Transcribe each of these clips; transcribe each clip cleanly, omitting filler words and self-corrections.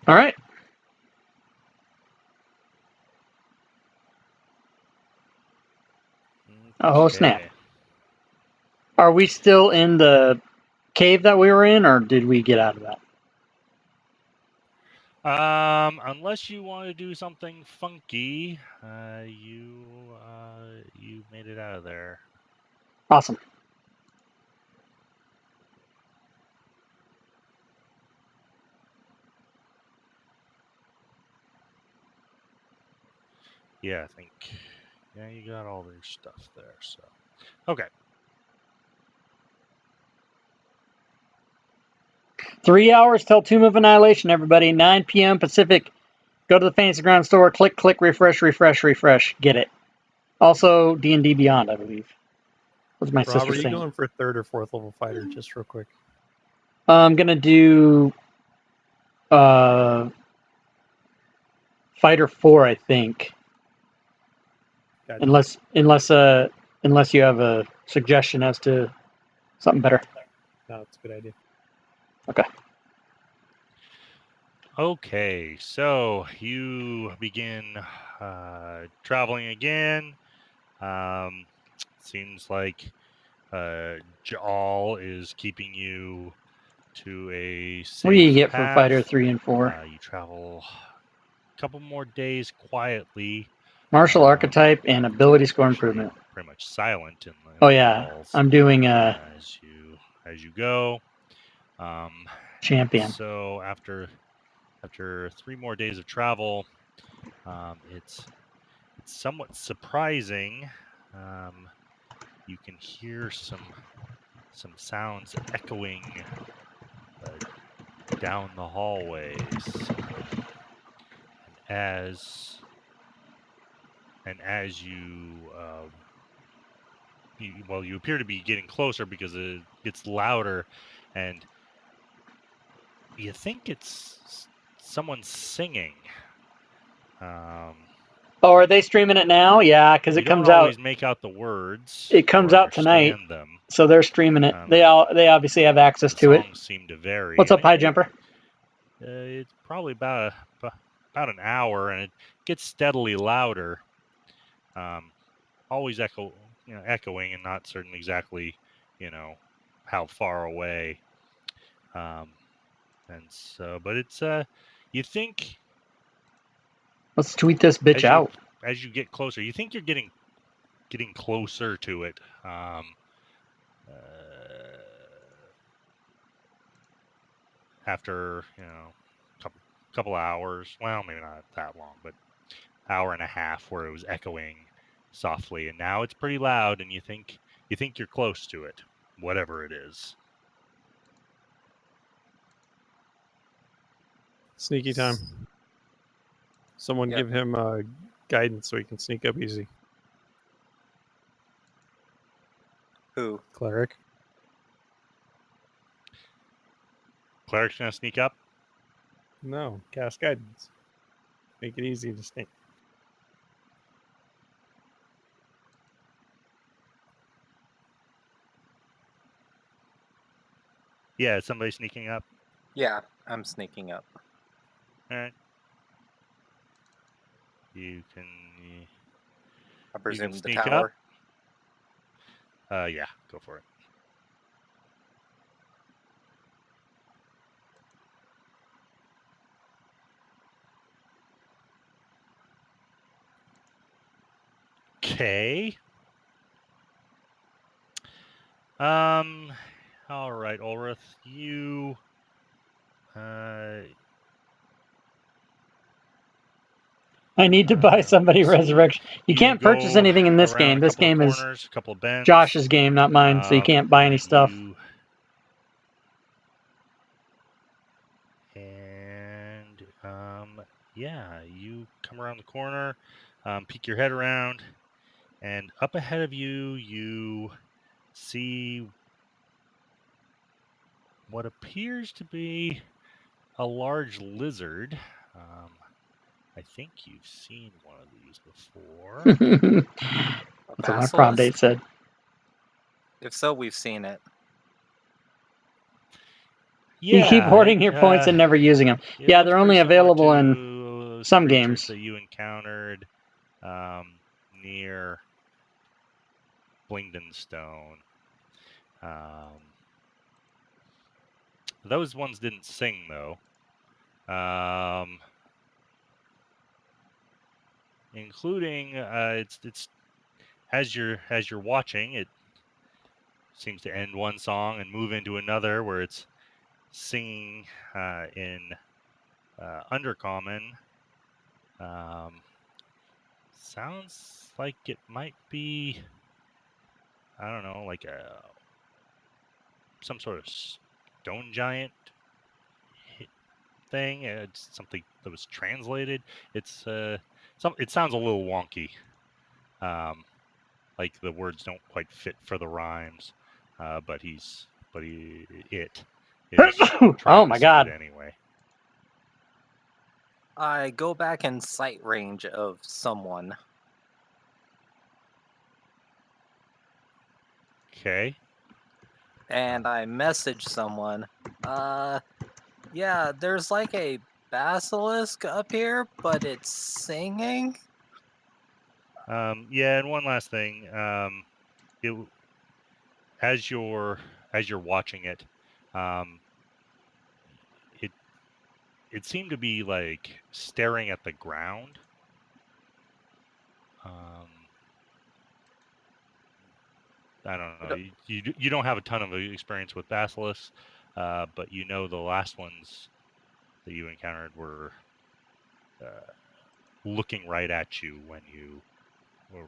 All right. Oh, snap. Are we still in the cave that we were in, or did we get out of that? Unless you want to do something funky, you made it out of there. Awesome. Yeah, I think. Yeah, you got all your stuff there. So, okay. 3 hours till Tomb of Annihilation, everybody. 9 p.m. Pacific. Go to the Fantasy Ground store. Click, refresh, refresh, refresh. Get it. Also, D&D Beyond, I believe. What's my Rob, sister are you saying? going for 3rd or 4th level fighter? Just real quick. I'm gonna do Fighter 4, I think. Gotcha. Unless you have a suggestion as to something better. No, it's a good idea. Okay. Okay, so you begin traveling again. Seems like Jal is keeping you to a safe What do you get path. for Fighter 3 and 4? You travel a couple more days quietly. Martial archetype and ability score improvement. Pretty much silent in the Oh yeah, walls. I'm doing as you go. Champion. So after 3 more days of travel, it's somewhat surprising. You can hear some sounds echoing down the hallways, and as you you appear to be getting closer because it gets louder, and you think it's someone singing. Oh, are they streaming it now? Yeah, because it comes out. You don't always make out the words. It comes out tonight, them. So they're streaming it. They obviously have access to it. Songs seem to vary. What's up, High Jumper? It's probably about an hour, and it gets steadily louder. Always echoing, and not certain exactly, how far away. And so, but it's you think. Let's tweet this bitch out. As you get closer, you think you're getting closer to it. After couple hours, well, maybe not that long, but hour and a half, where it was echoing softly, and now it's pretty loud, and you think you're close to it, whatever it is. Sneaky time. Someone give him guidance so he can sneak up easy. Who? Cleric. Cleric's gonna sneak up? No, cast guidance. Make it easy to sneak. Yeah, is somebody sneaking up? Yeah, I'm sneaking up. All right. You can. I presume sneak the tower. Yeah, go for it. Okay. All right, Ulrith, you. I need to buy somebody Resurrection. You can't purchase anything in this game. This game is Josh's game, not mine, so you can't buy any stuff. And yeah, you come around the corner, peek your head around, and up ahead of you, you see what appears to be a large lizard. I think you've seen one of these before. That's what my prom date said. If so, we've seen it. You keep Yeah, hoarding your points and never using them. it Yeah, looks they're pretty only similar available in to some creatures games. that you encountered near Blingden Stone. Those ones didn't sing though. Including it's as you're watching, it seems to end one song and move into another where it's singing in Undercommon. Sounds like it might be, I don't know, like some sort of stone giant thing. It's something that was translated. It's it sounds a little wonky. Like the words don't quite fit for the rhymes, but it is Oh trying my to sing God. it anyway. I go back in sight range of someone. Okay. And I message someone. Yeah, there's like a basilisk up here, but it's singing. Yeah, and one last thing. As you're watching it, it seemed to be like staring at the ground. I don't know. You don't have a ton of experience with basilisks, but you know the last ones that you encountered were looking right at you when you, or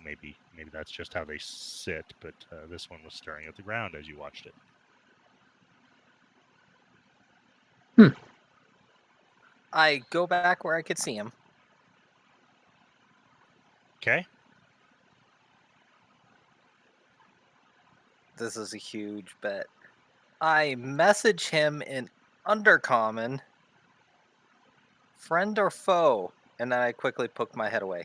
maybe that's just how they sit. But this one was staring at the ground as you watched it. I go back where I could see him. Okay. This is a huge bet. I message him in Undercommon, friend or foe, and then I quickly poke my head away.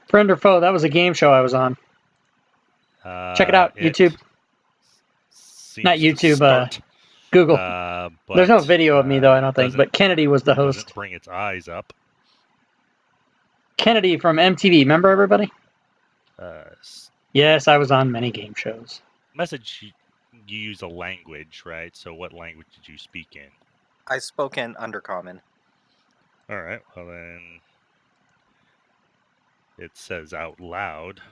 Friend or foe, that was a game show I was on. Check it out, YouTube. Not YouTube, Google. But There's no video of me, though, I don't think, but Kennedy was the host. Doesn't bring its eyes up. Kennedy from MTV, remember everybody? Yes, I was on many game shows. Message, you use a language, right? So what language did you speak in? I spoke in Undercommon. All right, well then it says out loud.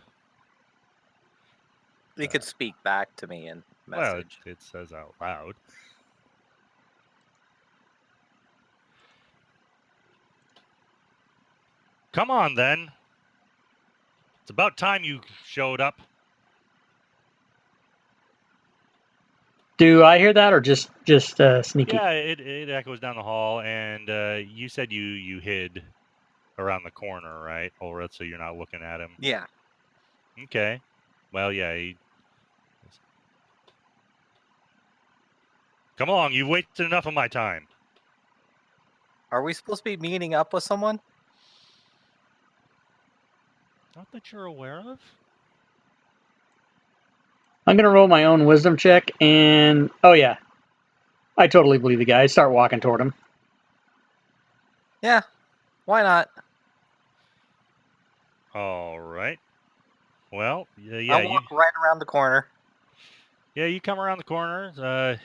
You could speak back to me in message. Well, it says out loud. Come on, then. It's about time you showed up. Do I hear that, or just sneaky? Yeah, it echoes down the hall, and you said you hid around the corner, right? Or so you're not looking at him. Yeah. Okay. Well, yeah. Come along, you've wasted enough of my time. Are we supposed to be meeting up with someone? Not that you're aware of. I'm going to roll my own wisdom check, and oh yeah, I totally believe the guy. I start walking toward him. Yeah, why not? All right. Well, yeah, I'll walk right around the corner. Yeah, you come around the corner.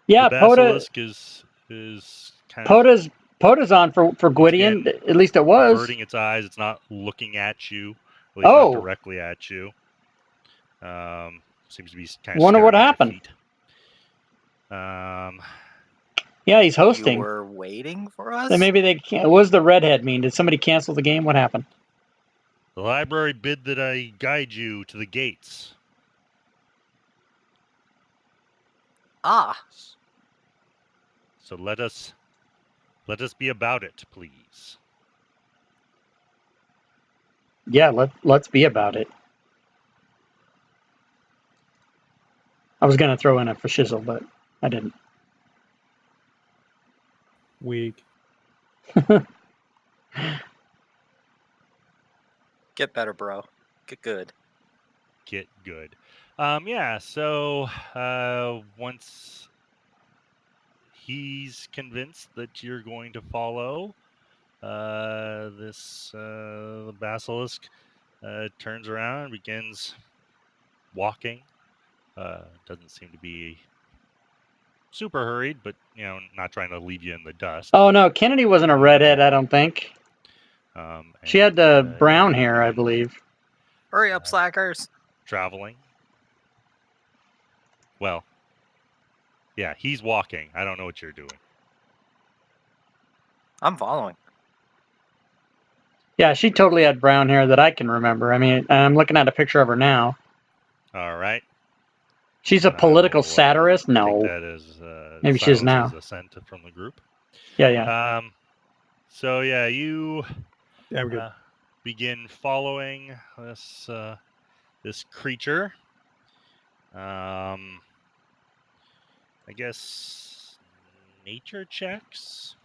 Yeah, the basilisk is kind of Poda's on for Gwydion. At least it was. Averting its eyes. It's not looking at you. At least not directly at you. Seems to be kind of. Wonder what happened. Yeah, he's hosting. You were waiting for us? Then maybe they can't. What does the redhead mean? Did somebody cancel the game? What happened? The library bid that I guide you to the gates. Ah. So let us be about it, please. Yeah, let's be about it. I was gonna throw in a fashizzle, but I didn't. Weak. Get better, bro. Get good. Get good. Yeah. So once he's convinced that you're going to follow this basilisk, turns around and begins walking. Doesn't seem to be super hurried, but not trying to leave you in the dust. Oh no, Kennedy wasn't a redhead, I don't think. She had brown hair, I believe. Hurry up, slackers. Traveling. Well, yeah, he's walking. I don't know what you're doing. I'm following. Yeah, she totally had brown hair that I can remember. I mean, I'm looking at a picture of her now. All right. She's a And I political will, satirist? No. Take that as Maybe she is now. As assent from the group. Yeah. So yeah, you Yeah, I'm good. begin following this creature. I guess nature checks.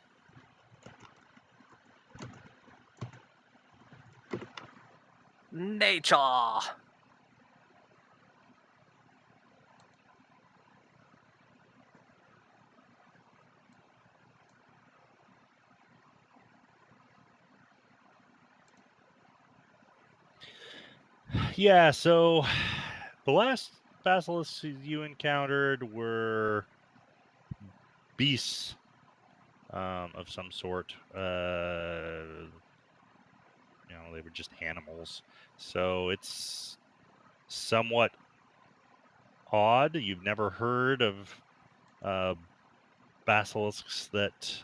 Nature. Yeah, so the last basilisks you encountered were beasts of some sort. They were just animals. So it's somewhat odd. You've never heard of basilisks that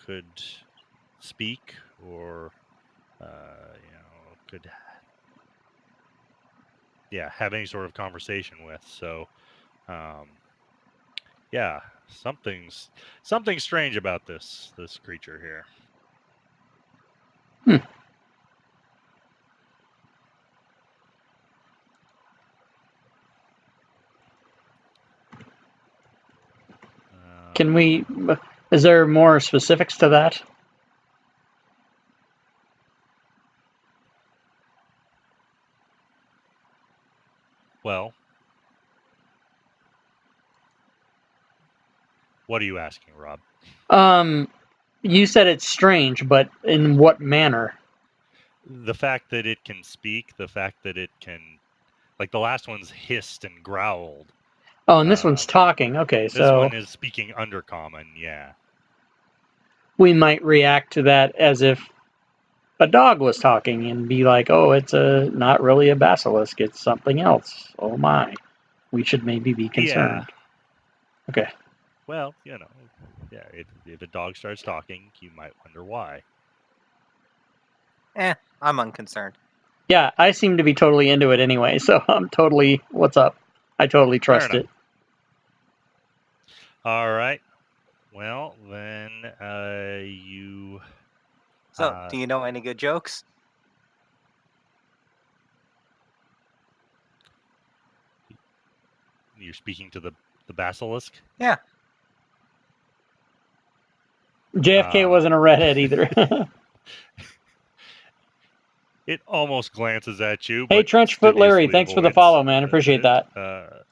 could speak or could have any sort of conversation with. So something's strange about this creature here. Can we? Is there more specifics to that? Well, what are you asking, Rob? You said it's strange, but in what manner? The fact that it can speak, the fact that it can, like the last one's hissed and growled. Oh, and this one's talking. Okay, so this one is speaking undercommon. Yeah. We might react to that as if a dog was talking and be like, "Oh, it's not really a basilisk; it's something else." Oh my, we should maybe be concerned. Yeah. Okay. Well, if a dog starts talking, you might wonder why. I'm unconcerned. Yeah, I seem to be totally into it anyway, so I'm totally, what's up? I totally trust it. All right. Well, then you... So, do you know any good jokes? You're speaking to the basilisk? Yeah. JFK wasn't a redhead either. It almost glances at you. Hey, but Trenchfoot Larry, thanks for the follow, man. Appreciate that.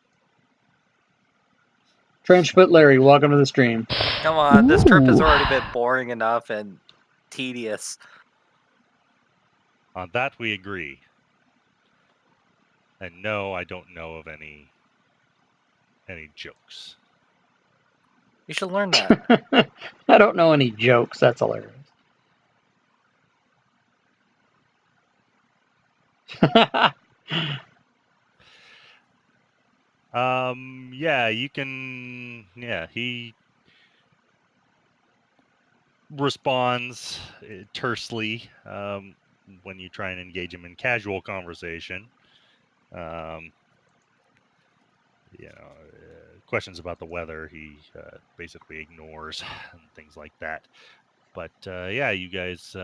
Trenchfoot Larry, welcome to the stream. Come on, this trip has already been boring enough and tedious. On that we agree. And no, I don't know of any jokes. You should learn that. I don't know any jokes. That's hilarious. Yeah, you can. Yeah, he responds tersely when you try and engage him in casual conversation. Questions about the weather he basically ignores and things like that. But you guys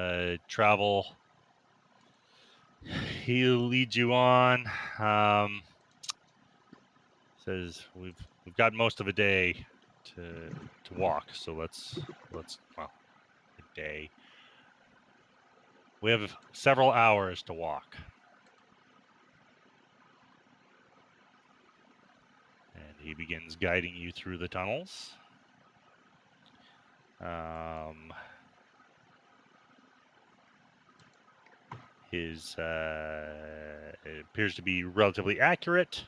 travel. He leads you on. Says we've got most of a day to walk, so let's a day. We have several hours to walk. And he begins guiding you through the tunnels. It appears to be relatively accurate.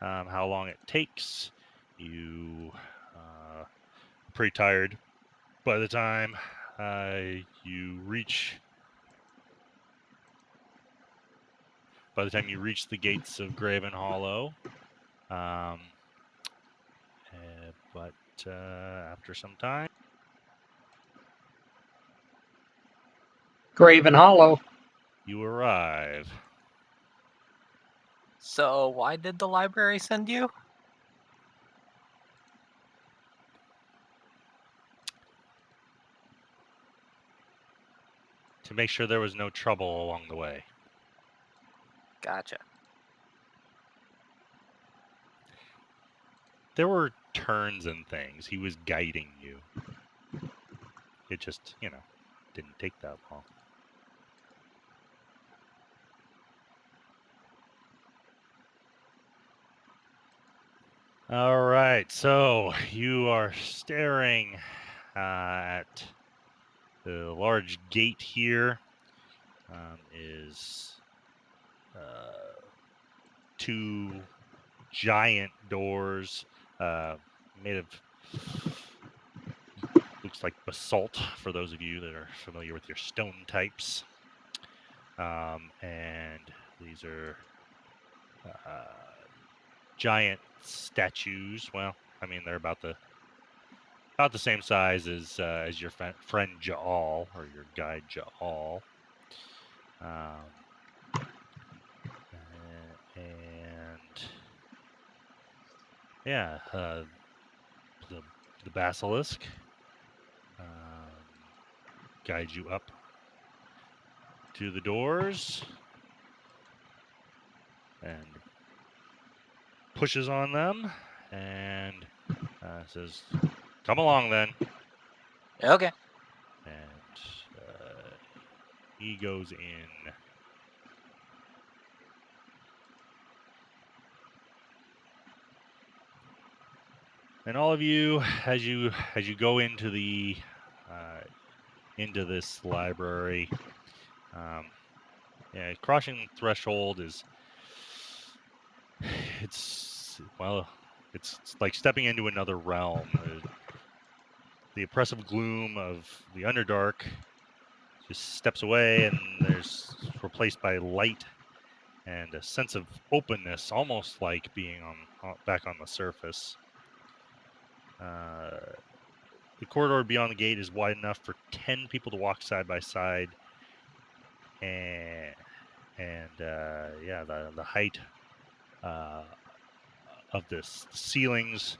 How long it takes. You pretty tired by the time you reach the gates of Graven Hollow. But after some time, Graven Hollow. you arrive. So why did the library send you? To make sure there was no trouble along the way. Gotcha. There were turns and things. He was guiding you. It just, didn't take that long. All right, so you are staring at the large gate here. Is two giant doors made of, looks like basalt for those of you that are familiar with your stone types. And these are giant statues. Well, I mean, they're about the same size as your friend Ja'al, or your guide Ja'al. And yeah, the basilisk guides you up to the doors and pushes on them and says, "Come along then." Okay. And he goes in. And all of you, as you go into the into this library, crossing the threshold is it's like stepping into another realm. The oppressive gloom of the Underdark just steps away, and there's replaced by light and a sense of openness, almost like being back on the surface. The corridor beyond the gate is wide enough for 10 people to walk side by side, the height of this, the ceilings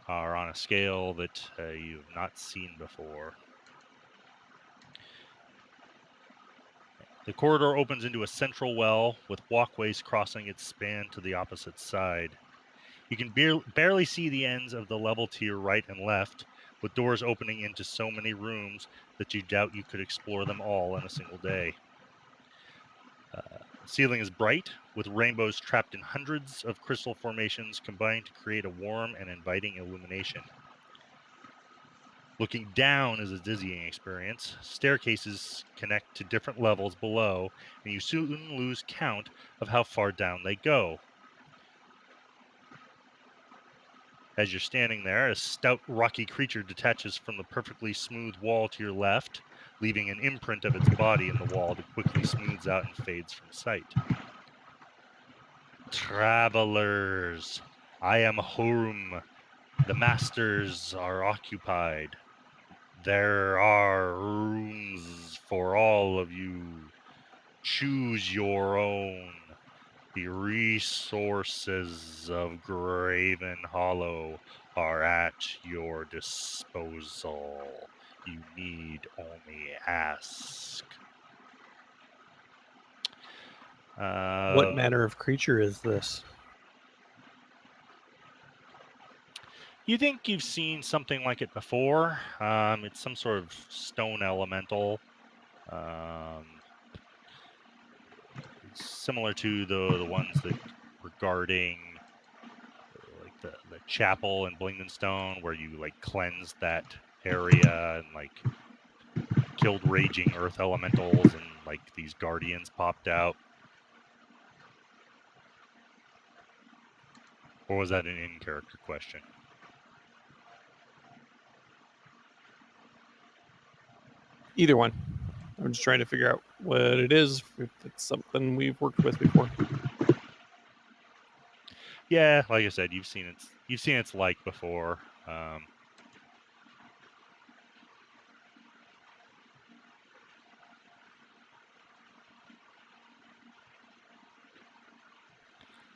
are on a scale that you've not seen before. The corridor opens into a central well with walkways crossing its span to the opposite side. You can barely see the ends of the level to your right and left, with doors opening into so many rooms that you doubt you could explore them all in a single day. The ceiling is bright, with rainbows trapped in hundreds of crystal formations combined to create a warm and inviting illumination. Looking down is a dizzying experience. Staircases connect to different levels below, and you soon lose count of how far down they go. As you're standing there, a stout, rocky creature detaches from the perfectly smooth wall to your left, leaving an imprint of its body in the wall that quickly smooths out and fades from sight. Travelers, I am Horum. The masters are occupied. There are rooms for all of you. Choose your own. The resources of Graven Hollow are at your disposal. You need only ask. What manner of creature is this? You think you've seen something like it before. It's some sort of stone elemental. similar to the ones that regarding like the chapel in Blingdenstone, where you like cleansed that area and like killed raging earth elementals and like these guardians popped out? Or was that an in-character question? Either one. I'm just trying to figure out what it is, if it's something we've worked with before. Yeah, like I said, you've seen its like before.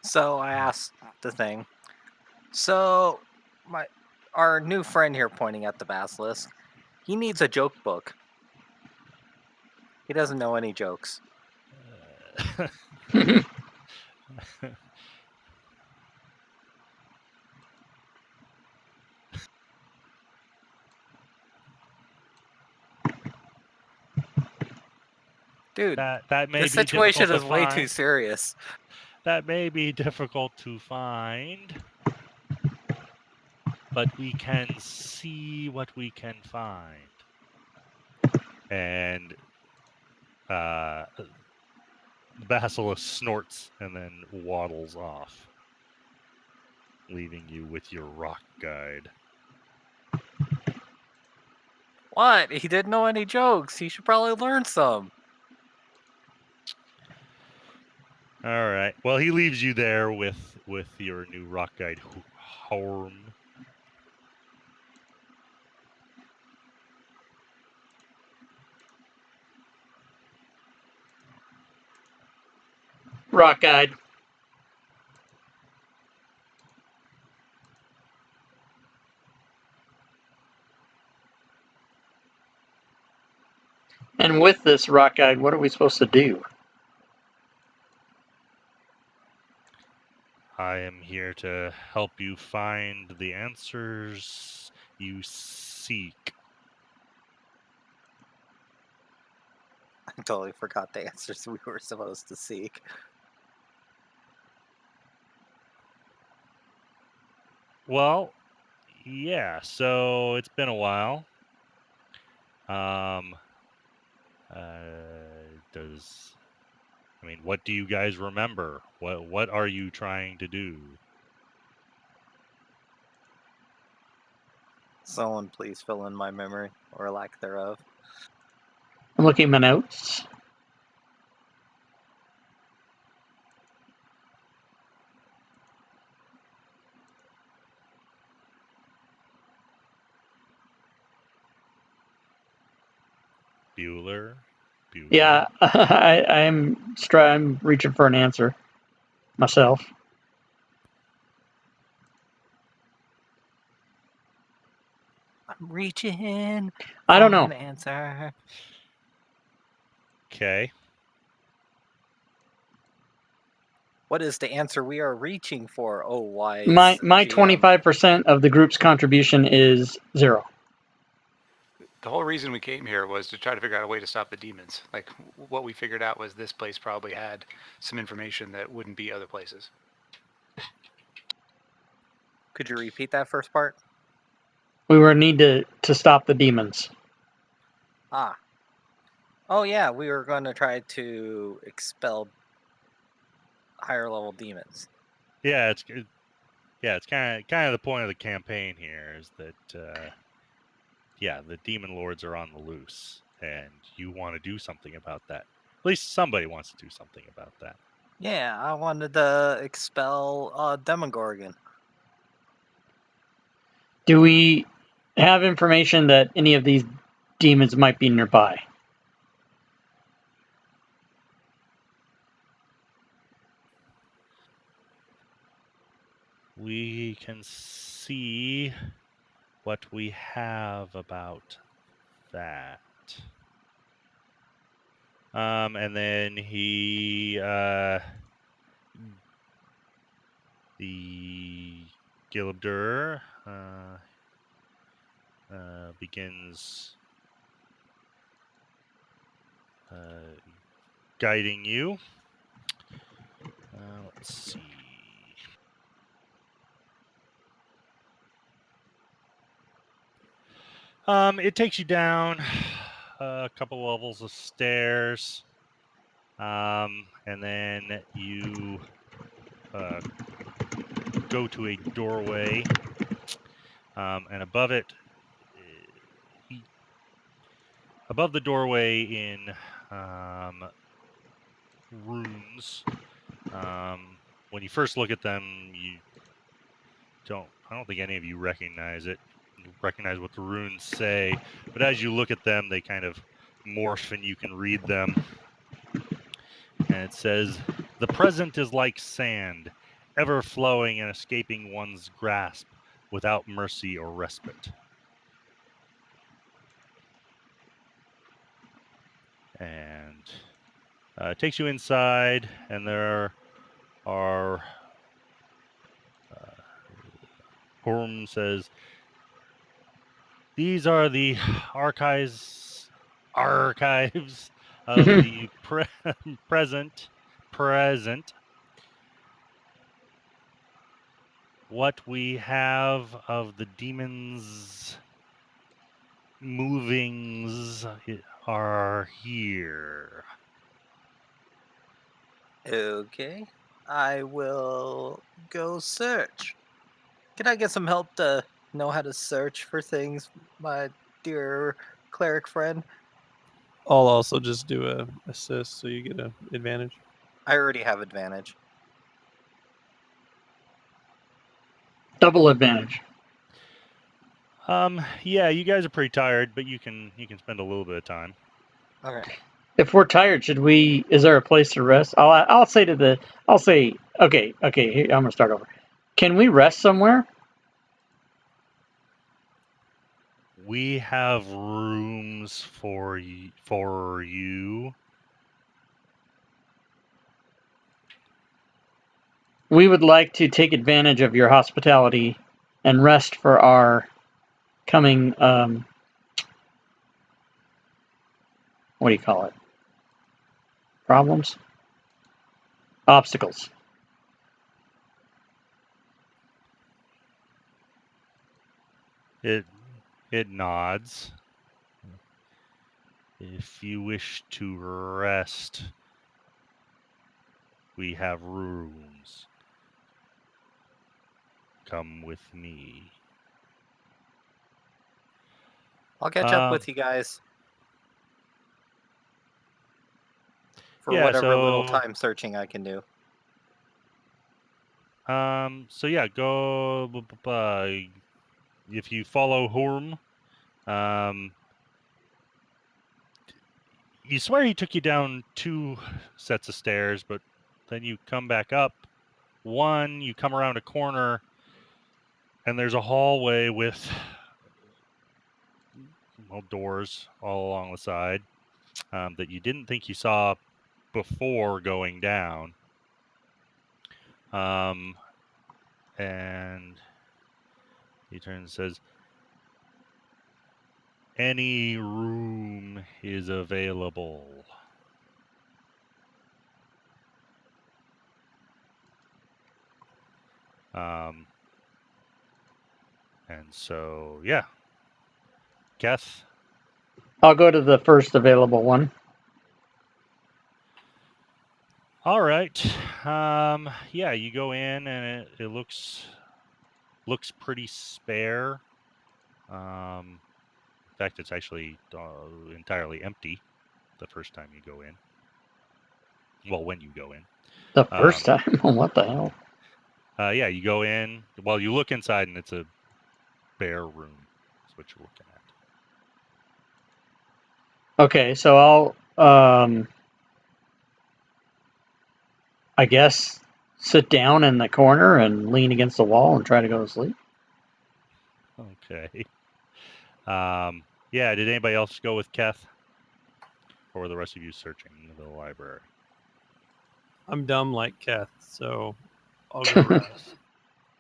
So I asked the thing. So our new friend here pointing at the basilisk, he needs a joke book. He doesn't know any jokes. Dude, that may the be situation difficult is to way find. too serious. That may be difficult to find, but we can see what we can find. And the basilisk snorts and then waddles off, leaving you with your rock guide. What? He didn't know any jokes. He should probably learn some. All right. Well, he leaves you there with your new rock guide, Horm. Rock guide. And with this rock guide, what are we supposed to do? I am here to help you find the answers you seek. I totally forgot the answers we were supposed to seek. Well, yeah, so it's been a while. What do you guys remember? What are you trying to do? Someone please fill in my memory, or lack thereof. I'm looking at my notes. Bueller? Yeah, I'm reaching for an answer myself. I'm reaching. I don't for know. An answer. Okay. What is the answer we are reaching for? Oh, wise My GM? 25% of the group's contribution is 0. The whole reason we came here was to try to figure out a way to stop the demons. Like, what we figured out was this place probably had some information that wouldn't be other places. Could you repeat that first part? We were need to stop the demons. Ah. Oh yeah, we were going to try to expel higher level demons. Yeah, it's kind of the point of the campaign here is that the demon lords are on the loose, and you want to do something about that. At least somebody wants to do something about that. Yeah, I wanted to expel Demogorgon. Do we have information that any of these demons might be nearby? We can see what we have about that. And then the Gilabdur begins guiding you. Let's see. It takes you down a couple levels of stairs, and then you go to a doorway, and above it, above the doorway in runes. When you first look at them, I don't think any of you recognize it. You recognize what the runes say, but as you look at them, they kind of morph and you can read them. And it says, "The present is like sand, ever flowing and escaping one's grasp without mercy or respite." And it takes you inside, and there are. Horm says, "These are the archives of the present. What we have of the demons' movings are here." Okay. I will go search. Can I get some help to know how to search for things, my dear cleric friend? I'll also just do a assist, so you get an advantage. I already have advantage. Double advantage. Yeah, you guys are pretty tired, but you can spend a little bit of time. Okay. If we're tired, should we? Is there a place to rest? I'll say okay. Here, I'm gonna start over. Can we rest somewhere? We have rooms for you. We would like to take advantage of your hospitality and rest for our coming. What do you call it? Problems? Obstacles. It nods. If you wish to rest, we have rooms. Come with me. I'll catch up with you guys for yeah, whatever little so- time searching I can do. So yeah, go. If you follow Horm, you swear he took you down 2 sets of stairs, but then you come back up one. You come around a corner, and there's a hallway with doors all along the side that you didn't think you saw before going down. And he turns and says, "Any room is available." And so, yeah. Keth? I'll go to the first available one. All right. Yeah, you go in, and it looks pretty spare. In fact, it's actually entirely empty the first time you go in. Well, when you go in. The first time? What the hell? Yeah, you go in. Well, you look inside, and it's a bare room. That's what you're looking at. Okay, so I'll, I guess, sit down in the corner and lean against the wall and try to go to sleep. Okay. Yeah, did anybody else go with Keth? Or were the rest of you searching the library? I'm dumb like Keth, so I'll go rest.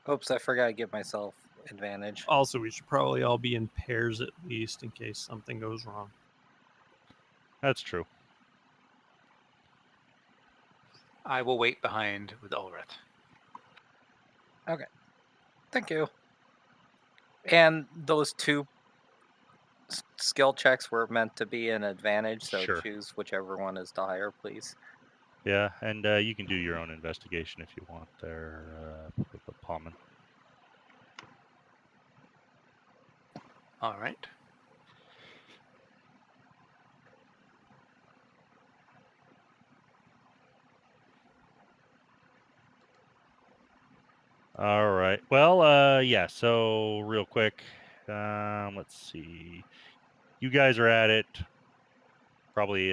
Oops, I forgot to give myself advantage. Also, we should probably all be in pairs at least in case something goes wrong. That's true. I will wait behind with Ulrith. Thank you. And those two skill checks were meant to be an advantage, so Sure. choose whichever one is the higher, please. Yeah, and you can do your own investigation if you want there, with the Palman. All right. All right. Well, yeah. So real quick, let's see. You guys are at it. Probably.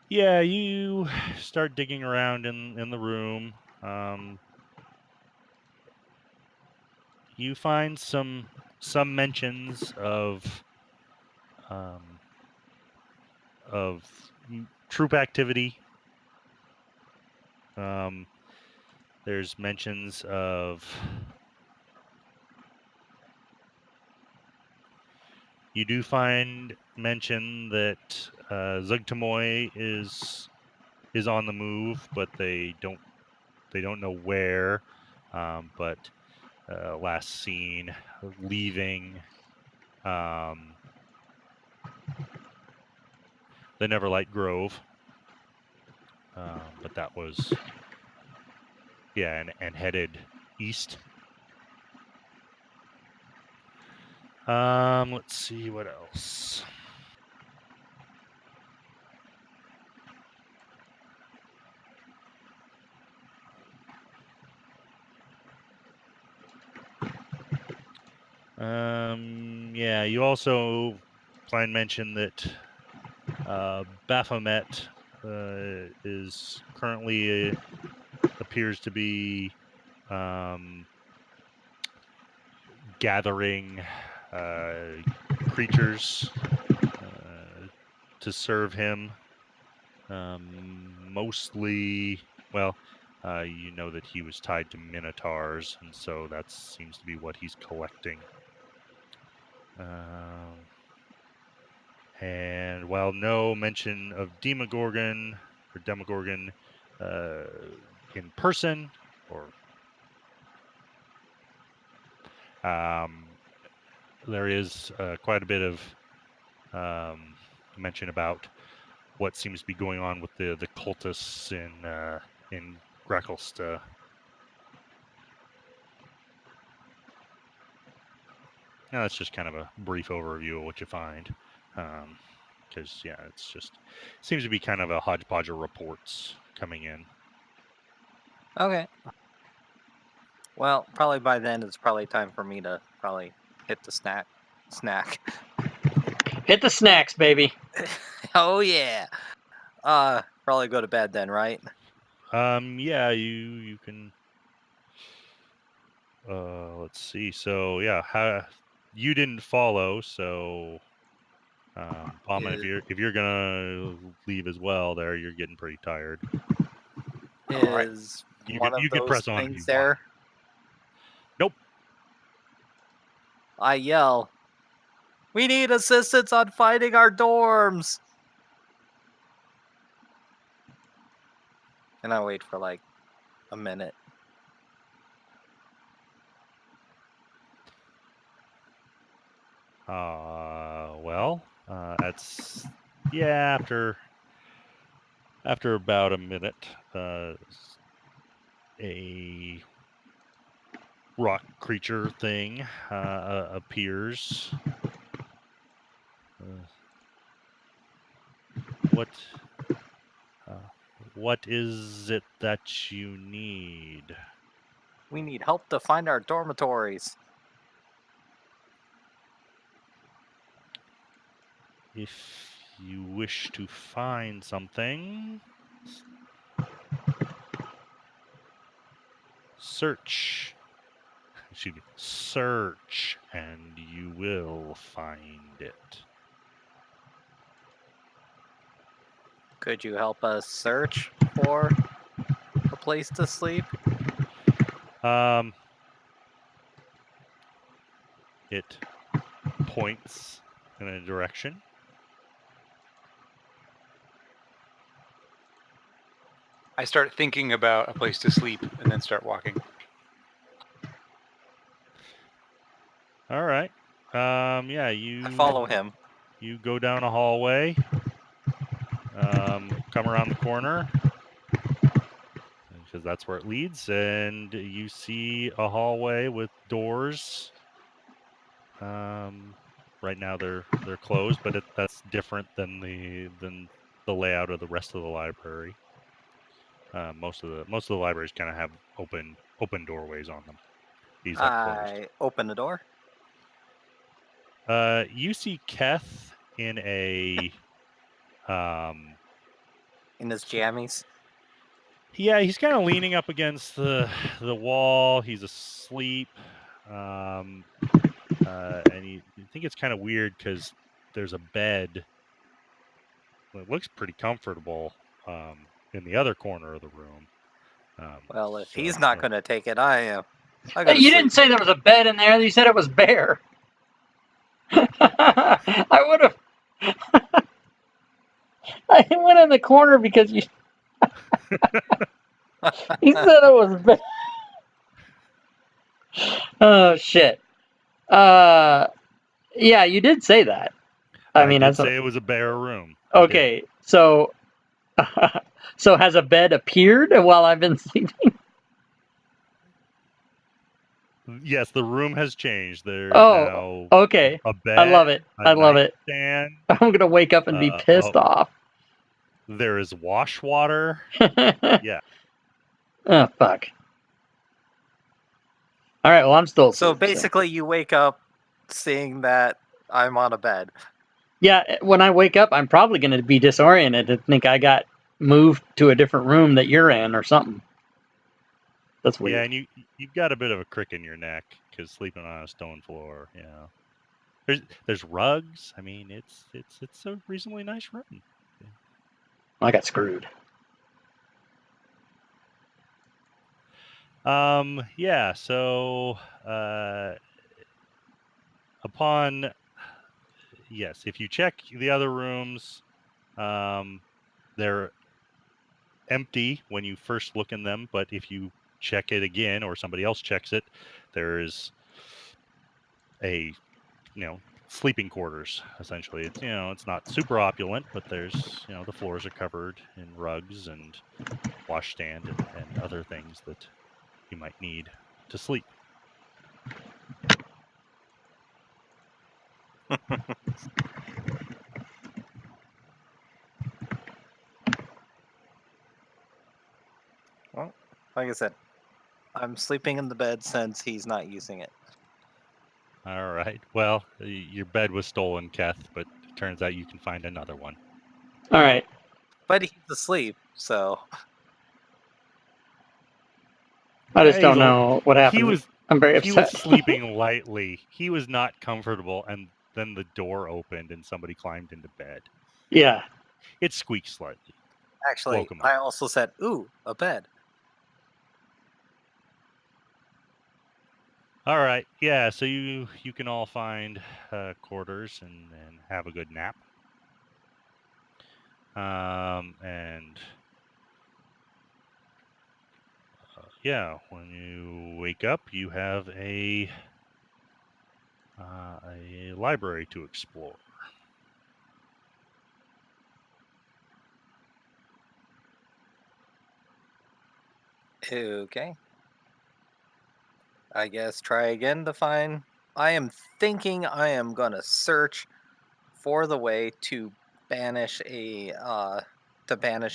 Yeah, you start digging around in the room. You find some mentions of troop activity. There's mentions of you do find mention that Zugtamoy is on the move, but they don't know where. But last seen leaving the Neverlight Grove. But that was and headed east. Let's see what else. Yeah, you also find mention that Baphomet is currently appears to be gathering creatures to serve him. Mostly, well, you know that he was tied to minotaurs, and so that seems to be what he's collecting. And while no mention of Demogorgon in person, or there is quite a bit of mention about what seems to be going on with the cultists in Gracklsta. Now that's just kind of a brief overview of what you find, because it's just seems to be kind of a hodgepodge of reports coming in. Okay. Well, probably by then it's probably time for me to probably hit the snack. Hit the snacks, baby. Oh yeah. Probably go to bed then, right? Yeah, you can. Let's see. So yeah, you didn't follow, so Palman, if you're gonna leave as well, there you're getting pretty tired. right. Is You one could of those press on if you things want. there? Nope. I yell, "We need assistance on finding our dorms!" And I wait for like a minute. Well, that's after about a minute, a rock creature thing appears. What is it that you need? We need help to find our dormitories. If you wish to find something, search, and you will find it. Could you help us search for a place to sleep? It points in a direction. I start thinking about a place to sleep and then start walking. All right. Yeah, I follow him. You go down a hallway. Come around the corner because that's where it leads, and you see a hallway with doors. Right now they're closed, but that's different than the layout of the rest of the library. Most of the libraries kind of have open doorways on them. These have closed. I open the door. You see Keth in a In his jammies. yeah, he's kind of leaning up against the wall. He's asleep, and you think it's kind of weird because there's a bed. It looks pretty comfortable in the other corner of the room. Well, if he's so, not going to take it, I am. I Hey, gotta you sleep. didn't say there was a bed in there. You said it was bare. I would have. I went in the corner because you. He said it was bare. Oh shit. Yeah, you did say that. I mean, did that's say it was a bare room. I did. okay. So, so has a bed appeared while I've been sleeping? Yes, the room has changed. There's Oh, now okay. a bed. I love it. A I love it. nightstand. I'm gonna wake up and be pissed off. There is wash water. Yeah. Oh fuck. All right. Well, I'm still So asleep. basically, you wake up seeing that I'm on a bed. Yeah. When I wake up, I'm probably gonna be disoriented and think I got moved to a different room that you're in or something. That's weird. Yeah, and you've got a bit of a crick in your neck because sleeping on a stone floor. There's rugs. I mean, it's a reasonably nice room. I got screwed. Yeah. So upon yes, if you check the other rooms, they're empty when you first look in them, but if you check it again or somebody else checks it, there's a sleeping quarters essentially. It's it's not super opulent, but there's the floors are covered in rugs and washstand and other things that you might need to sleep. Well, like I said, I'm sleeping in the bed since he's not using it. All right. Well, your bed was stolen, Keth, but it turns out you can find another one. All right. But he's asleep, so I just don't Hazel, know what happened. I'm very he was upset. sleeping lightly. He was not comfortable, and then the door opened and somebody climbed into bed. Yeah. It squeaked slightly. actually, Woke him up. I also said, "Ooh, a bed." All right. Yeah. So you can all find quarters and have a good nap. And yeah, when you wake up, you have a library to explore. Okay. I guess try again to find. I am thinking I am gonna search for the way to banish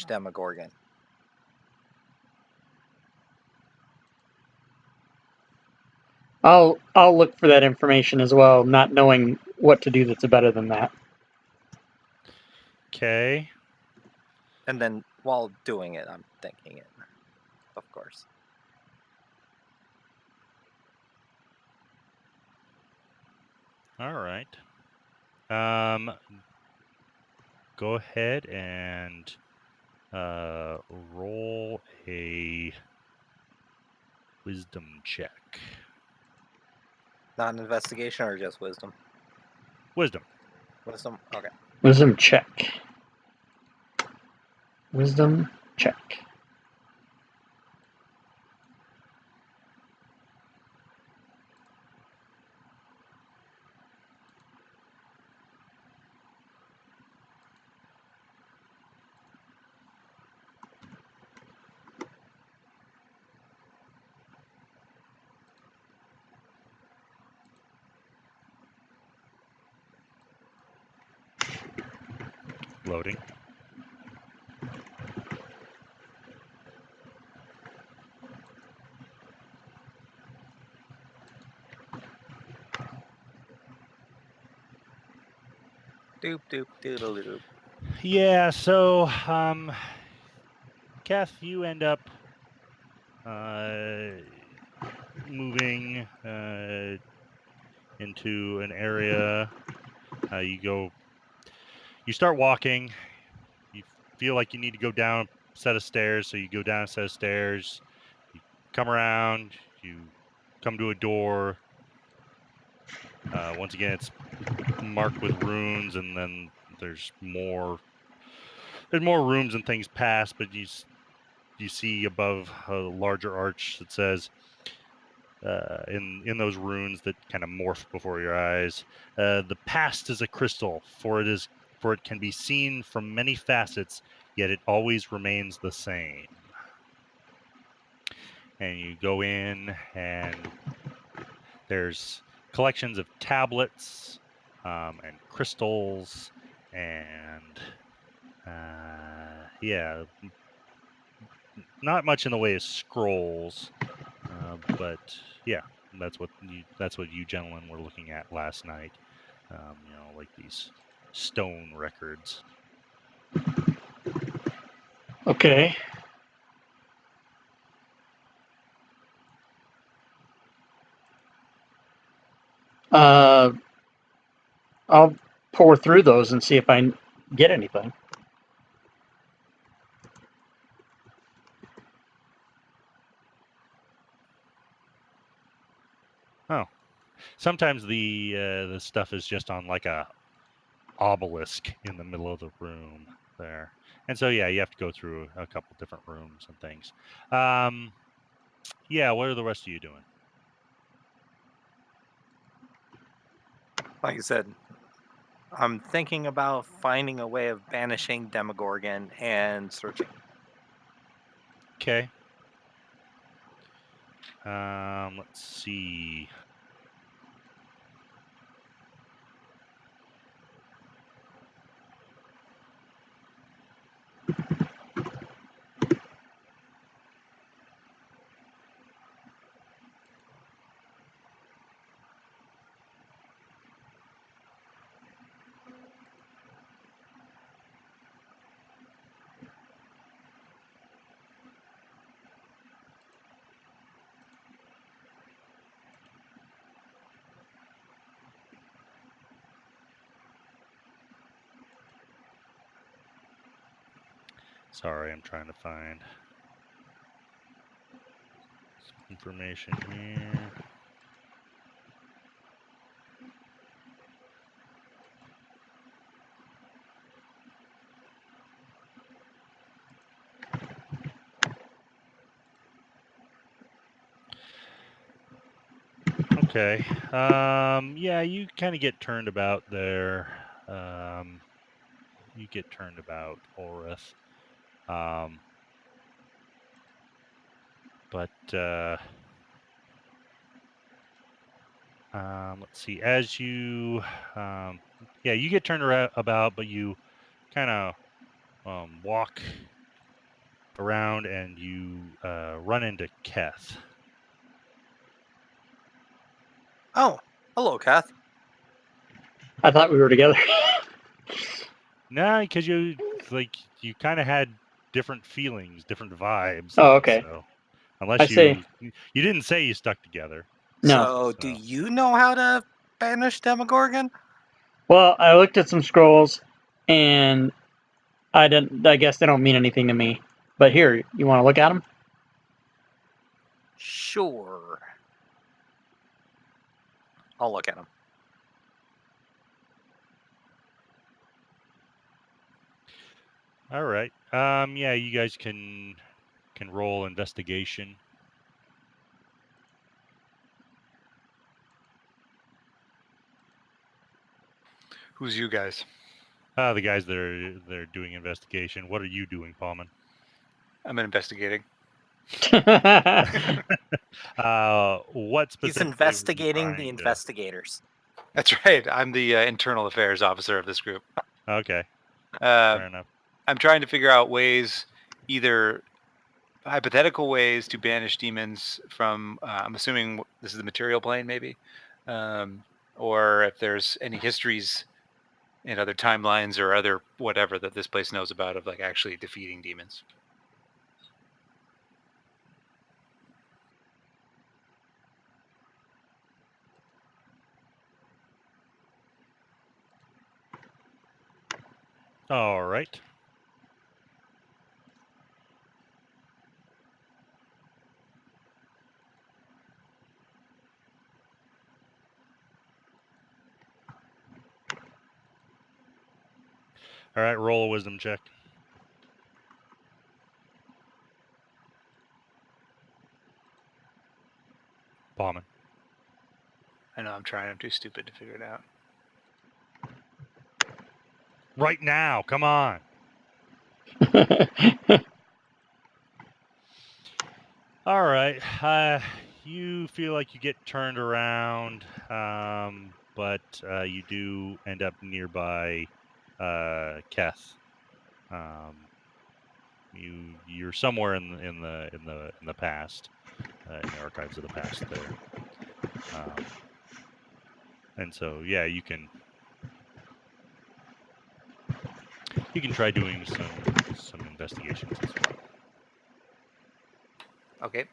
Demogorgon. I'll look for that information as well, not knowing what to do that's better than that. Okay. And then while doing it, I'm thinking it, of course. All right. Go ahead and roll a wisdom check. Not an investigation or just wisdom? Wisdom. Wisdom? Okay. Wisdom check. Wisdom check. Loading. Doop doop doodle doop. Yeah, so Kath, you end up moving into an area. You start walking. You feel like you need to go down a set of stairs, so you go down a set of stairs. You come around. You come to a door. Once again, it's marked with runes, and then there's more. There's more rooms and things past, but you see above a larger arch that says in those runes that kind of morph before your eyes, the past is a crystal, for it can be seen from many facets, yet it always remains the same. And you go in, and there's collections of tablets and crystals, and yeah, not much in the way of scrolls, but yeah, that's what you gentlemen were looking at last night. Like these stone records. Okay. I'll pour through those and see if I get anything. Oh, sometimes the stuff is just on like a obelisk in the middle of the room there, and so yeah, you have to go through a couple different rooms and things. Yeah, what are the rest of you doing? Like I said, I'm thinking about finding a way of banishing Demogorgon and searching. Okay. Let's see. Sorry, I'm trying to find some information here. Okay. Yeah, you kind of get turned about there. You get turned about, Ulrith. But let's see. As you, yeah, you get turned about, but you kind of walk around and you run into Keth. Oh, hello, Kath. I thought we were together. Nah, because you kind of had different feelings, different vibes. Oh, okay. So, I unless see. you didn't say you stuck together. No. So, do you know how to banish Demogorgon? Well, I looked at some scrolls, and I guess they don't mean anything to me. But here, you want to look at them? Sure. I'll look at them. All right. Yeah, you guys can roll investigation. Who's you guys? The guys that are doing investigation. What are you doing, Paulman? I'm investigating. What specifically? He's investigating the investigators. That's right. I'm the internal affairs officer of this group. Okay. Fair enough. I'm trying to figure out ways, either hypothetical ways to banish demons from, I'm assuming this is the material plane, maybe, or if there's any histories in other timelines or other whatever that this place knows about of like actually defeating demons. All right. All right, roll a wisdom check. Paulman. I know I'm trying. I'm too stupid to figure it out. Right now, come on. All right. You feel like you get turned around, but you do end up nearby Keth. You're somewhere in the past, in the archives of the past there, and so yeah, you can try doing some investigations as well. Okay.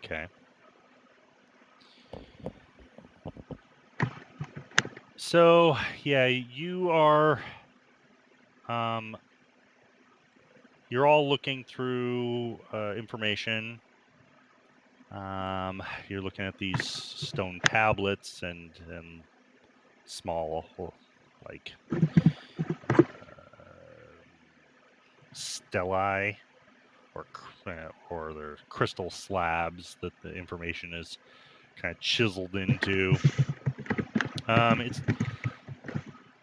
Okay. So yeah, you are. You're all looking through information. You're looking at these stone tablets and small, like stelae, or they're crystal slabs that the information is kind of chiseled into.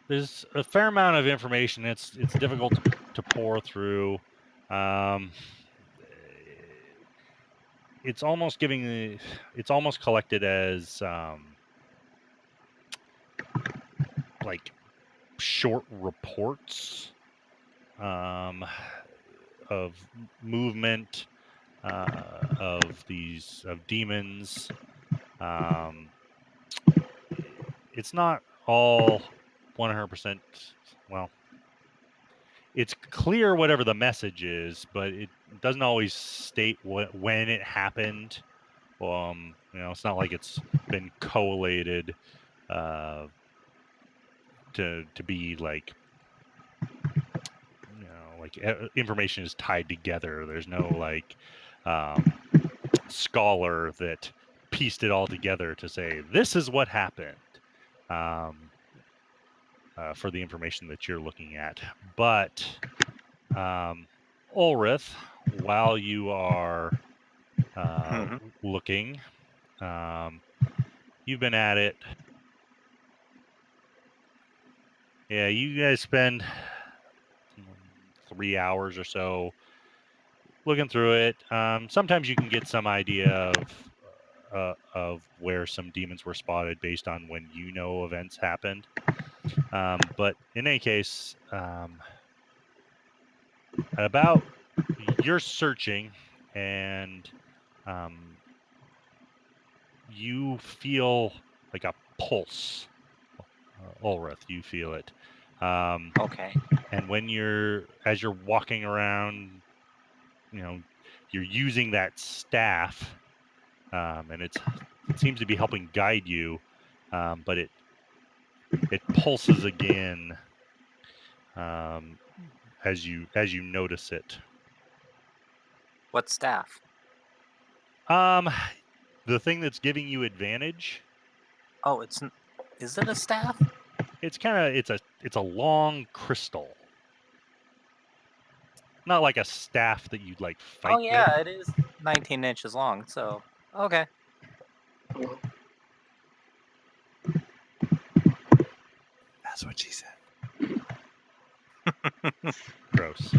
There's a fair amount of information. It's difficult to pour through. It's almost it's almost collected as like short reports of movement of demons. It's not all 100%. Well, it's clear whatever the message is, but it doesn't always state when it happened. It's not like it's been collated to be like, like information is tied together. There's no like scholar that pieced it all together to say this is what happened for the information that you're looking at. But Ulrith, while you are looking, you've been at it. Yeah, you guys spend 3 hours or so looking through it. Sometimes you can get some idea of where some demons were spotted based on when events happened. But in any case, about you're searching and you feel like a pulse. Ulrith, you feel it. Okay. And as you're walking around, you're using that staff, and it seems to be helping guide you, but it pulses again as you notice it. What staff? The thing that's giving you advantage, Oh, is it a staff? it's a long crystal. Not like a staff that you'd like fight Oh yeah, with. it is 19 inches long. So okay. That's what she said. Gross.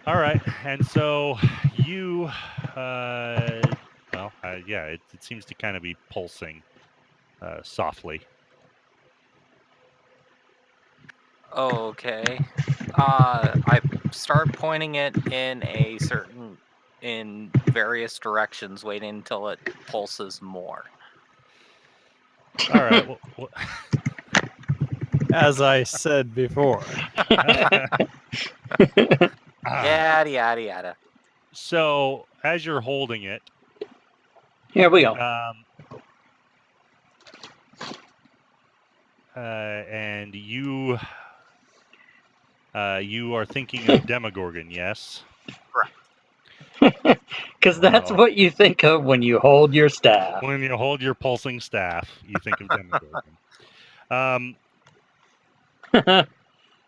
All right, and so you, yeah, it seems to kind of be pulsing softly. Okay. I start pointing it in various directions, waiting until it pulses more. All right. Well, As I said before. Yada yada yada. So as you're holding it, Here we go. and you are thinking of Demogorgon, yes? Because that's Well, what you think of when you hold your staff. when you hold your pulsing staff, you think of Demogorgon.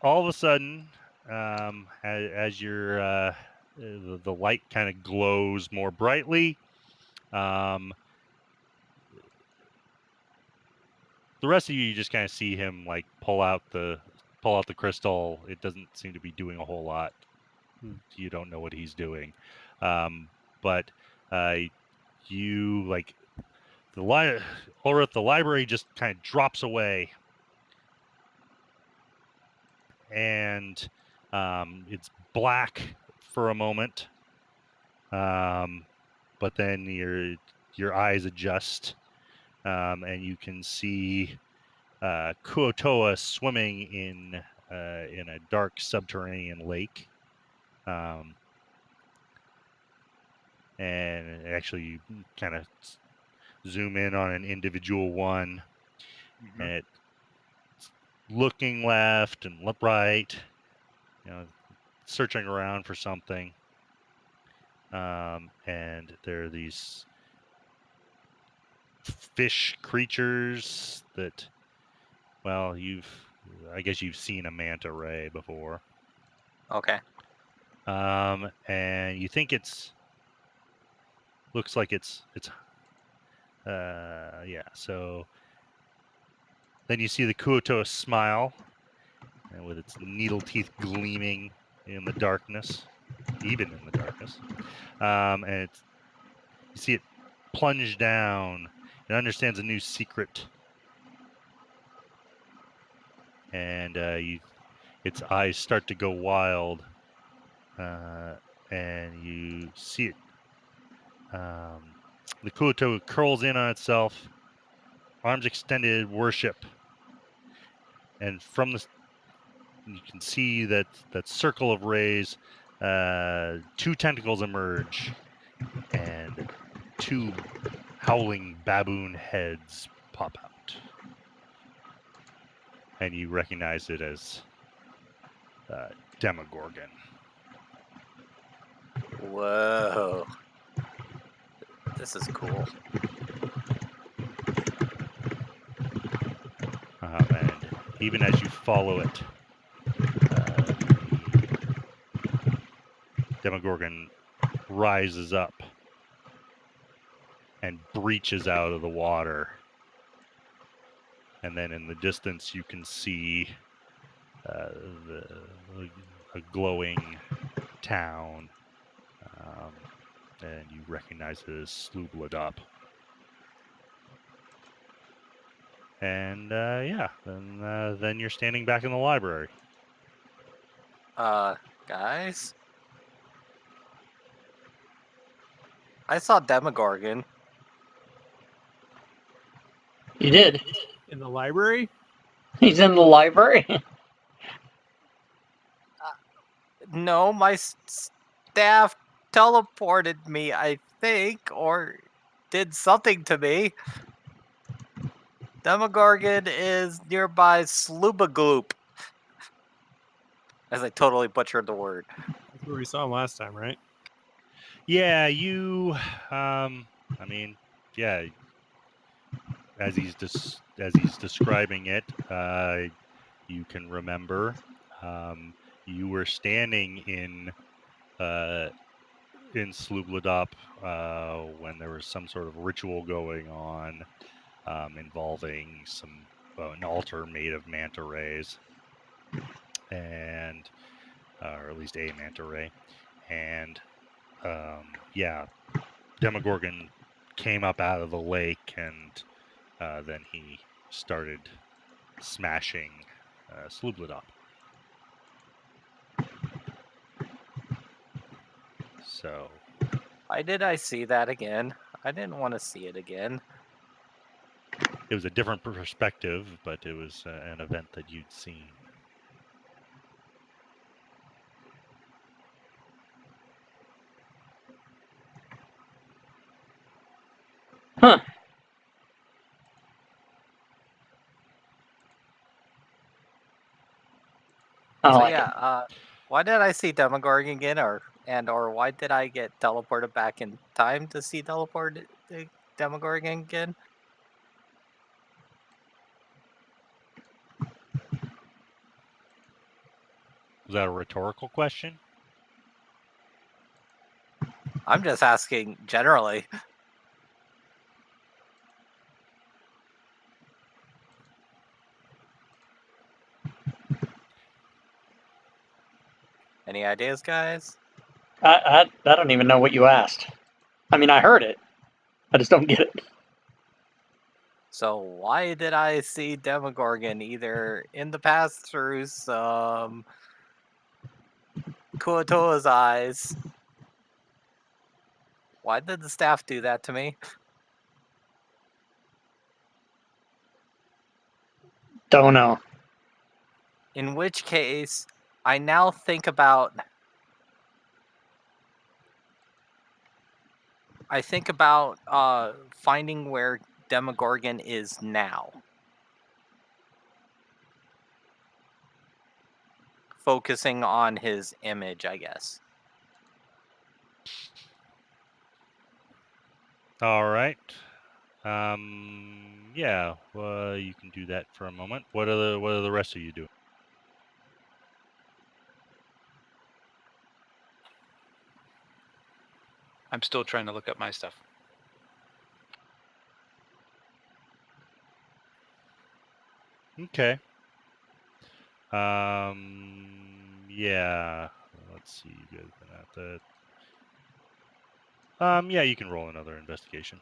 All of a sudden, as your the light kind of glows more brightly, the rest of you just kind of see him like pull out the crystal. It doesn't seem to be doing a whole lot. You don't know what he's doing, but you like the library just kind of drops away, and it's black for a moment, but then your eyes adjust, and you can see Kuotoa swimming in a dark subterranean lake, and actually you kind of zoom in on an individual one, and it's looking left and right, searching around for something. And there are these fish creatures that, well, I guess you've seen a manta ray before. Okay. And you think looks like it's yeah. So then you see the Kuotoa smile, and with its needle teeth gleaming in the darkness, even in the darkness. And you see it plunge down. It understands a new secret, and its eyes start to go wild, and you see it. The Kuotoa curls in on itself, arms extended, worship, and from you can see that circle of rays. 2 tentacles emerge, and 2 howling baboon heads pop out, and you recognize it as Demogorgon. Whoa. This is cool. And even as you follow it, the Demogorgon rises up and breaches out of the water. And then in the distance, you can see a glowing town, and you recognize it as Slubladop. And yeah, then you're standing back in the library. Guys, I saw Demogorgon. You did. In the library? He's in the library. No, my staff teleported me, I think, or did something to me. Demogorgon is nearby Slubagloop. As I totally butchered the word. That's where we saw him last time, right? Yeah, you. I mean, yeah. As he's describing it, you can remember. You were standing in Slubladop when there was some sort of ritual going on involving an altar made of manta rays, and or at least a manta ray, and yeah, Demogorgon came up out of the lake, and then he started smashing Slubladop. So Why did I see that again? I didn't want to see it again. it was a different perspective, but it was an event that you'd seen. Huh. I So like yeah, it. why did I see Demogorgon again, or why did I get teleported back in time to see Demogorgon again? Was that a rhetorical question? I'm just asking generally. Any ideas, guys? I don't even know what you asked. I mean, I heard it. I just don't get it. So why did I see Demogorgon either in the past through some Kuatoa's eyes? Why did the staff do that to me? Don't know. In which case, I now think about... finding where Demogorgon is now. Focusing on his image, I guess. All right. Yeah. You can do that for a moment. What are the rest of you doing? I'm still trying to look up my stuff. Okay. Yeah. Let's see. You guys been at that. Yeah, you can roll another investigation.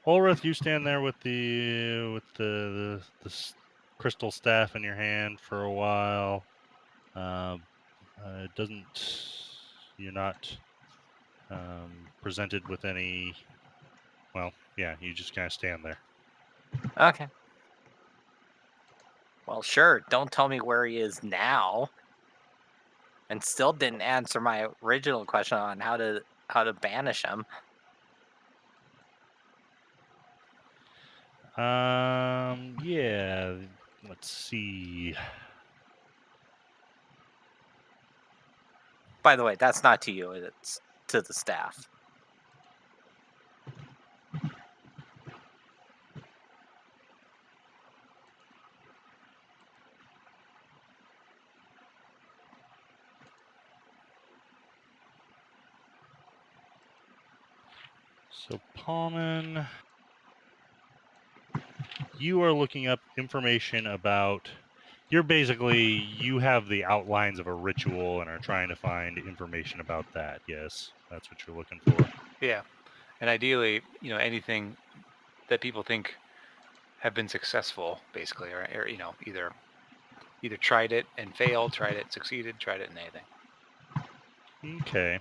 Ulrith, you stand there with the crystal staff in your hand for a while. It doesn't. You're not presented with any. Well, yeah, you just kind of stand there. Okay. Well, sure. Don't tell me where he is now. And still didn't answer my original question on how to banish him. Yeah. Let's see. By the way, that's not to you. It's to the staff. So, Palman, you are looking up information about. You have the outlines of a ritual and are trying to find information about that. Yes, that's what you're looking for. Yeah, and ideally, anything that people think have been successful, basically, or either tried it and failed, tried it, succeeded, tried it and anything. Okay.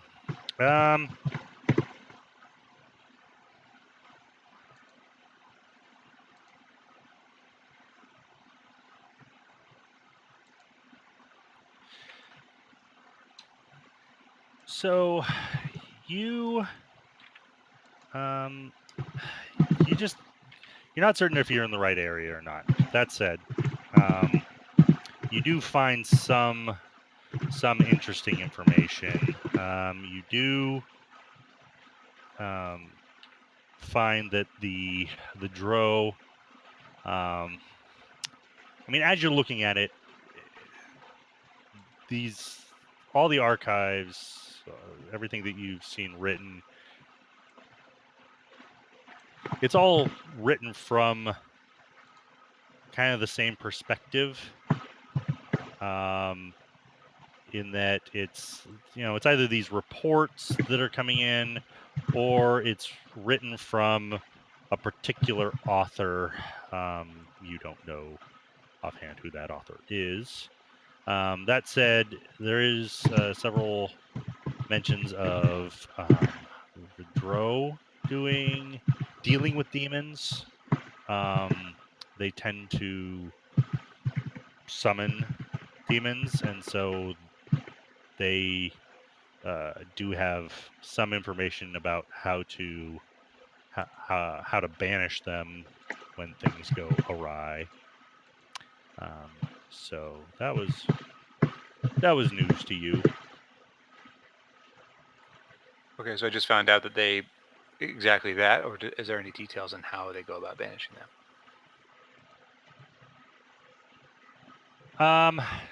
So you you're not certain if you're in the right area or not. That said, you do find some interesting information. You do find that the Drow. I mean, as you're looking at it, all the archives, everything that you've seen written, it's all written from kind of the same perspective. In that it's either these reports that are coming in, or it's written from a particular author. You don't know offhand who that author is. That said, there is several mentions of the Drow dealing with demons. They tend to summon demons, and so they do have some information about how to banish them when things go awry. So that was news to you. Okay, so I just found out that they exactly that, or is there any details on how they go about banishing them?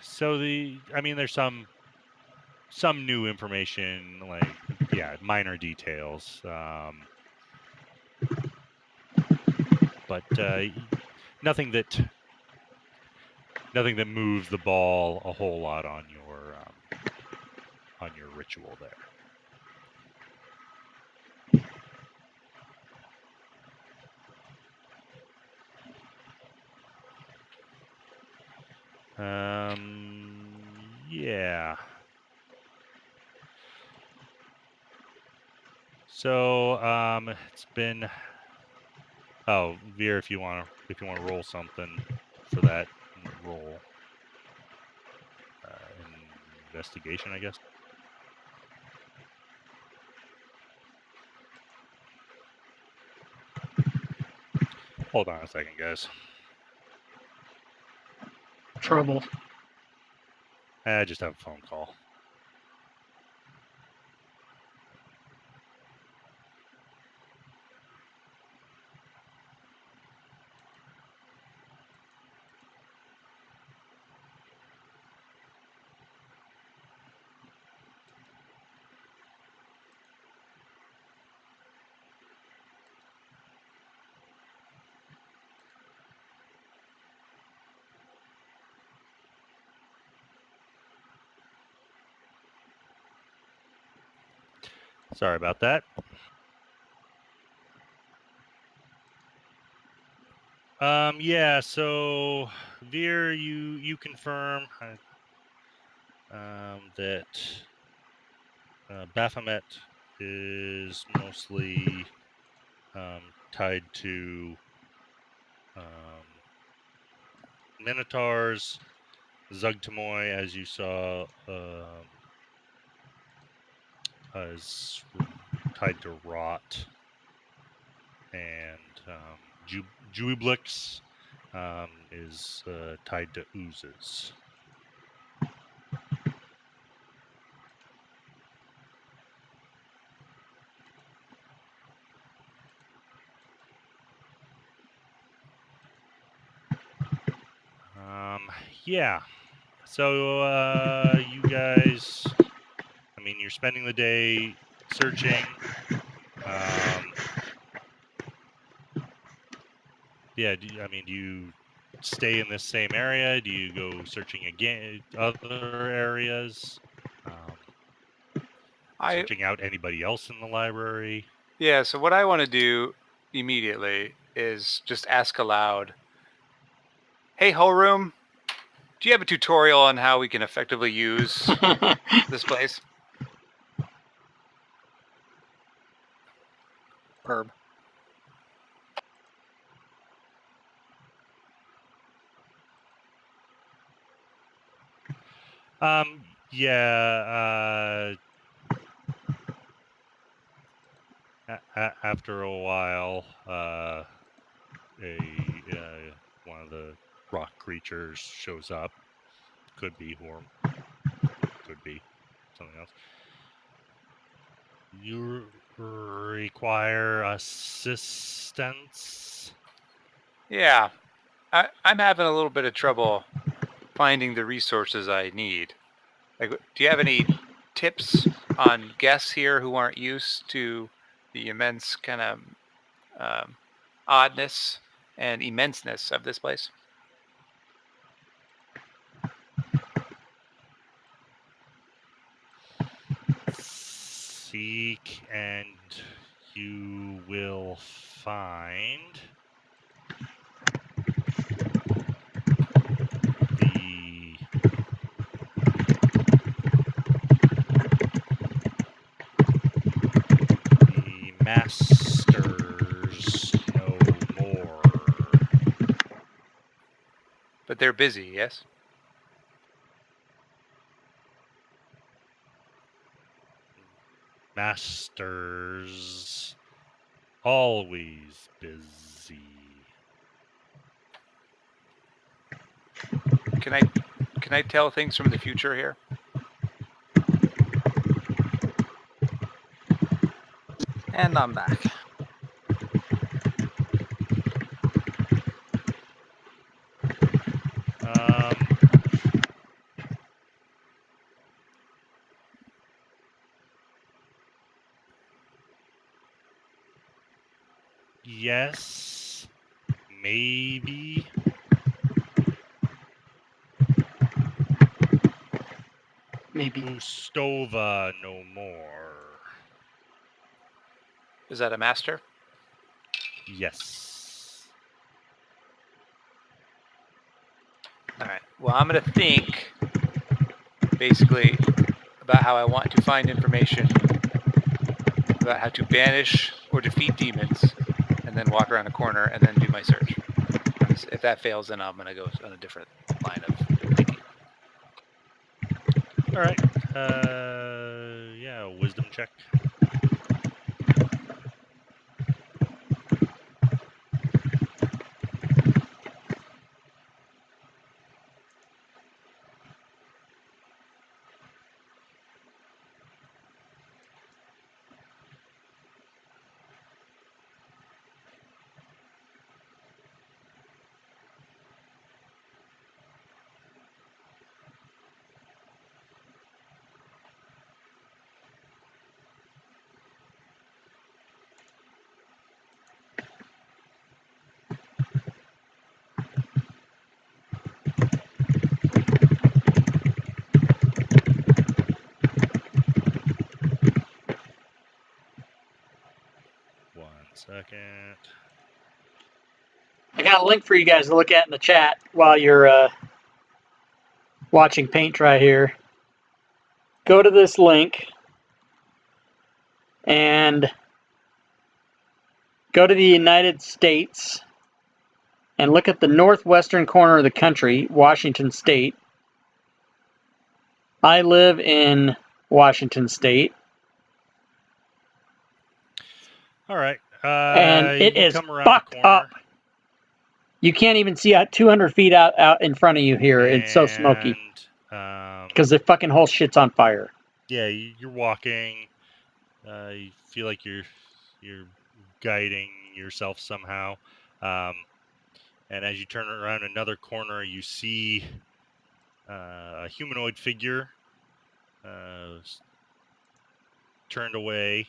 So there's some new information, like minor details. But nothing that moves the ball a whole lot on your ritual there. Yeah. So it's been. Oh, Veer, if you want to roll something for that, roll investigation, I guess. Hold on a second, guys. Trouble. I just have a phone call. Sorry about that. Yeah, so Veer, you confirm that Baphomet is mostly tied to Minotaurs. Zugtamoy, as you saw, is tied to Rot, and Juiblix is tied to Oozes. Yeah. So you guys, I mean, you're spending the day searching. Yeah. Do you stay in this same area? Do you go searching again, other areas? Searching out anybody else in the library? Yeah. So what I want to do immediately is just ask aloud. Hey, Homeroom, do you have a tutorial on how we can effectively use this place? Perb. Yeah. after a while, one of the rock creatures shows up. Could be Horm. Could be something else. You require assistance? Yeah, I'm having a little bit of trouble finding the resources I need. Like, do you have any tips on guests here who aren't used to the immense kind of oddness and immenseness of this place? Seek and you will find the masters no more. But they're busy, yes? Masters always busy. Can I tell things from the future here? And I'm back. Yes, maybe. Maybe. Ustova no more. Is that a master? Yes. All right. Well, I'm going to think basically about how I want to find information about how to banish or defeat demons, and then walk around a corner and then do my search. If that fails, then I'm going to go on a different line of thinking. All right. Yeah, wisdom check. Second. I got a link for you guys to look at in the chat while you're watching paint dry here. Go to this link and go to the United States and look at the northwestern corner of the country, Washington State. I live in Washington State. All right. And it is come around fucked the corner, up. You can't even see 200 feet out in front of you here. It's so smoky. Because the fucking whole shit's on fire. Yeah, you're walking. You feel like you're guiding yourself somehow. And as you turn around another corner, you see a humanoid figure turned away.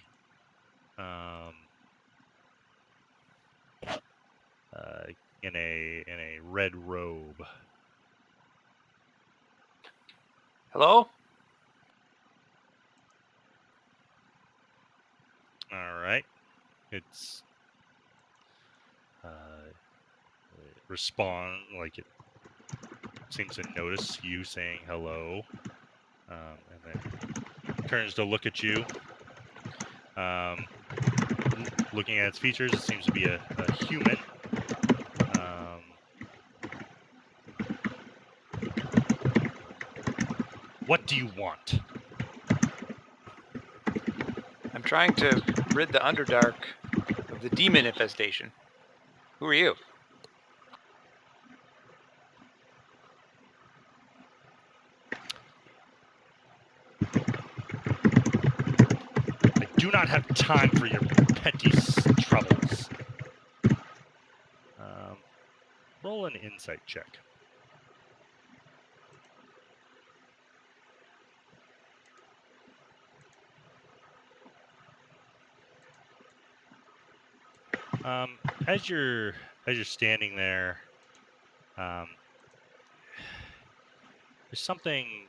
In a red robe. Hello? All right. It's respond like it seems to notice you saying hello, and then turns to look at you. Looking at its features, it seems to be a human. What do you want? I'm trying to rid the Underdark of the demon infestation. Who are you? I do not have time for your petty troubles. Roll an insight check. As you're standing there, there's something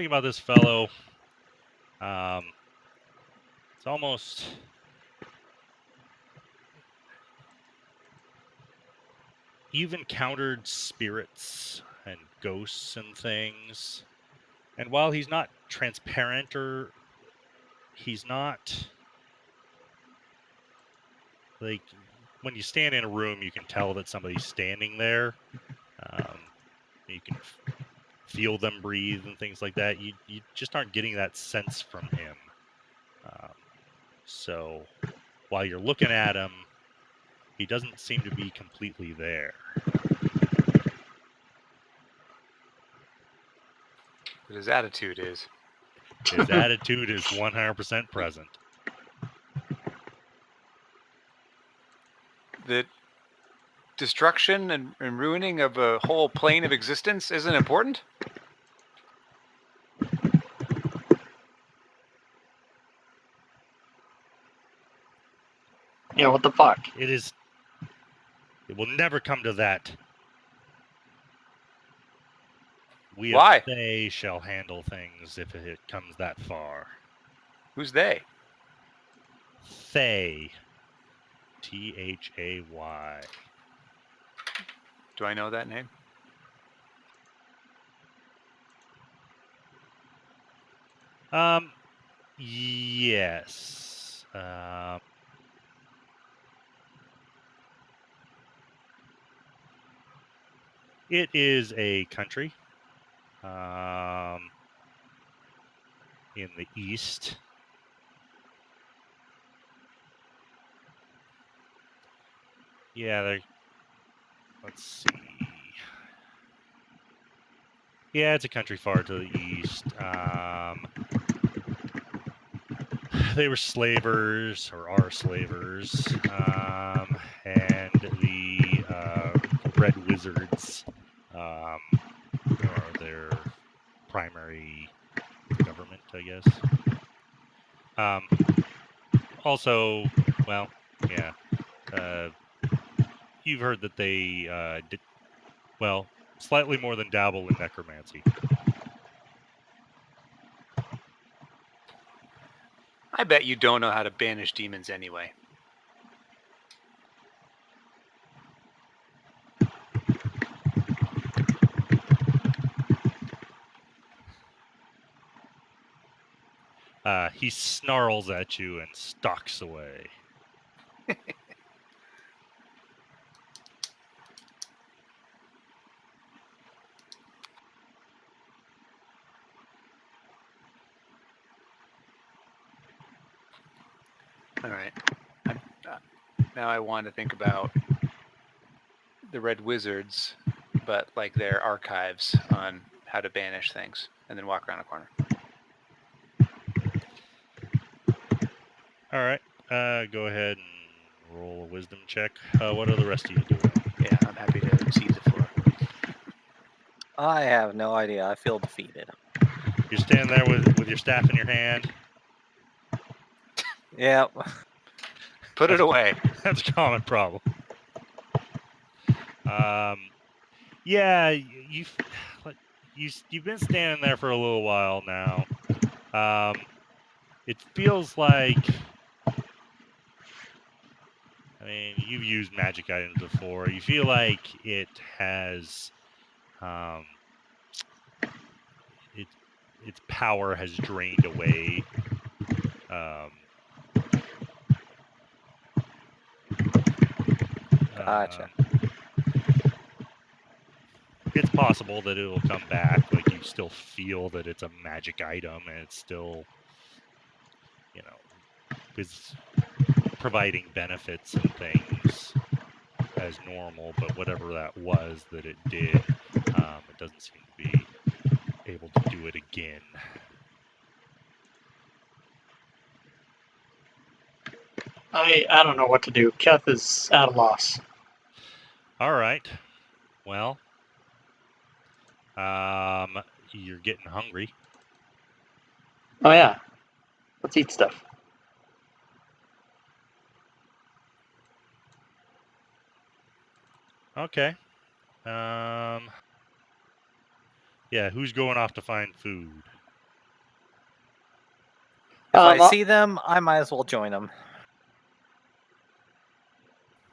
about this fellow. It's almost you've encountered spirits and ghosts and things, and while he's not transparent or he's not like when you stand in a room, you can tell that somebody's standing there. You can feel them breathe and things like that. You just aren't getting that sense from him. So while you're looking at him, he doesn't seem to be completely there. But his attitude is. His attitude is 100% present. The destruction and ruining of a whole plane of existence isn't important? Yeah, what the fuck? It will never come to that. We Why? of they shall handle things if it comes that far. Who's they? Thay. Thay. Do I know that name? Yes. It is a country in the east. Yeah, let's see. Yeah, it's a country far to the east. They were slavers, or are slavers, and the Red Wizards are their primary government, I guess. Also, well, yeah, you've heard that they slightly more than dabble in necromancy. I bet you don't know how to banish demons anyway. He snarls at you and stalks away. All right. Now I want to think about the Red Wizards, but like their archives on how to banish things, and then walk around a corner. All right. Go ahead and roll a wisdom check. What are the rest of you doing? Yeah, I'm happy to cede the floor. I have no idea. I feel defeated. You're standing there with your staff in your hand. Yep. Put it away. That's a common problem. Yeah, you've been standing there for a little while now. It feels like, I mean, you've used magic items before. You feel like it has, its power has drained away. Gotcha. It's possible that it'll come back. Like, you still feel that it's a magic item, and it's still, because providing benefits and things as normal, but whatever that was that it did, it doesn't seem to be able to do it again. I don't know what to do. Keth is at a loss. All right. Well, you're getting hungry. Oh yeah, let's eat stuff. Okay. Yeah, who's going off to find food? If I I'll- see them, I might as well join them.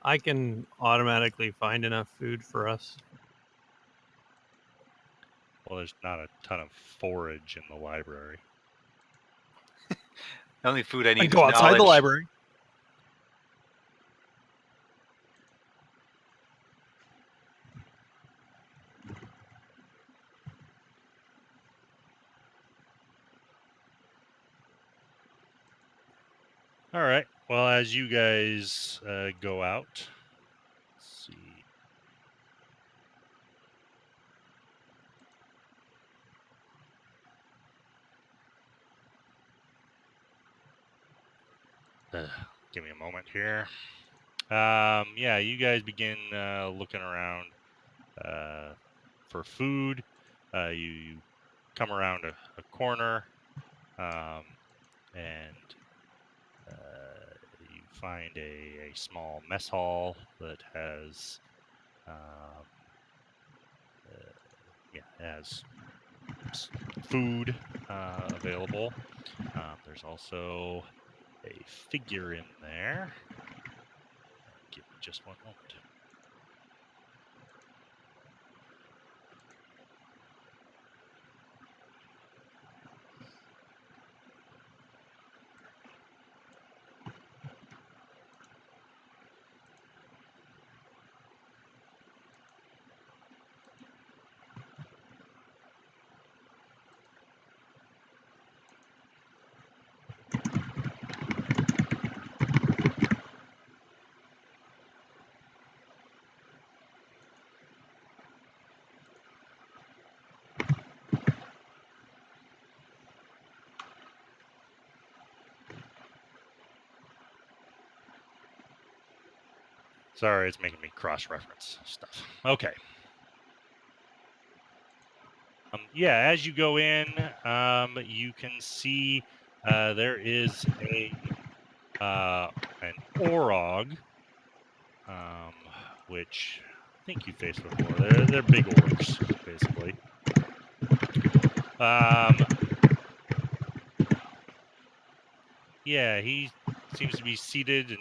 I can automatically find enough food for us. Well, there's not a ton of forage in the library. The only food I I need go is outside the knowledge. library. All right. Well, as you guys go out, let's see. Give me a moment here. Yeah, you guys begin looking around for food. You come around a corner, and you find a small mess hall that has, has food available. There's also a figure in there. Give me just one moment. Sorry, it's making me cross-reference stuff. Okay. Yeah, as you go in, you can see there is an orog, which I think you faced before. They're big orcs, basically. Yeah, he seems to be seated and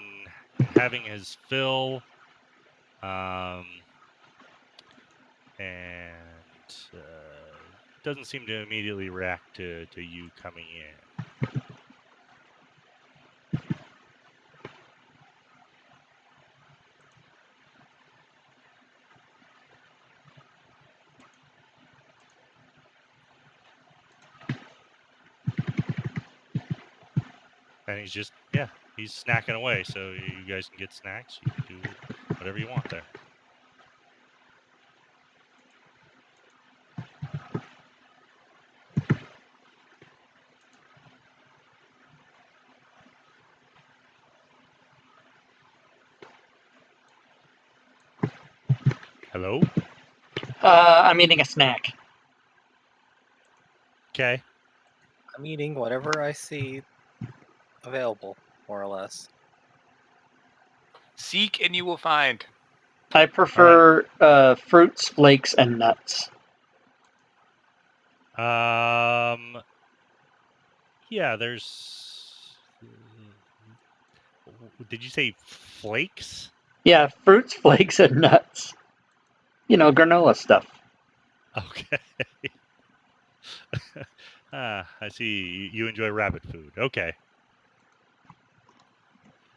having his fill. And doesn't seem to immediately react to you coming in. And he's just, he's snacking away. So you guys can get snacks. You can do whatever you want there. Hello? I'm eating a snack. Okay. I'm eating whatever I see available, more or less. Seek and you will find. I prefer fruits, flakes, and nuts. Yeah, there's. Did you say flakes? Yeah, fruits, flakes, and nuts. You know, granola stuff. Okay. I see. You enjoy rabbit food. Okay.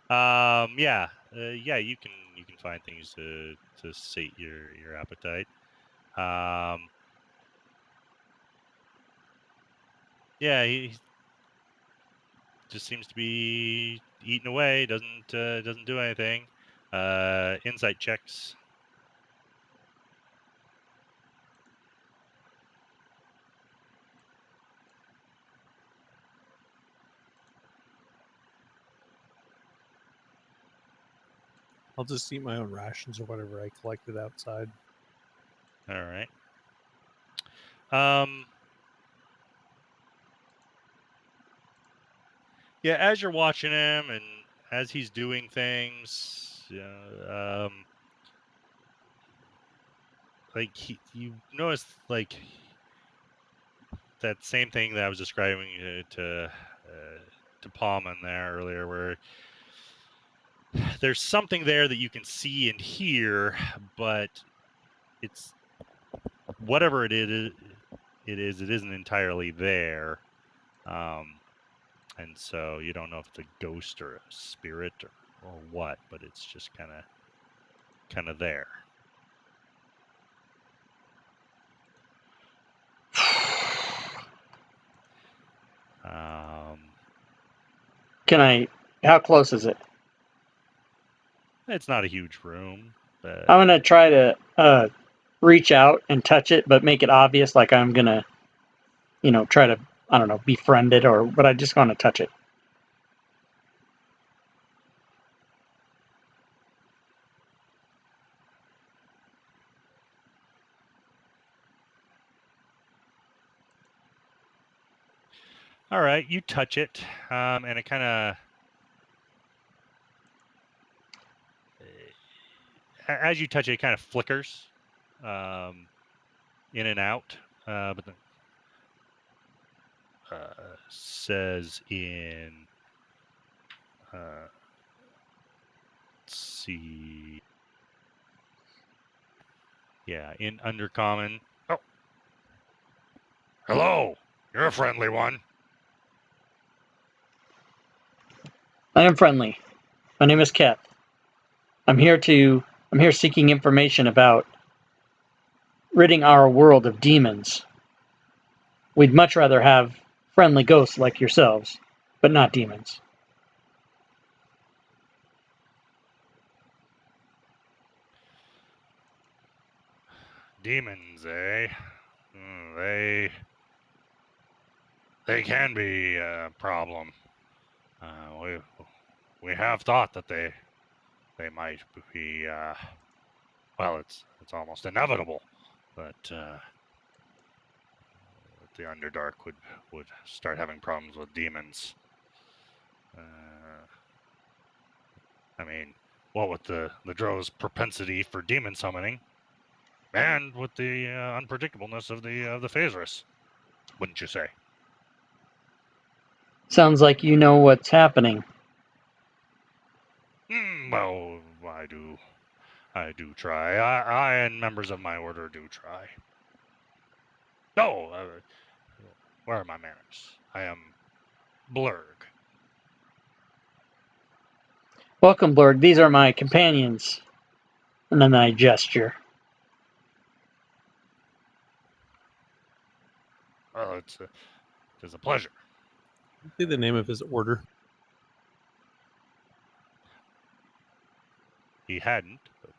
Yeah. Yeah. You can find things to sate your appetite. Yeah. He just seems to be eating away. Doesn't do anything. Insight checks. I'll just eat my own rations or whatever I collected outside. All right. Yeah, as you're watching him and as he's doing things, like you notice like that same thing that I was describing to Palman there earlier, where there's something there that you can see and hear, but it's whatever it isn't entirely there. And so you don't know if it's a ghost or a spirit or what, but it's just kind of there. How close is it? It's not a huge room. But I'm gonna try to reach out and touch it, but make it obvious, like I'm gonna, try to, I don't know, befriend it, but I just want to touch it. all right, you touch it, and it kind of, as you touch it, it kind of flickers in and out, but then says in, let's see, yeah, in Undercommon. Oh, hello, you're a friendly one. I am friendly. My name is Keth. I'm here seeking information about ridding our world of demons. We'd much rather have friendly ghosts like yourselves, but not demons. Demons, eh? They can be a problem. We have thought that they might be. Well, it's almost inevitable that the Underdark would start having problems with demons. I mean, what with the Drow's propensity for demon summoning, and with the unpredictableness of the Phasrus, wouldn't you say? Sounds like you know what's happening. Well, I do try. I and members of my order do try. Oh, where are my manners? I am Blurg. Welcome, Blurg. These are my companions. And then I gesture. Well, it's a pleasure. Say the name of his order. He hadn't, but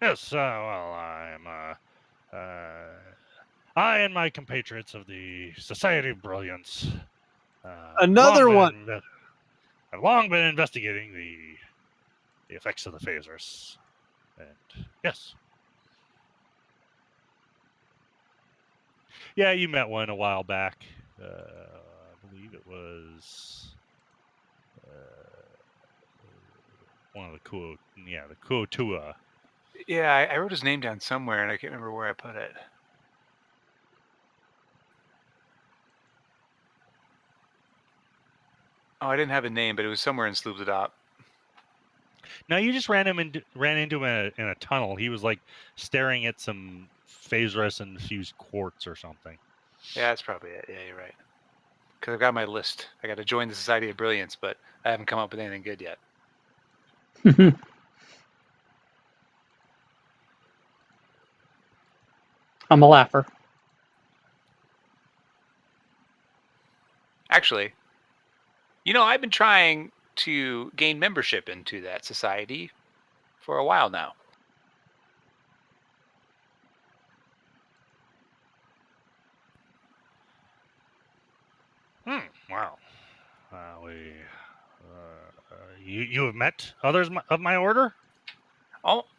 yes. Well, I and my compatriots of the Society of Brilliance. Another one. I've long been investigating the effects of the phasers, and yes. Yeah, you met one a while back. I believe it was one of the Kuotua. Yeah, I wrote his name down somewhere, and I can't remember where I put it. Oh, I didn't have a name, but it was somewhere in Sloobzadop. No, you just ran into him in a tunnel. He was like staring at some phasers and fused quartz or something. Yeah, that's probably it. Yeah, you're right. Because I've got my list. I got to join the Society of Brilliance, but I haven't come up with anything good yet. I'm a laugher. Actually, I've been trying to gain membership into that society for a while now. Wow. You have met others of my order?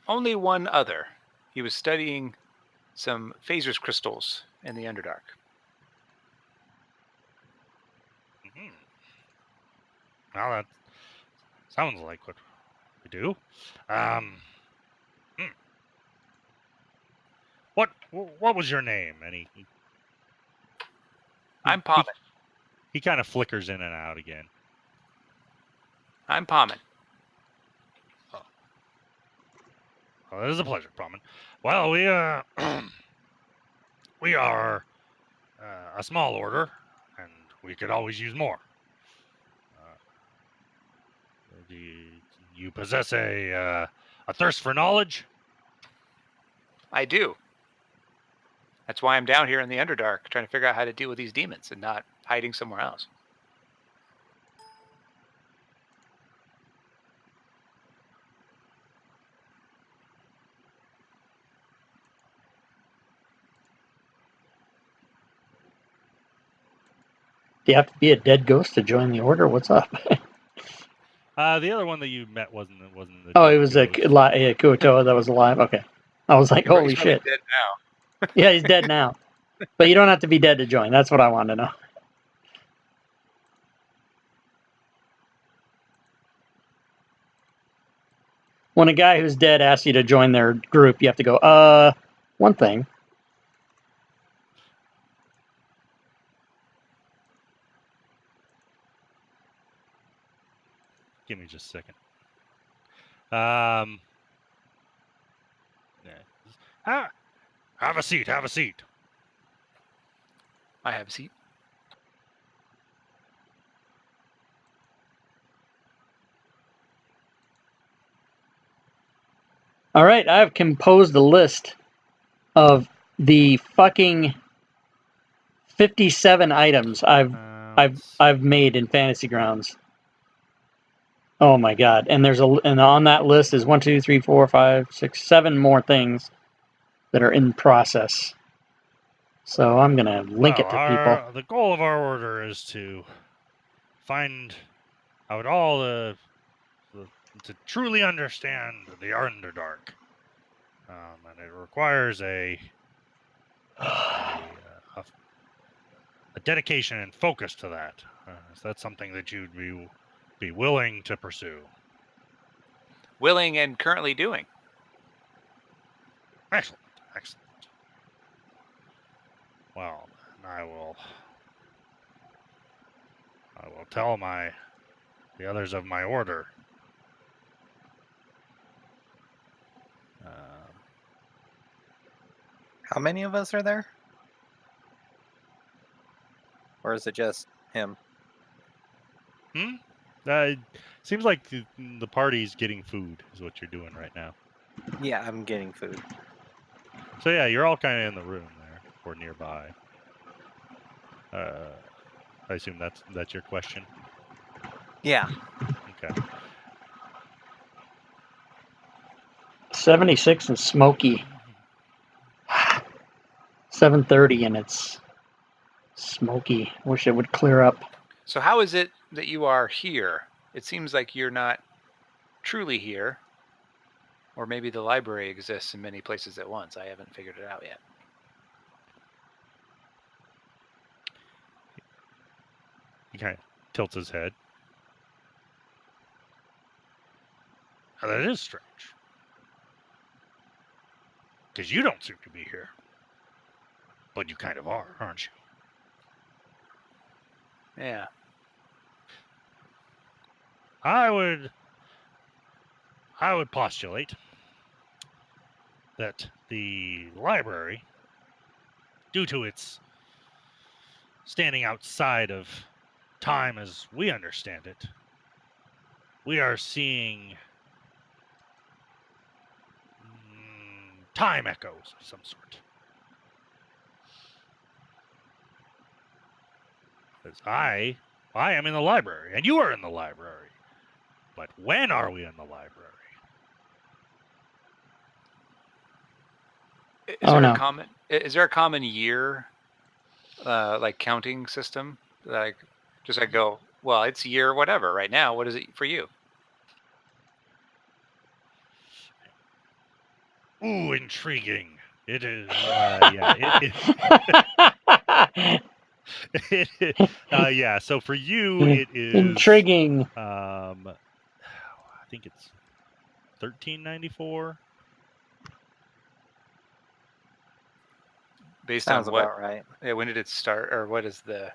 Only one other. He was studying some phasers crystals in the Underdark. Mm-hmm. Well, that sounds like what we do. Hmm. What was your name? And I'm Pommon. He kind of flickers in and out again. I'm Pommon. Well, it is a pleasure, Pommon. Well, we are a small order, and we could always use more. Do you possess a thirst for knowledge? I do. That's why I'm down here in the Underdark, trying to figure out how to deal with these demons and not hiding somewhere else. Do you have to be a dead ghost to join the order? What's up? The other one that you met wasn't the Oh, dead it was a ghost. Kuotoa that was alive. Okay, I was like, holy He's probably shit. dead now. Yeah, he's dead now. But you don't have to be dead to join. That's what I wanted to know. When a guy who's dead asks you to join their group, you have to go, one thing. Give me just a second. Yeah. Have a seat. Have a seat. I have a seat. All right, I've composed a list of the fucking 57 items I've made in Fantasy Grounds. Oh my god! And and on that list is 1, 2, 3, 4, 5, 6, 7 more things that are in process. So I'm gonna link it to people. The goal of our order is to find out all to truly understand the Underdark, and it requires a dedication and focus to that. So that's something that you'd be willing to pursue. Willing and currently doing. Excellent. Well, I will tell the others of my order. How many of us are there? Or is it just him? It seems like the party's getting food is what you're doing right now. Yeah, I'm getting food. So yeah, you're all kind of in the room there or nearby. I assume that's your question. Yeah. Okay. 76 and smoky. 7:30 and it's smoky. Wish it would clear up. So how is it that you are here? It seems like you're not truly here. Or maybe the library exists in many places at once. I haven't figured it out yet. He kind of tilts his head. Now, that is strange. Because you don't seem to be here. But you kind of are, aren't you? Yeah. I would postulate that the library, due to its standing outside of time as we understand it, we are seeing time echoes of some sort. Because I am in the library, and you are in the library. But when are we in the library? Is there a common year, like counting system? Like, just like go, well, it's year whatever right now. What is it for you? Ooh, intriguing. It is. Yeah. So for you, it is Intriguing. I think it's 1394. Based Sounds on what? about right. When did it start, or what is the,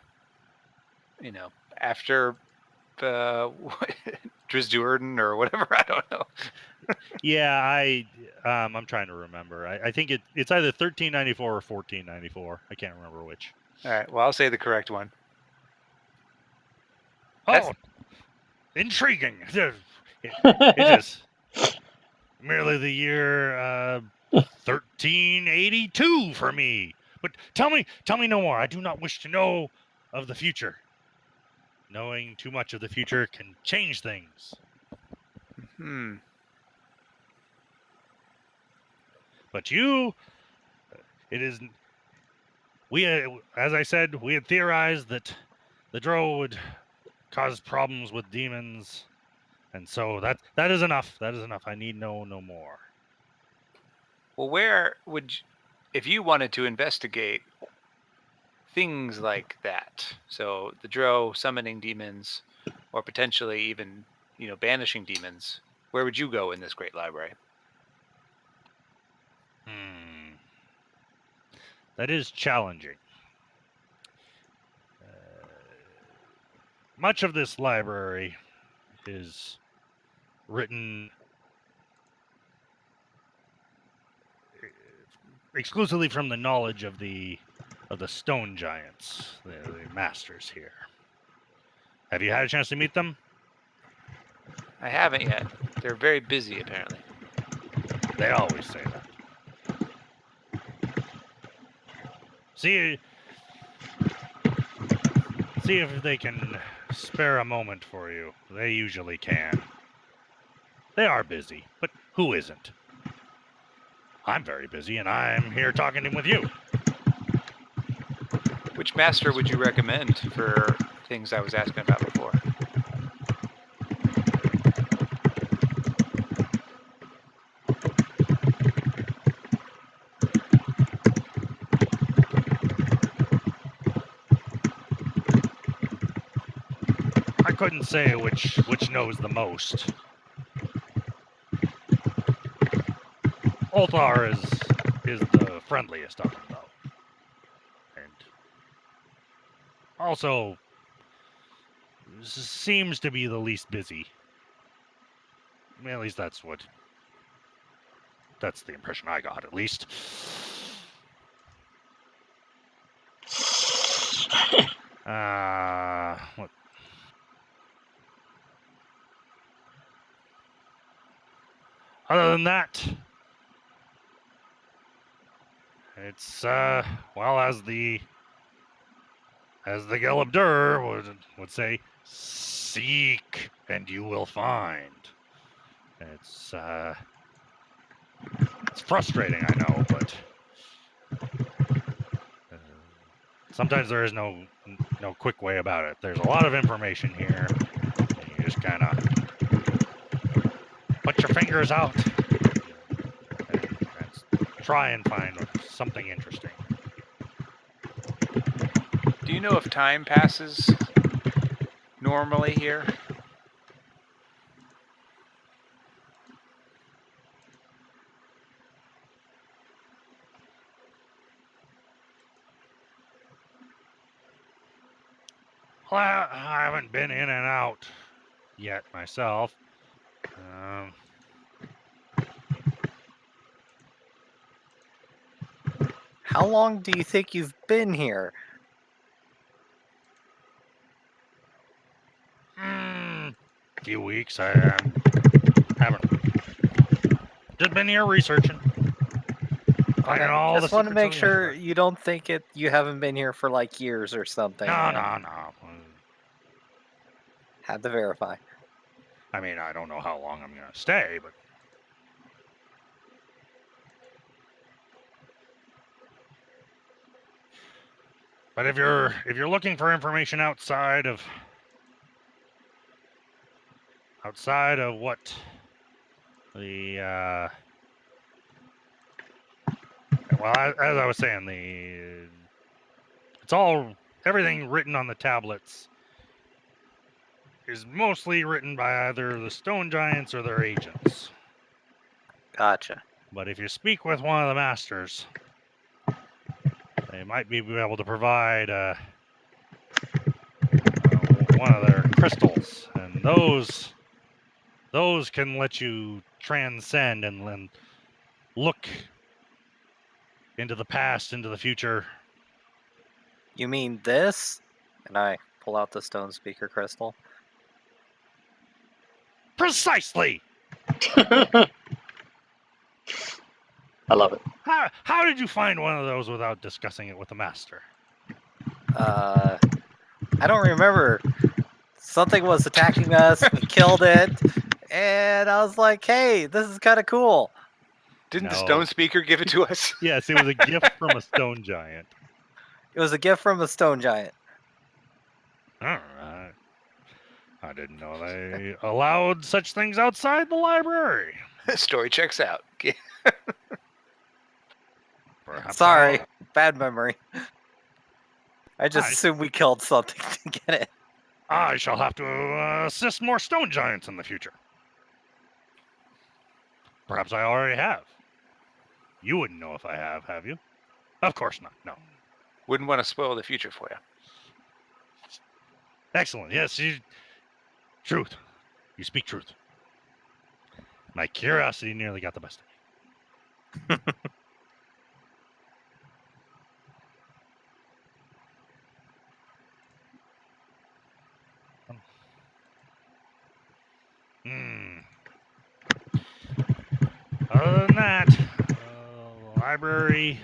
after Drisduerden or whatever? I don't know. Yeah, I'm trying to remember. I think it's either 1394 or 1494. I can't remember which. All right. Well, I'll say the correct one. Oh, intriguing. It is merely the year 1382 for me. But tell me no more. I do not wish to know of the future. Knowing too much of the future can change things. But you, it is. We, as I said, we had theorized that the Drow would cause problems with demons, and so that is enough. That is enough. I need no more. Well, where would if you wanted to investigate things like that? So the Drow summoning demons, or potentially even banishing demons. Where would you go in this great library? That is challenging. Much of this library is written exclusively from the knowledge of the stone giants, the masters here. Have you had a chance to meet them? I haven't yet. They're very busy, apparently. They always say that. See if they can spare a moment for you. They usually can. They are busy, but who isn't? I'm very busy, and I'm here talking with you. Which master would you recommend for things I was asking about before? I couldn't say which knows the most. Altar is the friendliest of them, though. And also seems to be the least busy. At least that's the impression I got, at least. What? Other than that, it's well, as the Gelabdur would say, seek and you will find. It's frustrating, I know, but sometimes there is no quick way about it. There's a lot of information here, and you just kind of put your fingers out and try and find something interesting. Do you know if time passes normally here? Well, I haven't been in and out yet myself. How long do you think you've been here? Few weeks. I haven't just been here researching. Okay, all just the want to make secrets of the sure universe. you don't think you haven't been here for like years or something. No. Had to verify. I mean, I don't know how long I'm going to stay, but if you're looking for information outside of what the well, as I was saying, it's all everything written on the tablets is mostly written by either the stone giants or their agents. Gotcha. But if you speak with one of the masters, they might be able to provide one of their crystals, and those can let you transcend and look into the past, into the future. You mean this? And I pull out the stone speaker crystal. Precisely. I love it. How did you find one of those without discussing it with the master? I don't remember. Something was attacking us. We killed it, and I was like, "Hey, this is kind of cool." Didn't the No. stone speaker give it to us? Yes, it was a gift from a stone giant. It was a gift from a stone giant. All right. I didn't know they allowed such things outside the library. Story checks out. Perhaps Sorry, bad memory. I just Hi. assumed we killed something to get it. I shall have to assist more stone giants in the future. Perhaps I already have. You wouldn't know if I have you? Of course not, no. Wouldn't want to spoil the future for you. Excellent, yes, truth. You speak truth. My curiosity nearly got the best of me. Other than that, the library,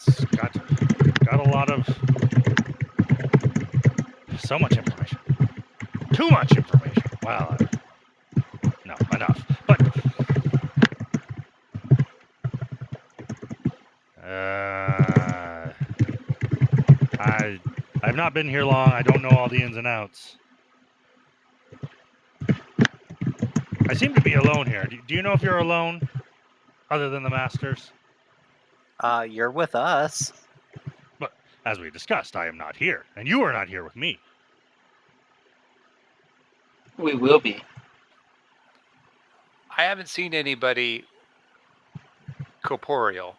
it's got a lot of so much information, too much information. Well, no, enough. But I've not been here long. I don't know all the ins and outs. I seem to be alone here. Do you know if you're alone, other than the masters? You're with us. But as we discussed, I am not here, and you are not here with me. We will be. I haven't seen anybody corporeal.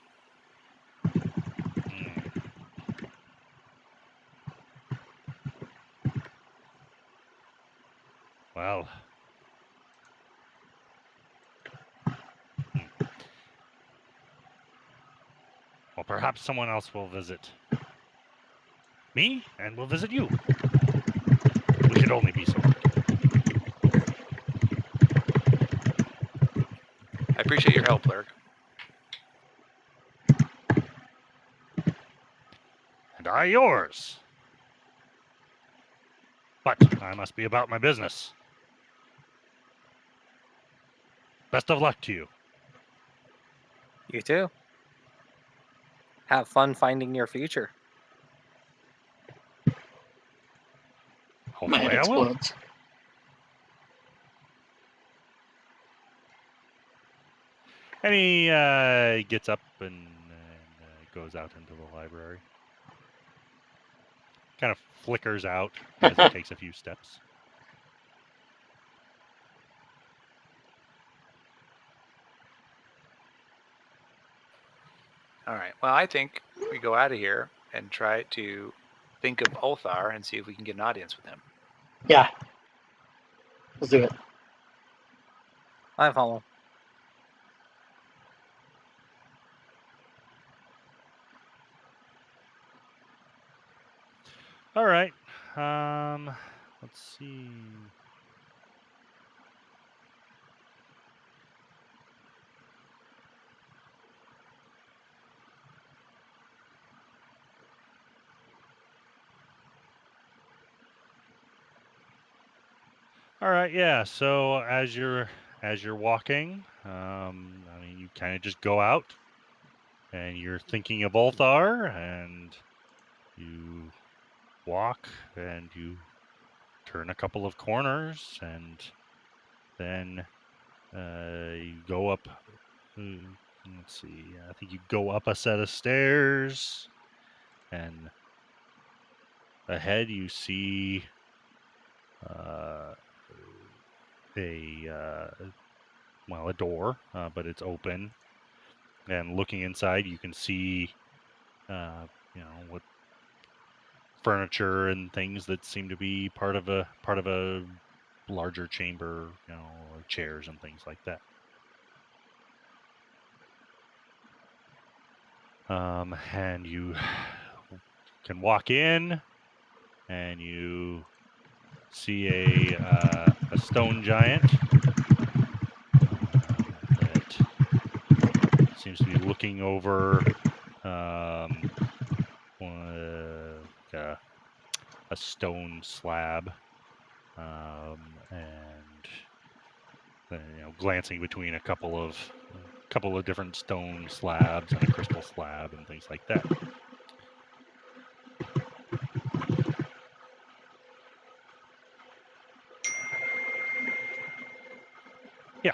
Well, well, perhaps someone else will visit me, and will visit you. We should only be so lucky. I appreciate your help, Lurk. And I yours. But I must be about my business. Best of luck to you. You too. Have fun finding your future. My Hopefully head I will. explodes. And he gets up and goes out into the library. Kind of flickers out as he takes a few steps. All right. Well, I think we go out of here and try to think of Ulthar and see if we can get an audience with him. Yeah. Let's do it. I follow. All right. Let's see. All right, yeah. So as you're walking, I mean, you kind of just go out, and you're thinking of Ulthar, and you walk, and you turn a couple of corners, and then you go up. Let's see. I think you go up a set of stairs, and ahead you see a door, but it's open. And looking inside, you can see, what furniture and things that seem to be part of a larger chamber, like chairs and things like that. And you can walk in, and you see a stone giant that seems to be looking over like a stone slab, and then, glancing between a couple of different stone slabs and a crystal slab and things like that. Yeah.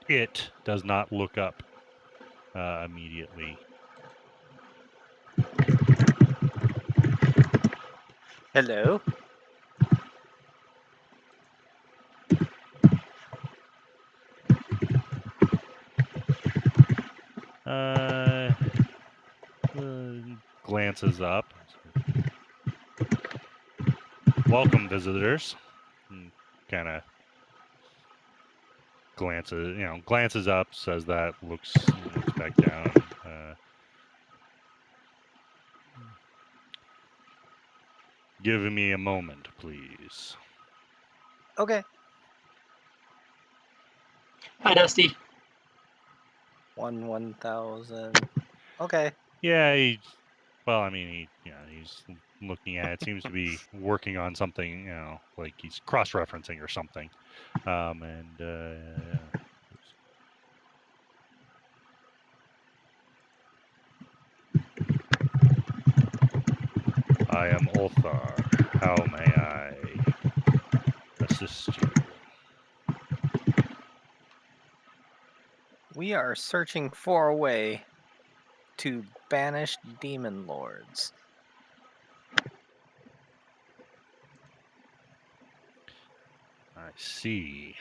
It does not look up immediately. Hello. Uh, Glances up. Welcome, visitors. Kind of glances up, says that, looks back down. Give me a moment, please. Okay. Hi, Dusty. 1,000. Okay. Yeah, he's looking at it. Seems to be working on something, like he's cross-referencing or something. And I am Ulthar. How may I assist you? We are searching for a way to banish demon lords. I see.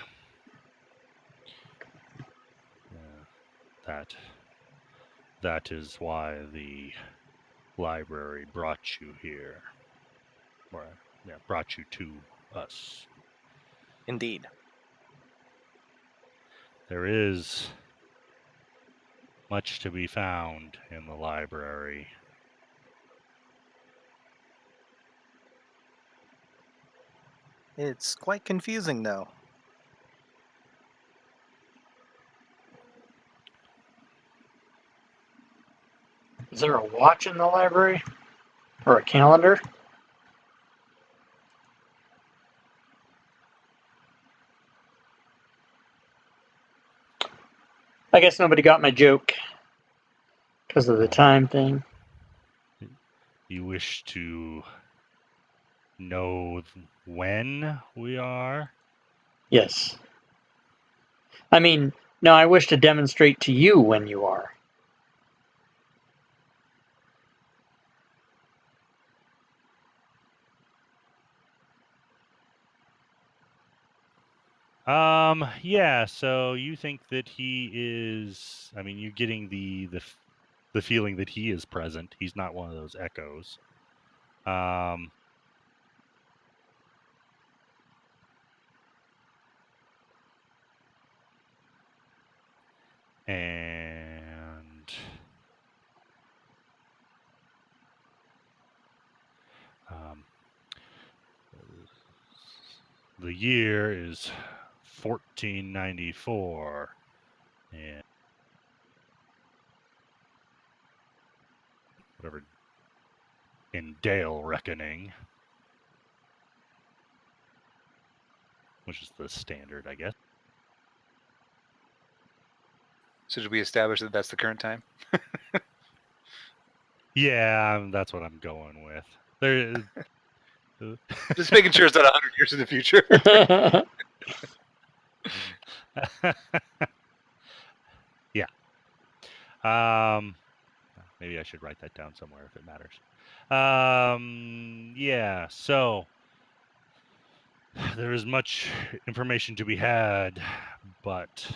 That is why the library brought you here. Or, brought you to us. Indeed. There is much to be found in the library. It's quite confusing, though. Is there a watch in the library? Or a calendar? I guess nobody got my joke. Because of the time thing. You wish to know when we are? Yes. I mean, no, I wish to demonstrate to you when you are. Yeah, so you think that he is, you're getting the feeling that he is present. He's not one of those echoes. And the year is 1494, and whatever in Dale reckoning. which is the standard, I guess. So did we establish that that's the current time? Yeah, that's what I'm going with. There, Just making sure it's not 100 years in the future. yeah. Maybe I should write that down somewhere if it matters. Yeah. So there is much information to be had, but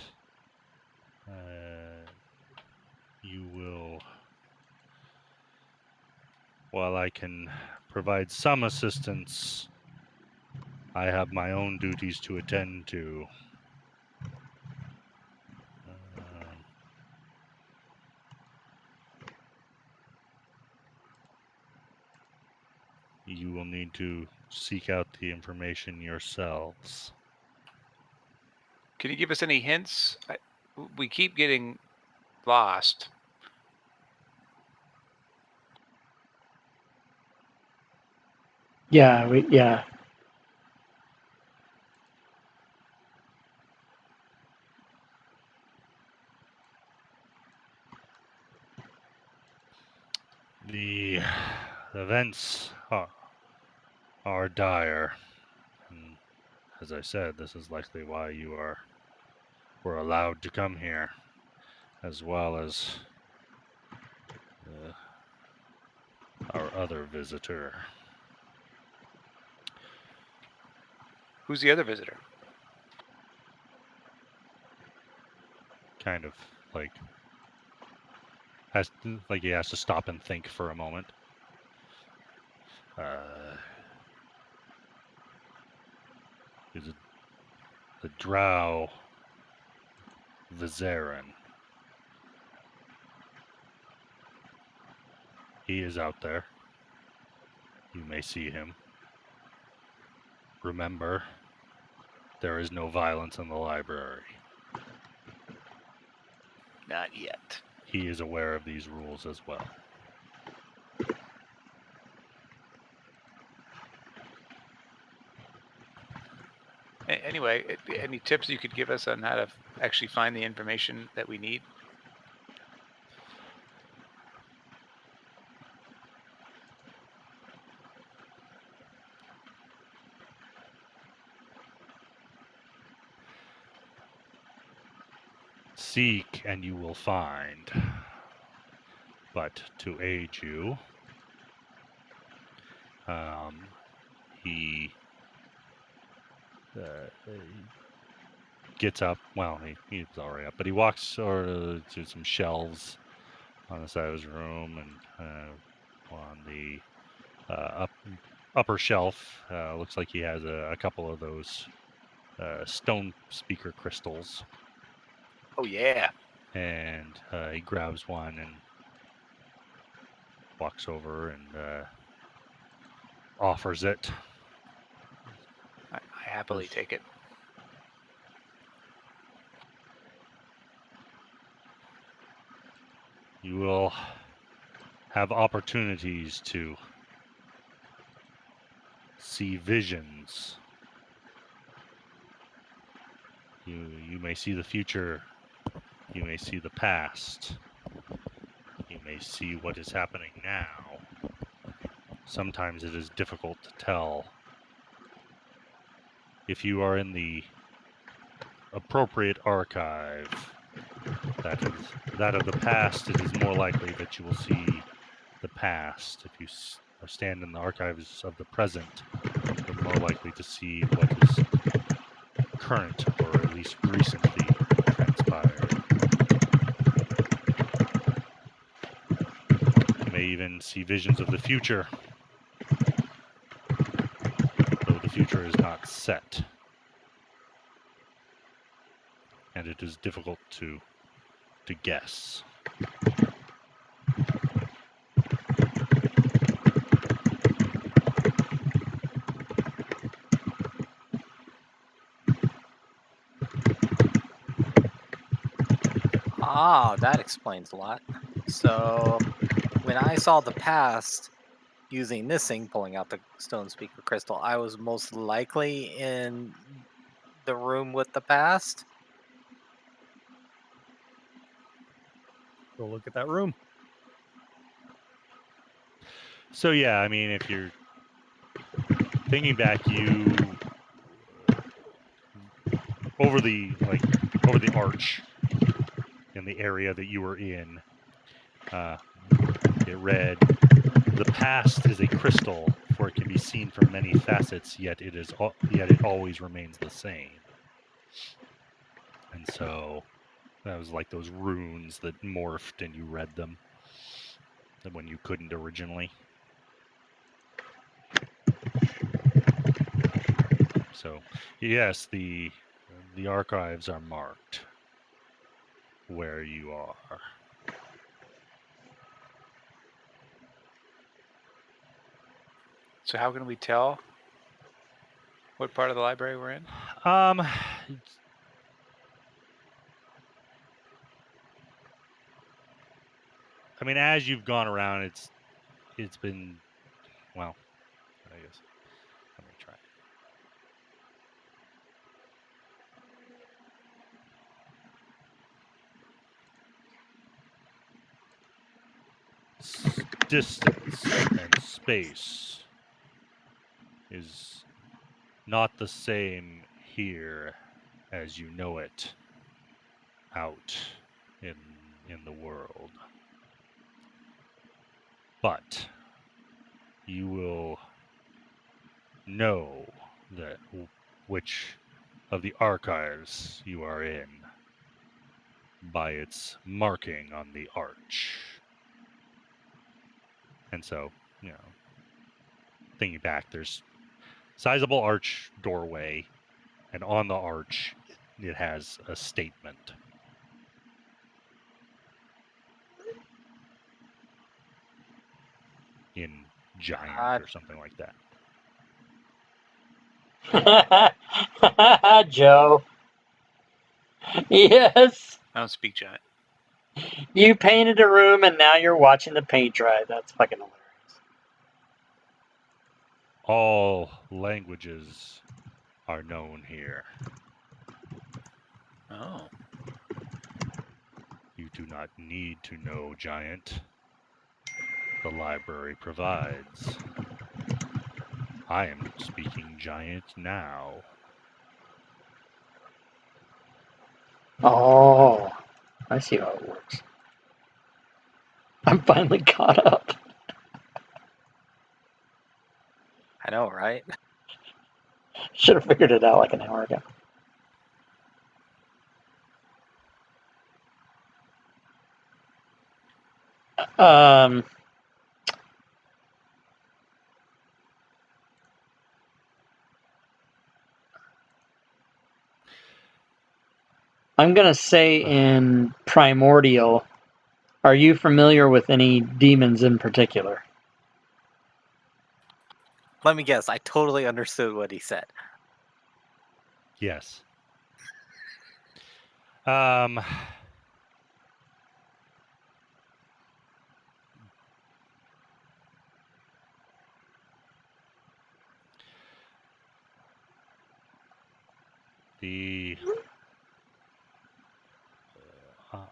you will. While I can provide some assistance, I have my own duties to attend to. You will need to seek out the information yourselves. Can you give us any hints? We keep getting lost. Yeah, The events are dire. And as I said, this is likely why you were allowed to come here, as well as our other visitor. Who's the other visitor? Kind of like he has to stop and think for a moment. Is it the Drow Vizarin? He is out there. You may see him. Remember, there is no violence in the library. Not yet. He is aware of these rules as well. Anyway, any tips you could give us on how to actually find the information that we need? Seek and you will find. But to aid you, he gets up. Well, he's already up, but he walks to some shelves on the side of his room, and on the upper shelf looks like he has a couple of those stone speaker crystals. Oh yeah. And he grabs one and walks over and offers it. I happily take it. You will have opportunities to see visions. You may see the future. You may see the past. You may see what is happening now. Sometimes it is difficult to tell. If you are in the appropriate archive, that of the past, it is more likely that you will see the past. If you stand in the archives of the present, you're more likely to see what is current or at least recently transpired. You may even see visions of the future, though the future is not set. And it is difficult to guess. Ah, that explains a lot. So, when I saw the past using this thing, pulling out the stone speaker crystal, I was most likely in the room with the past? Go look at that room. So yeah, I mean, if you're thinking back, you over the arch in the area that you were in, it read, "The past is a crystal, for it can be seen from many facets, yet it always remains the same." And so that was like those runes that morphed and you read them when you couldn't originally. So yes, the archives are marked where you are. So how can we tell what part of the library we're in? I mean, as you've gone around, it's been, well, I guess. Let me try. Distance and space is not the same here as you know it out in the world. But you will know that which of the archives you are in by its marking on the arch. And so, thinking back, there's sizable arch doorway, and on the arch it has a statement. In giant or something like that. Joe. Yes. I don't speak giant. You painted a room and now you're watching the paint dry. That's fucking hilarious. All languages are known here. Oh. You do not need to know giant. The library provides. I am speaking giant now. Oh, I see how it works. I'm finally caught up. I know, right? Should have figured it out like an hour ago. I'm going to say in Primordial, are you familiar with any demons in particular? Let me guess. I totally understood what he said. Yes.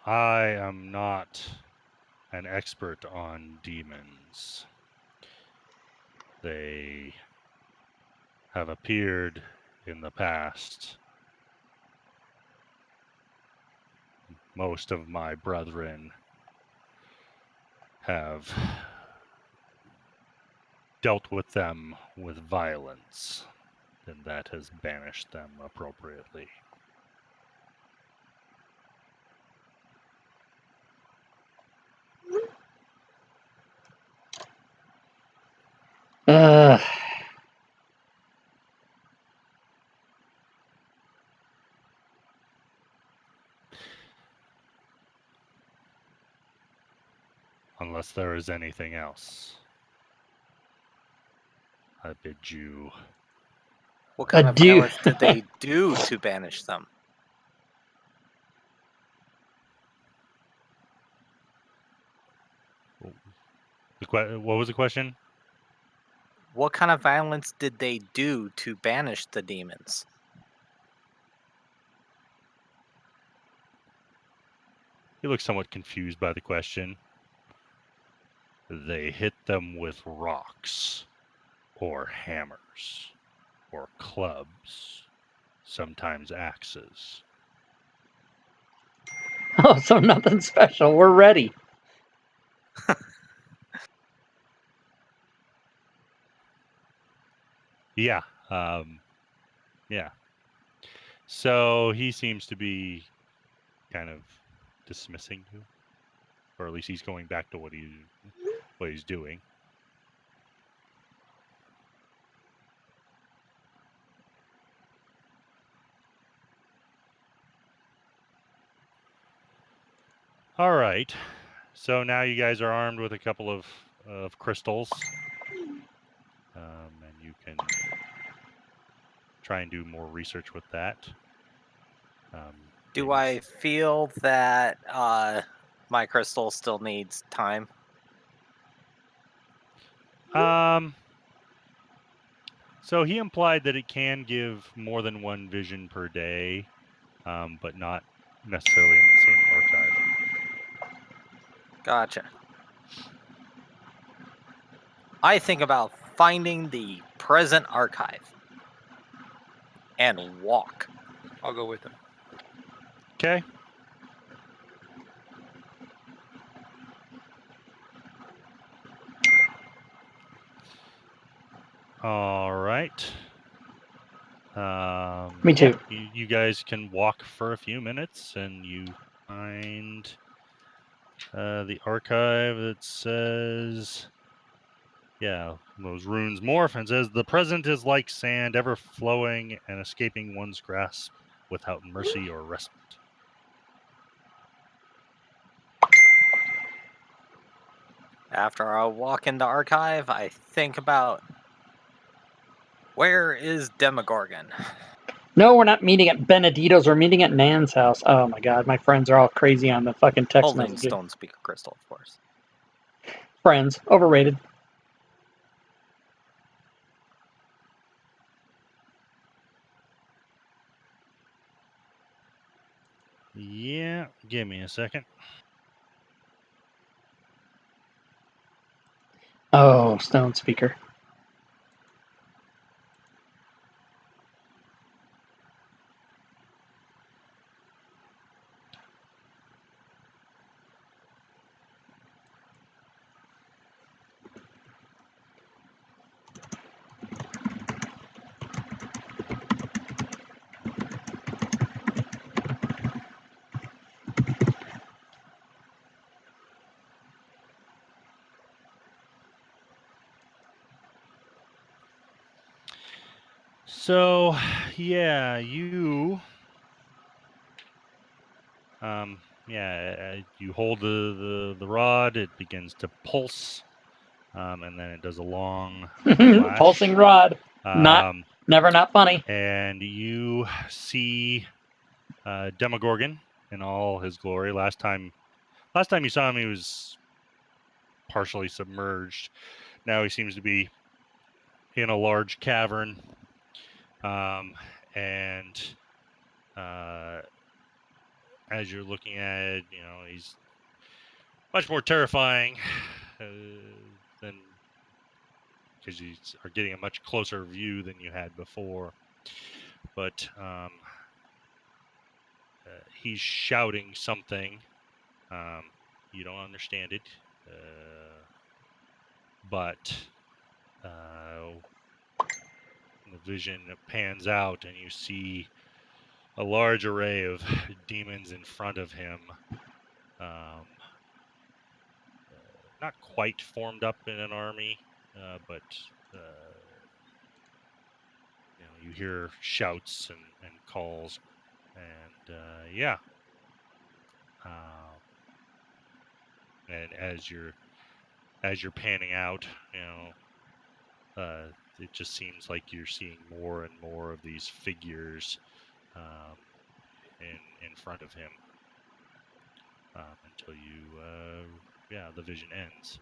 I am not an expert on demons. They have appeared in the past. Most of my brethren have dealt with them with violence, and that has banished them appropriately. Unless there is anything else, I bid you. What kind of Adieu. violence did they do to banish them? What was the question? What kind of violence did they do to banish the demons? looks somewhat confused by the question. They hit them with rocks, or hammers, or clubs, sometimes axes. Oh, so nothing special. We're ready. Yeah. Yeah. So he seems to be kind of dismissing you, or at least he's going back to what he's doing. All right. So now you guys are armed with a couple of crystals, and you can try and do more research with that. Do maybe I feel that my crystal still needs time? So he implied that it can give more than one vision per day, but not necessarily in the same archive. Gotcha. I think about finding the present archive and walk. I'll go with him. Okay. All right. Me too. You guys can walk for a few minutes, and you find the archive that says, yeah, those runes morph and says, the present is like sand, ever flowing and escaping one's grasp without mercy or respite. After I walk in the archive, I think about where is Demogorgon? No, we're not meeting at Benedito's. We're meeting at Nan's house. Oh my god, my friends are all crazy on the fucking text Holding messages. Stone Speaker Crystal, of course. Friends, overrated. Yeah, give me a second. Oh, Stone Speaker. So, yeah, you you hold the rod, it begins to pulse, and then it does a long flash. Pulsing rod. Never not funny. And you see Demogorgon in all his glory. Last time you saw him, he was partially submerged. Now he seems to be in a large cavern, and as you're looking at it, he's much more terrifying than, because you are getting a much closer view than you had before. But he's shouting something. You don't understand it, but the vision pans out and you see a large array of demons in front of him, not quite formed up in an army, but you hear shouts and calls, and and as you're panning out, it just seems like you're seeing more and more of these figures in front of him, until the vision ends.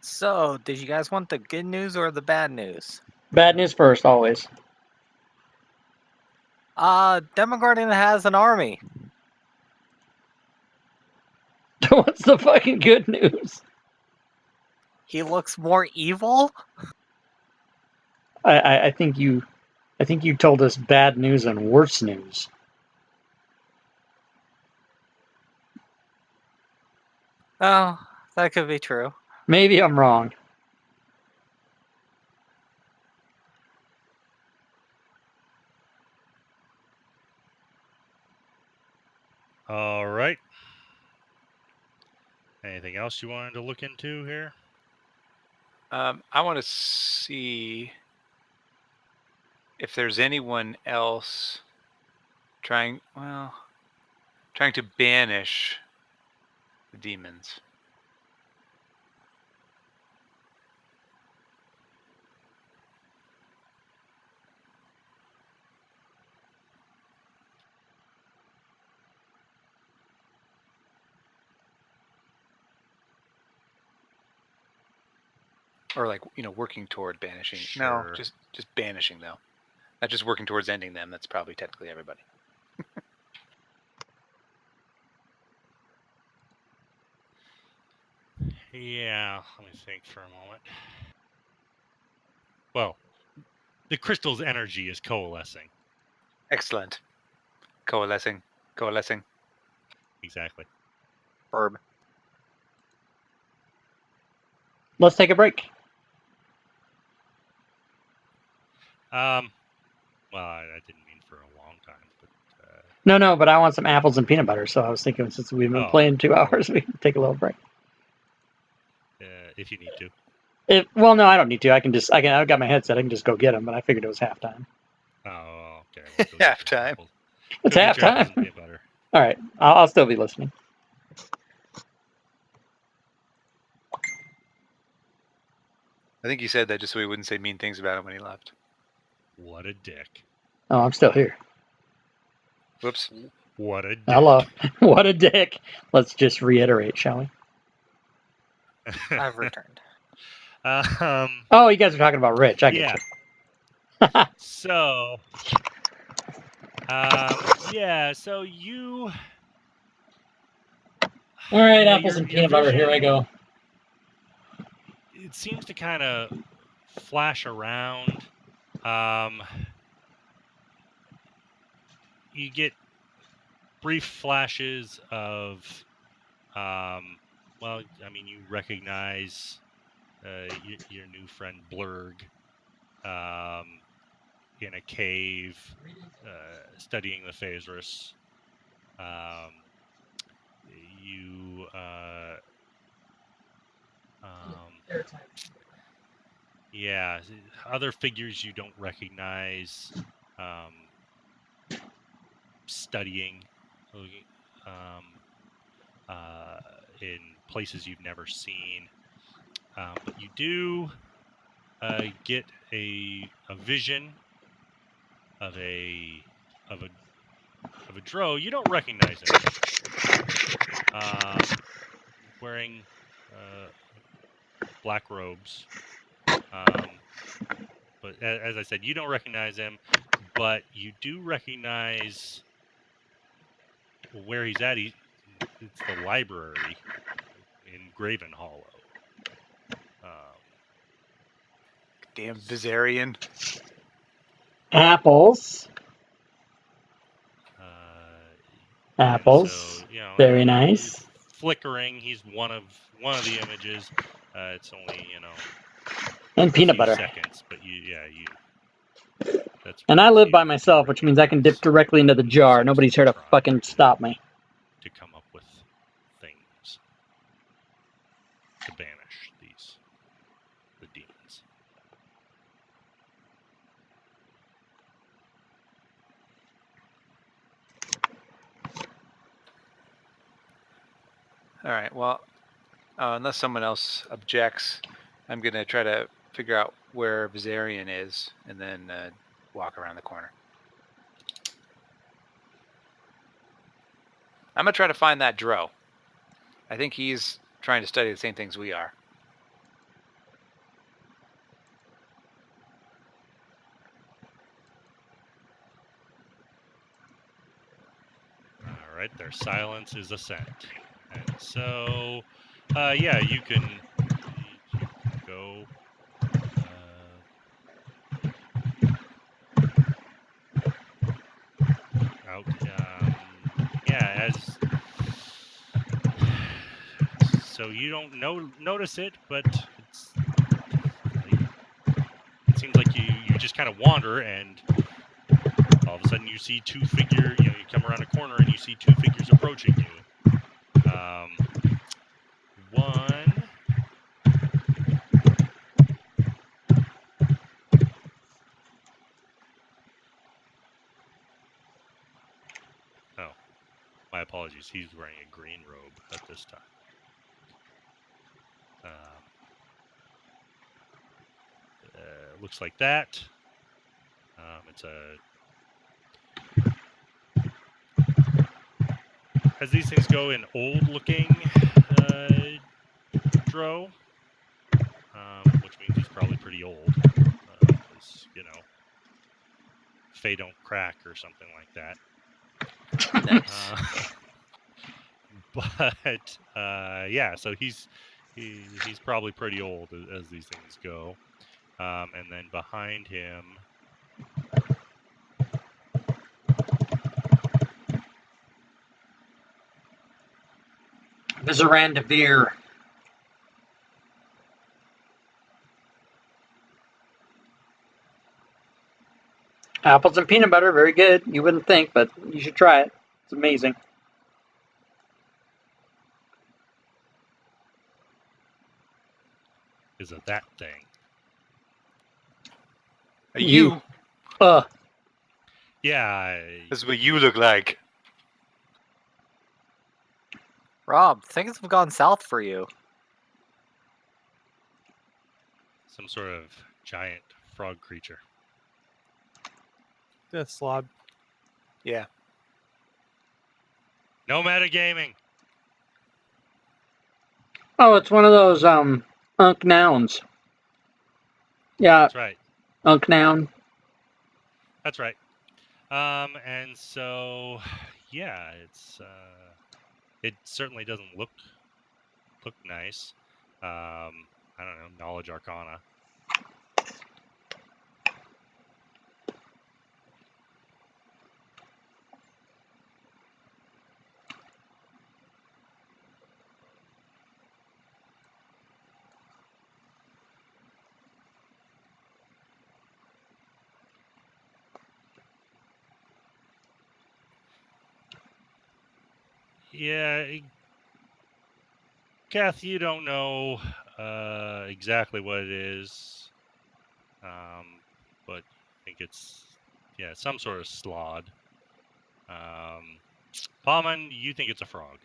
So, did you guys want the good news or the bad news? Bad news first, always. Demogorgon has an army. What's the fucking good news? He looks more evil? I think you told us bad news and worse news. Oh, that could be true. Maybe I'm wrong. All right. Anything else you wanted to look into here? I want to see if there's anyone else trying to banish the demons. Or like, working toward banishing. No, Sure. just banishing though. Not just working towards ending them. That's probably technically everybody. Yeah, let me think for a moment. Well, the crystal's energy is coalescing. Excellent. Coalescing. Exactly. Verb. Let's take a break. Well, I didn't mean for a long time, but No, but I want some apples and peanut butter. So I was thinking, since we've been Oh, playing 2 well. hours, we can take a little break. if you need to. Well, no, I don't need to. I've got my headset. I can just go get them. But I figured it was halftime. Oh, okay. Well, go get your Halftime. apples. It's Go get your apples halftime. and peanut butter. All right, I'll still be listening. I think he said that just so he wouldn't say mean things about him when he left. What a dick. Oh, I'm still here. Whoops. What a dick. Hello. What a dick. Let's just reiterate, shall we? I've returned. Oh, you guys are talking about Rich. I get you. So, so you. All right, you know, apples your- and your peanut butter. Here I vision, go. It seems to kind of flash around. You get brief flashes of, you recognize your new friend Blurg in a cave studying the Phaedrus. You other figures you don't recognize studying in places you've never seen, but you do get a vision of a drow. You don't recognize him. Wearing black robes. But as I said, you don't recognize him, but you do recognize where he's at. It's the library in Graven Hollow. Damn Viserion. Apples. Apples. So, Very nice. it's flickering. He's one of the images. It's only And a peanut few butter. seconds, but that's And I brief. live You by don't myself, which means I can dip recognize directly into the who jar. seems Nobody's be here to trying fucking stop me. to come up with things to banish the demons. All right. Well, unless someone else objects, I'm going to try to figure out where Viserion is and then walk around the corner. I'm going to try to find that Drow. I think he's trying to study the same things we are. All right, their silence is assent. And so, yeah, you can go. Out. Yeah, as so you don't notice it, but it's like it seems like you just kind of wander, and all of a sudden you see two figures. You come around a corner and you see two figures approaching you. One. Oh, my apologies. He's wearing a green robe at this time. Looks like that. It's as these things go, an old-looking drow, which means he's probably pretty old, because Fae don't crack or something like that. Nice. But yeah, so he's probably pretty old as these things go. And then behind him, Vizaran Devere. Apples and peanut butter, very good. You wouldn't think, but you should try it. It's amazing. is that thing. You. Yeah. This is what you look like. Rob, things have gone south for you. Some sort of giant frog creature. Death slob. Yeah. No metagaming. Oh, it's one of those unk nouns. Yeah, That's right. unk noun. That's right. And so, yeah, it certainly doesn't look nice. I don't know, knowledge arcana. Yeah, Kath, you don't know exactly what it is, but I think it's some sort of slod. Palman, you think it's a frog,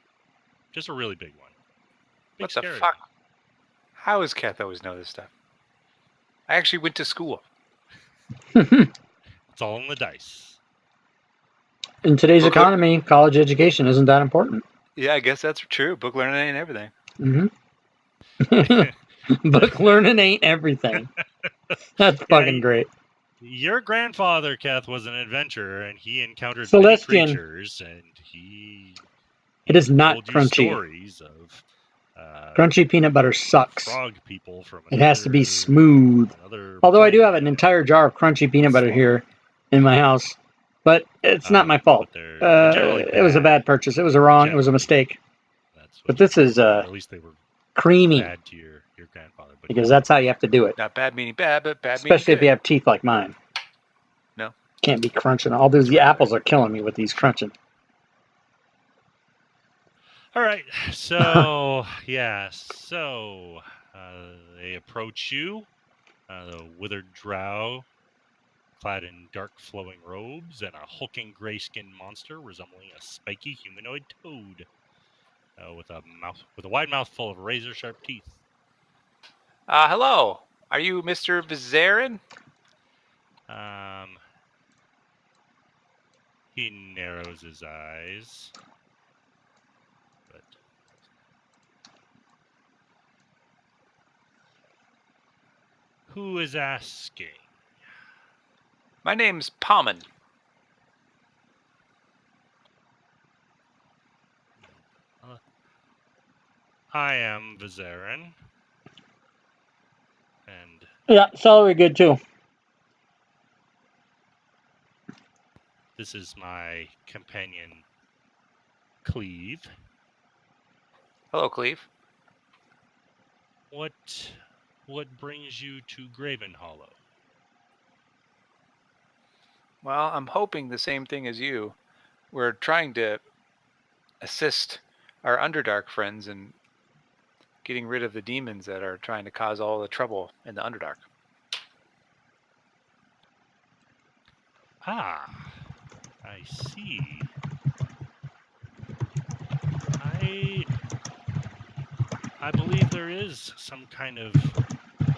just a really big one. Big What the scary fuck? one. How does Kath always know this stuff? I actually went to school. It's all in the dice. In today's Booklet? economy, college education isn't that important. Yeah, I guess that's true. Book learning ain't everything. Mm-hmm. Book learning ain't everything. That's fucking great. Your grandfather, Kath, was an adventurer, and he encountered Celestian. many creatures, and he It is not told you crunchy. stories of Crunchy peanut butter sucks. frog people from It has to be smooth. Although I do have an entire jar of crunchy peanut butter here in my house, but it's not my fault. They're generally It was a bad purchase. It was it was a mistake. But this is at least they were creamy bad to your grandfather. But because that's how you have to do it. Not bad meaning bad, but bad meaning Especially if good. you have teeth like mine. No. Can't be crunching. All those apples are killing me with these crunching. All right. So they approach you. The withered drow, clad in dark flowing robes, and a hulking gray-skinned monster resembling a spiky humanoid toad, with a wide mouth full of razor-sharp teeth. Hello. Are you Mr. Vizarin? He narrows his eyes. But who is asking? My name's Palman. I am Vizerin. And Yeah, celery good too. this is my companion, Cleve. Hello, Cleve. What brings you to Graven Hollow? Well, I'm hoping the same thing as you. We're trying to assist our Underdark friends in getting rid of the demons that are trying to cause all the trouble in the Underdark. Ah, I see. I believe there is some kind of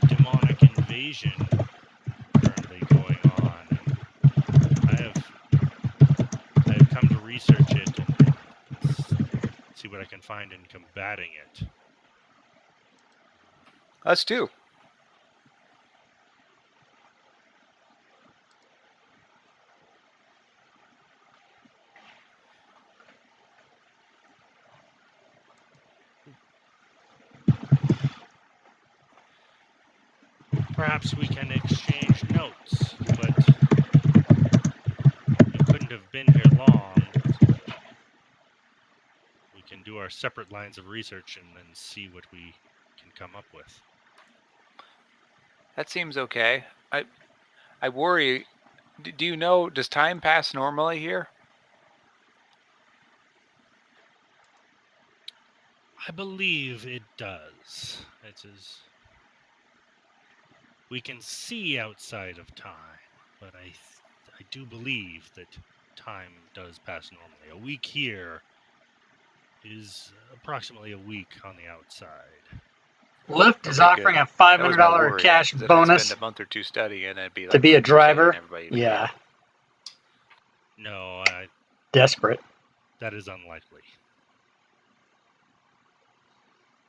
demonic invasion currently going on, and I have come to research it and see what I can find in combating it. Us too. Perhaps we can exchange notes, but you couldn't have been here long. We can do our separate lines of research and then see what we can come up with. That seems okay. I worry. Do you know? Does time pass normally here? I believe it does. It is. We can see outside of time, but I do believe that time does pass normally. A week here is approximately a week on the outside. Lyft is Okay, offering good. a That was my $500 worry, cash is that I'd bonus spend a month or two studying and it'd be like to be a driver. everybody Yeah, No, desperate. that is unlikely.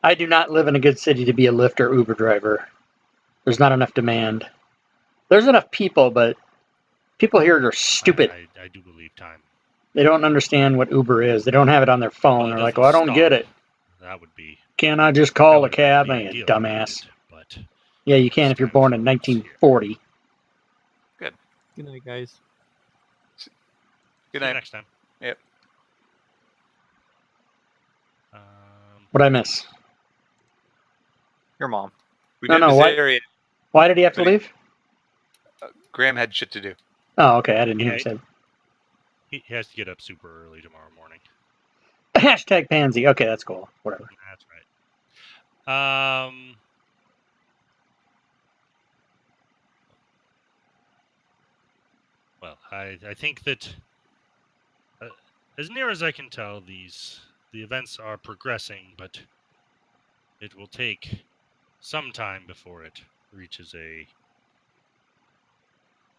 I do not live in a good city to be a Lyft or Uber driver. There's not enough demand. There's enough people, but people here are stupid. I do believe time. They don't understand what Uber is. They don't have it on their phone. Well, it They're like, doesn't "Oh, I don't get stop. it. That would be. Can I just That call a would have been cab?" the You ideal if it dumbass. did, but Yeah, you can it's if you're time born in for us here. 1940. Good. Good night, guys. Good See you night. next time. Yep. What'd I miss? Your mom. We No, did no, this what? area. Why did he have to But he- leave? Graham had shit to do. Oh, okay. I didn't hear him Yeah. say. He has to get up super early tomorrow morning. Hashtag pansy. Okay, that's cool. Whatever. That's right. Well, I think that, as near as I can tell, the events are progressing, but it will take some time before it reaches a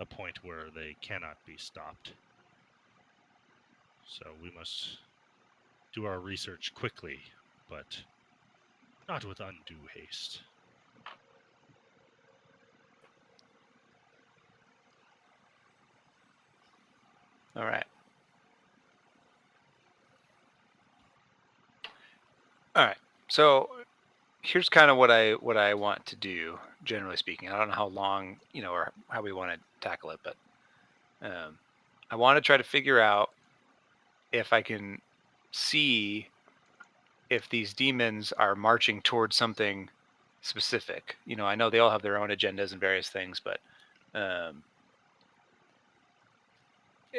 point where they cannot be stopped. So we must do our research quickly, but not with undue haste. All right. All right. So here's kind of what I want to do, generally speaking. I don't know how long, or how we want to tackle it, but I want to try to figure out if I can see if these demons are marching towards something specific. I know they all have their own agendas and various things, but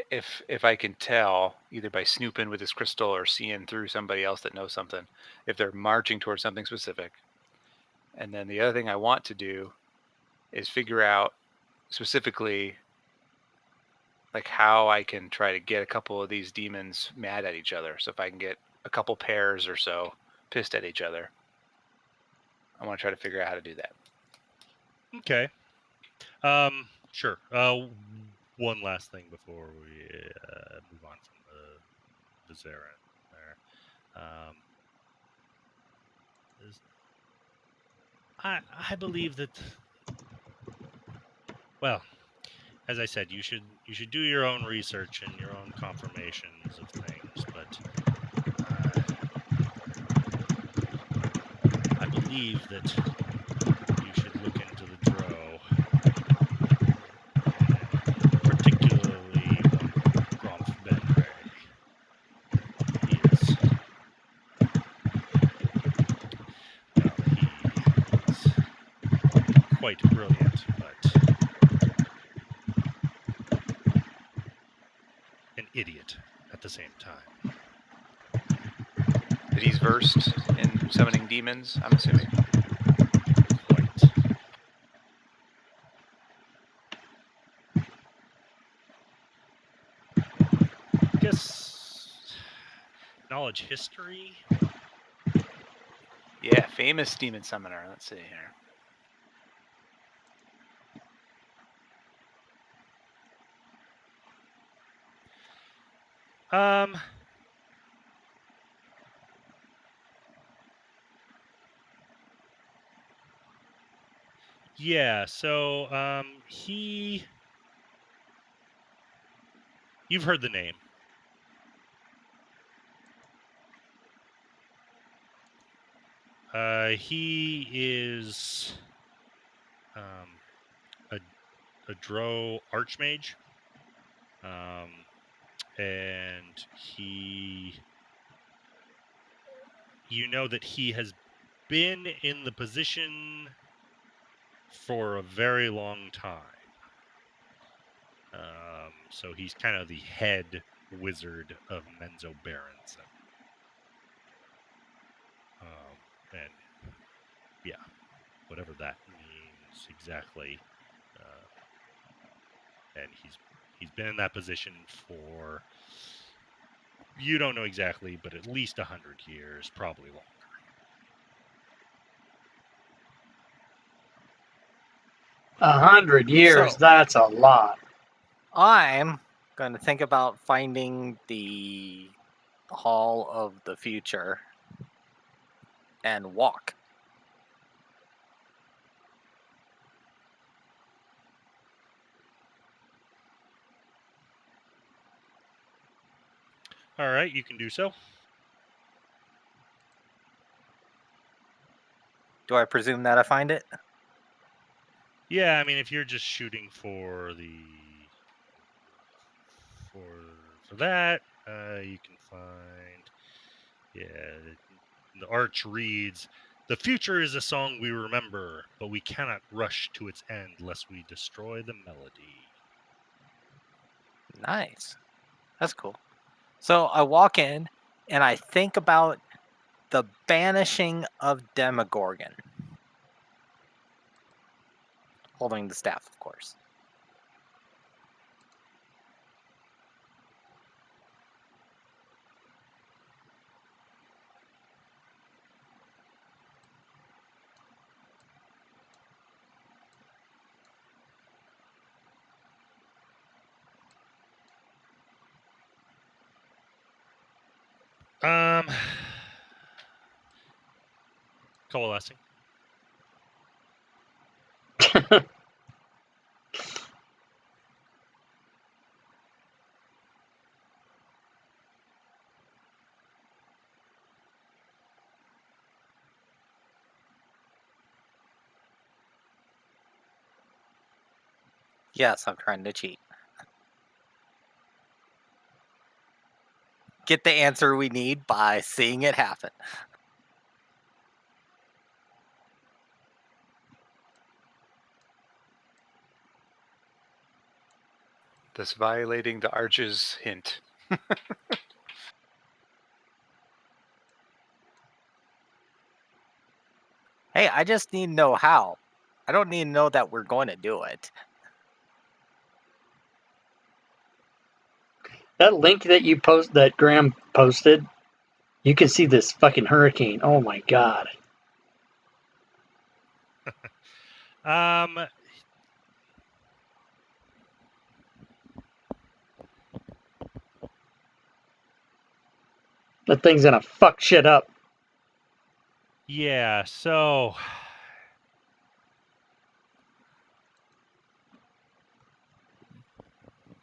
if I can tell, either by snooping with this crystal or seeing through somebody else that knows something, if they're marching towards something specific. And then the other thing I want to do is figure out specifically like how I can try to get a couple of these demons mad at each other. So if I can get a couple pairs or so pissed at each other, I want to try to figure out how to do that. Okay. Sure. One last thing before we move on from the Vizerin there. I believe that. Well, as I said, you should do your own research and your own confirmations of things, but believe that you should look into the Drow, and particularly one Gromf Benray. He is, well, he is quite brilliant, but an idiot at the same time. That he's versed in summoning demons, I'm assuming. Quite. I guess knowledge history. Yeah, famous demon summoner. Let's see here. Yeah, so you've heard the name. He is a Drow Archmage. And you know that he has been in the position for a very long time. So he's kind of the head wizard of Menzo Berenson. And yeah, whatever that means exactly. And he's been in that position for, you don't know exactly, but at least 100 years, probably longer. A 100 years, So- that's a lot. I'm going to think about finding the Hall of the Future and walk. All right, you can do so. Do I presume that I find it? Yeah, I mean, if you're just shooting for that, you can find. Yeah, the arch reads, "The future is a song we remember, but we cannot rush to its end lest we destroy the melody." Nice. That's cool. So I walk in and I think about the banishing of Demogorgon. Holding the staff, of course. Coalescing. Yes, I'm trying to cheat. Get the answer we need by seeing it happen. Thus violating the Arch's hint. Hey, I just need to know how. I don't need to know that we're going to do it. That link that Graham posted, you can see this fucking hurricane. Oh my god. That thing's gonna fuck shit up. Yeah, so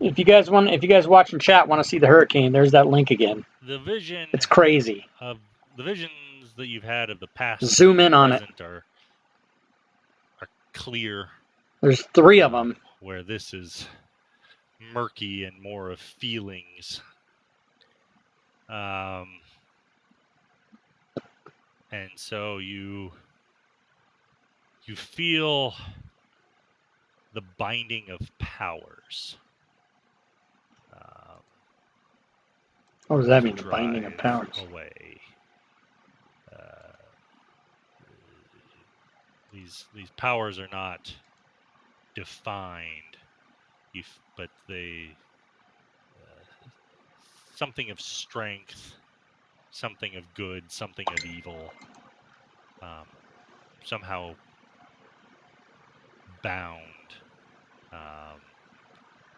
If you guys watching chat want to see the hurricane, there's that link again. the vision It's crazy. of the visions that you've had of the past Zoom in on it. present are clear. There's 3 of them. Where this is murky and more of feelings. And so you feel the binding of powers. What does that to mean, the binding of drive powers? away. These powers are not defined, but they something of strength, something of good, something of evil, somehow bound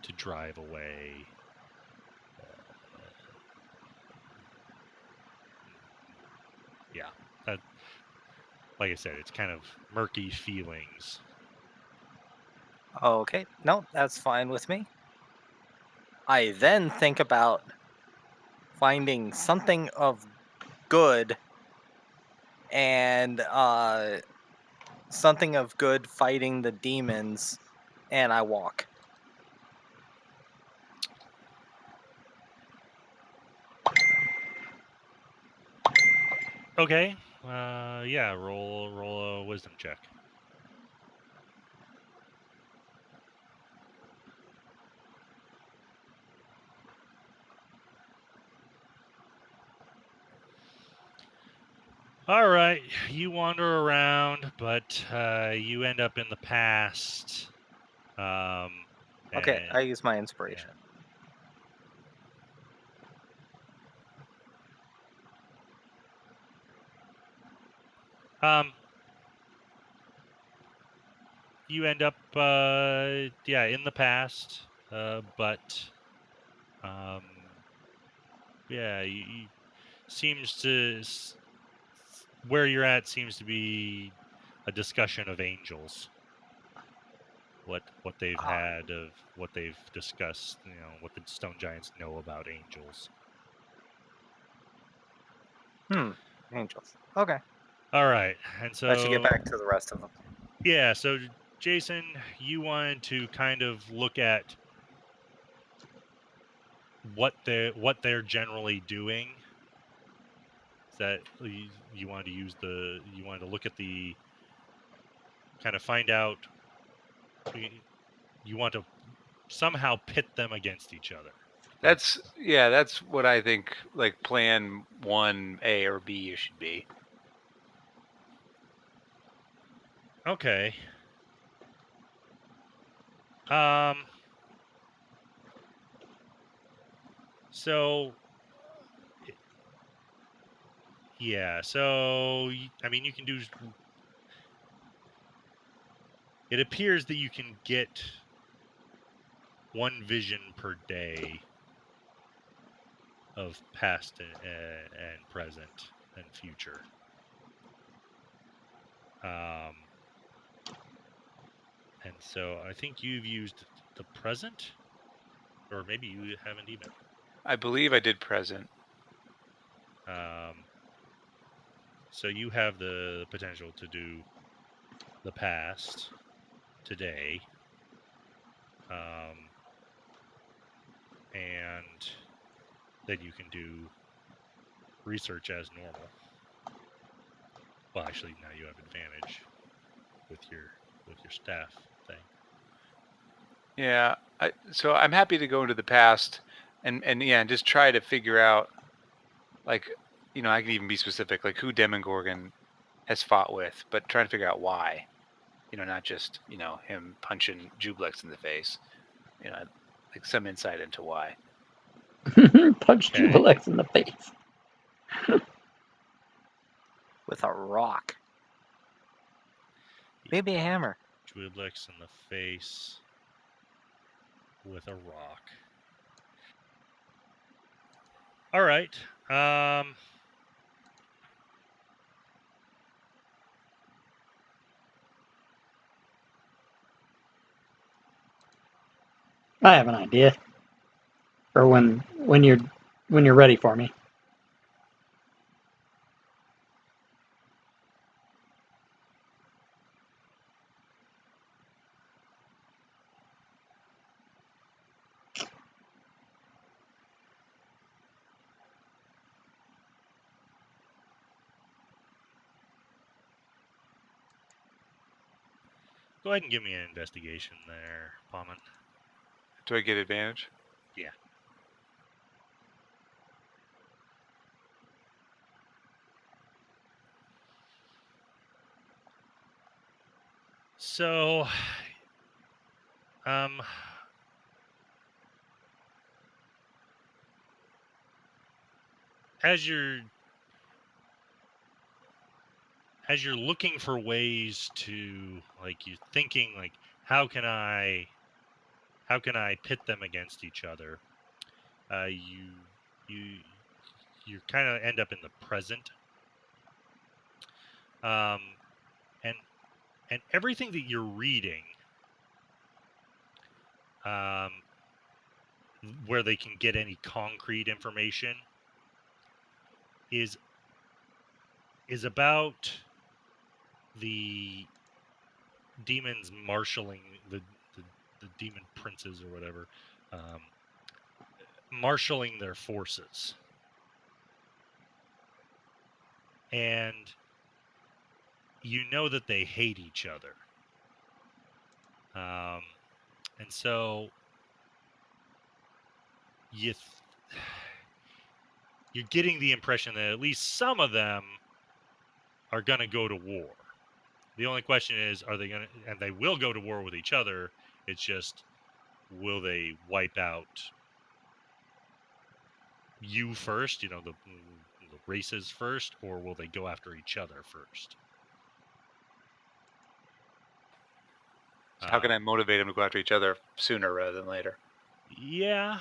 to drive away. Yeah, that, like I said, it's kind of murky feelings. Okay, no, that's fine with me. I then think about finding something of good and something of good fighting the demons, and I walk. Okay. Yeah. Roll a wisdom check. All right, you wander around, but you end up in the past. Okay, and- I use my inspiration. You end up, in the past, but, you seems to where you're at seems to be a discussion of angels. What they've had of what they've discussed, what the stone giants know about angels. Angels. Okay. All right, and so I should get back to the rest of them. Yeah, so Jason, you wanted to kind of look at what they're generally doing. Is that you wanted to use you wanted to look at the kind of find out you want to somehow pit them against each other. That's what I think. Like plan 1A or B should be. Okay. So yeah, so I mean, you can do. It appears that you can get one vision per day of past and present and future. And so I think you've used the present, or maybe you haven't even. I believe I did present. So you have the potential to do the past today, and then you can do research as normal. Well, actually, now you have advantage with your staff thing. Yeah, so I'm happy to go into the past and just try to figure out, like, I can even be specific, like who Demogorgon has fought with, but trying to figure out why. Not just him punching Jublex in the face. Like some insight into why. Punch Jublex in the face. With a rock. Maybe a hammer. Jublex in the face with a rock. All right. I have an idea. For when you're ready for me. Go ahead and give me an investigation there, Palman. Do I get advantage? Yeah. So, as you're looking for ways to, like, you're thinking, like, how can I pit them against each other? You kind of end up in the present, and everything that you're reading, where they can get any concrete information, is about the demons marshaling the demon princes or whatever, marshaling their forces, and you know that they hate each other, and so you're getting the impression that at least some of them are going to go to war. The only question is, are they going to, and they will go to war with each other. It's just, will they wipe out you first, the races first, or will they go after each other first? So how can I motivate them to go after each other sooner rather than later? Yeah.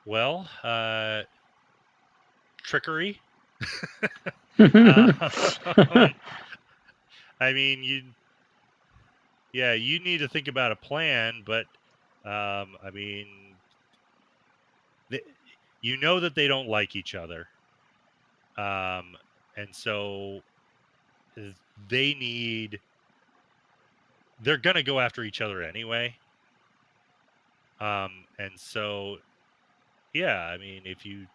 Well, trickery. I mean, you need to think about a plan, but I mean, you know that they don't like each other, and so they're gonna go after each other anyway, and so yeah, I mean, if you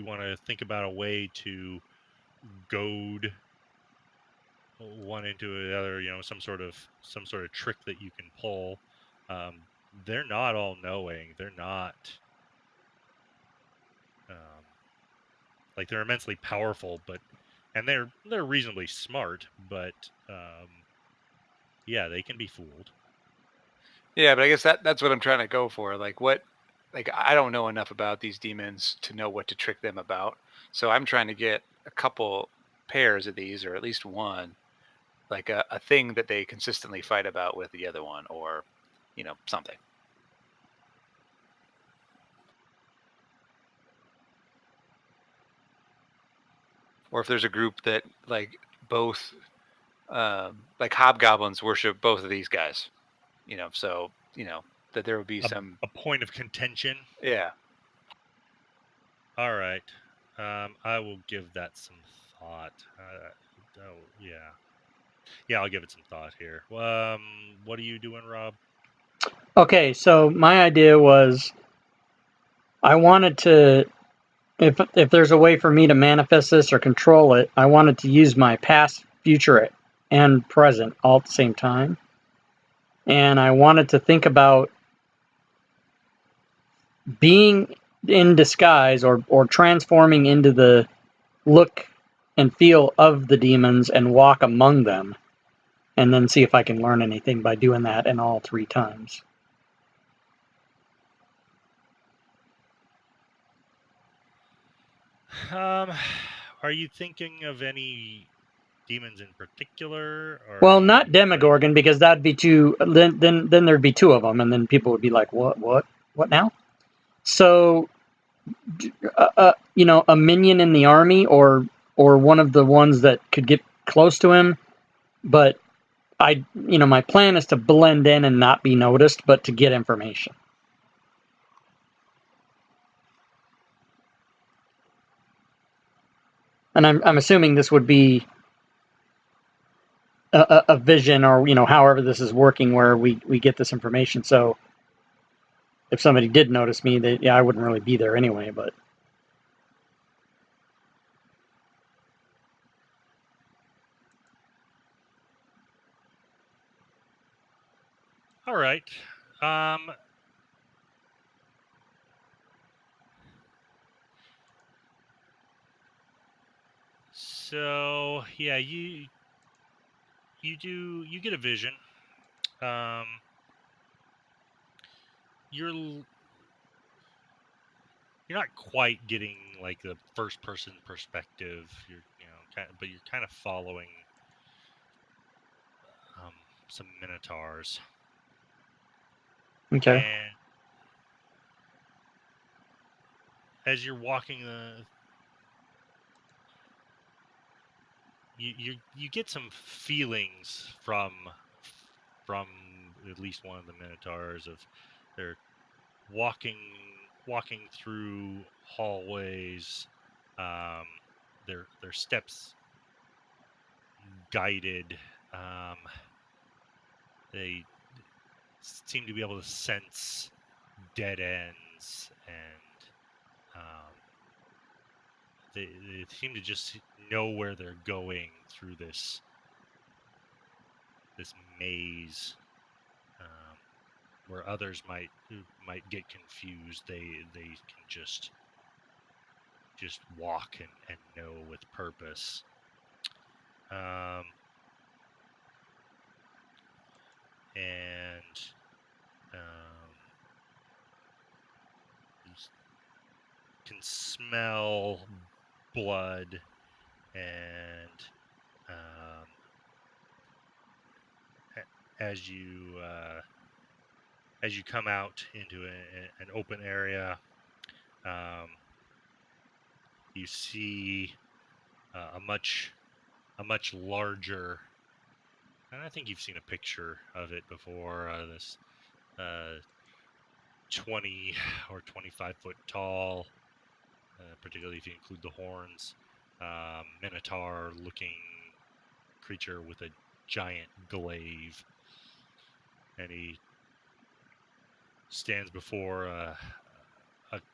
want to think about a way to goad one into the other, some sort of trick that you can pull. They're not all knowing. They're not like, they're immensely powerful, and they're reasonably smart, but yeah, they can be fooled. Yeah, but I guess that's what I'm trying to go for. Like, I don't know enough about these demons to know what to trick them about. So I'm trying to get a couple pairs of these, or at least one, like a thing that they consistently fight about with the other one, or something. Or if there's a group that, like, both like hobgoblins worship both of these guys, so that there would be some a point of contention. Yeah. All right. I will give that some thought. Yeah, I'll give it some thought here. What are you doing, Rob? Okay, so my idea was I wanted to, if there's a way for me to manifest this or control it, I wanted to use my past, future, and present all at the same time. And I wanted to think about being in disguise or transforming into the look and feel of the demons and walk among them, and then see if I can learn anything by doing that in all 3 times. Are you thinking of any demons in particular? Or well, not Demogorgon, because that'd be too. Then there'd be 2 of them, and then people would be like, "What now?" So, a minion in the army, or one of the ones that could get close to him. But my plan is to blend in and not be noticed, but to get information. And I'm assuming this would be a vision, or however this is working, where we get this information. So if somebody did notice me, I wouldn't really be there anyway. But All right. So yeah, you get a vision. You're not quite getting like the first person perspective. But you're kind of following some minotaurs. okay, And as you're walking you get some feelings from at least one of the minotaurs of they're walking through hallways, their steps guided. They seem to be able to sense dead ends, and they seem to just know where they're going through this maze, where others might get confused. They can just walk and know with purpose. And you can smell blood, and as you come out into an open area, you see a much larger, and I think you've seen a picture of it before. This 20 or 25 foot tall, particularly if you include the horns, minotaur looking creature with a giant glaive, and he stands before a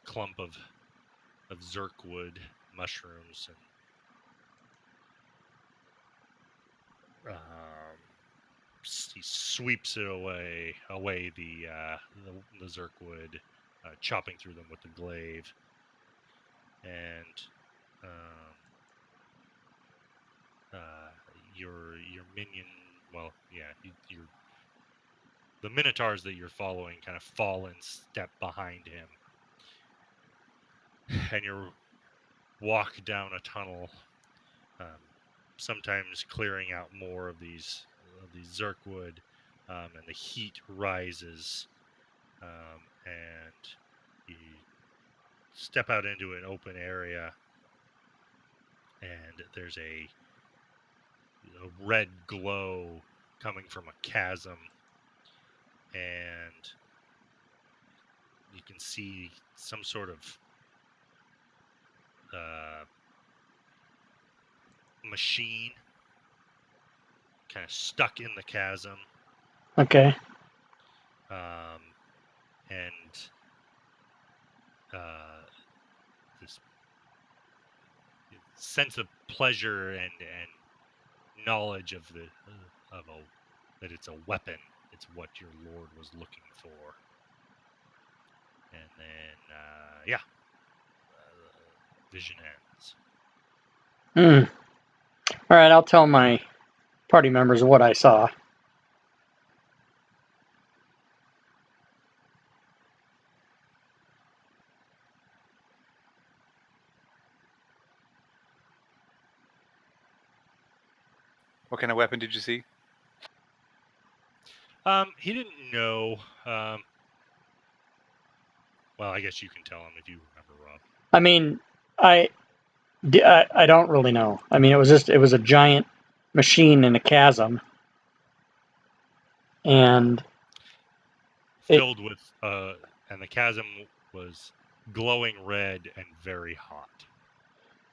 clump of zerkwood mushrooms, and he sweeps it away the zerkwood, chopping through them with the glaive, and your minion, the minotaurs that you're following kind of fall in step behind him, and you walk down a tunnel, sometimes clearing out more of these zerkwood, and the heat rises, and you step out into an open area, and there's a red glow coming from a chasm, and you can see some sort of machine kind of stuck in the chasm, okay, and this sense of pleasure and knowledge of that it's a weapon. It's what your lord was looking for. And then vision ends. All right, I'll tell my party members what I saw. What kind of weapon did you see? He didn't know. Well, I guess you can tell him if you remember, Rob. I mean, I don't really know. I mean, it was a giant machine in a chasm, and filled with and the chasm was glowing red and very hot.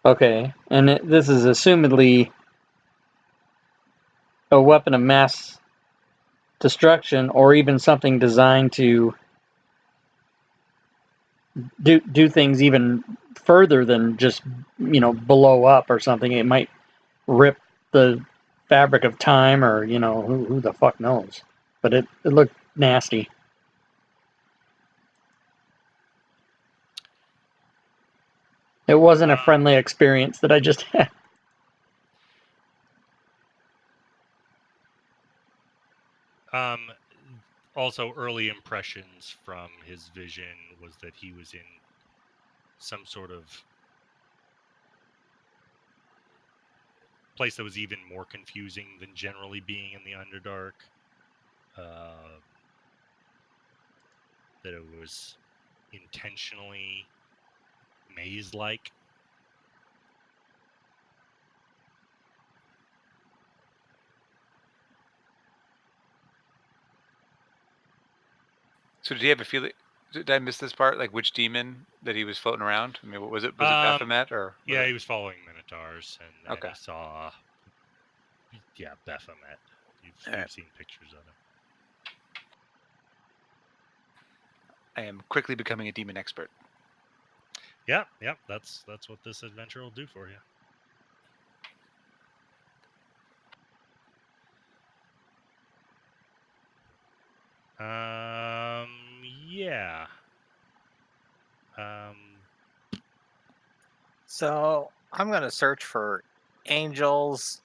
Okay, and this is assumedly a weapon of mass destruction, or even something designed to do things even further than just, blow up or something. It might rip the fabric of time, or who the fuck knows. But it looked nasty. It wasn't a friendly experience that I just had. Also, early impressions from his vision was that he was in some sort of place that was even more confusing than generally being in the Underdark. That it was intentionally maze-like. So did he have a feeling? Did I miss this part? Like which demon that he was floating around? I mean, what was it? Was it Baphomet or? Yeah, he was following Minotaurs, and Okay. he saw, Baphomet. You've seen pictures of him. I am quickly becoming a demon expert. Yeah, that's what this adventure will do for you. Yeah. So I'm gonna search for angels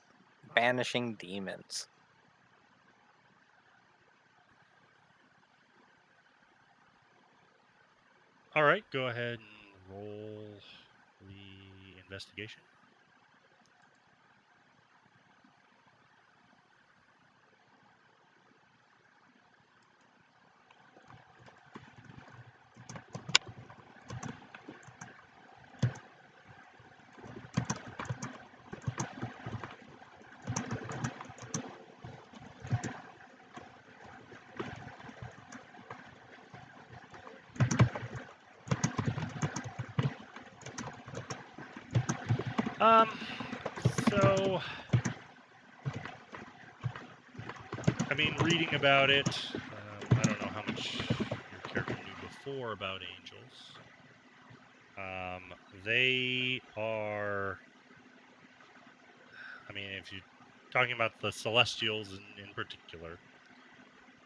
banishing demons. All right, go ahead and roll the investigation. So, I mean, reading about it, I don't know how much your character knew before about angels. They are, I mean, if you're talking about the Celestials in particular,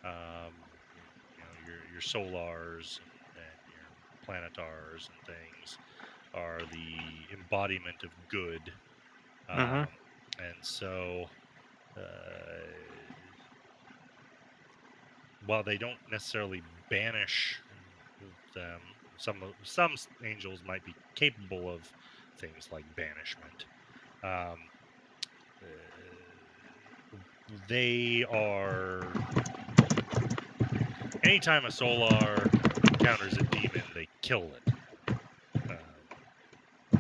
your Solars and your Planetars and things are the embodiment of good. And so, while they don't necessarily banish them, some angels might be capable of things like banishment. They are. Anytime a Solar encounters a demon, they kill it.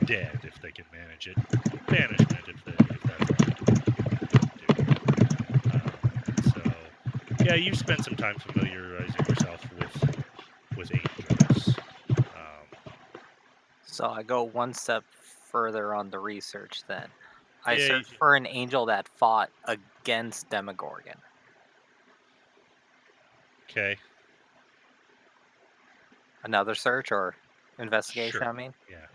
Dead if they can manage it. Banishment if that's hard to do. So, yeah, you've spent some time familiarizing yourself with angels. So I go one step further on the research then. I Yeah, search for an angel that fought against Demogorgon. Okay. Another search or investigation, Sure. I mean? Yeah.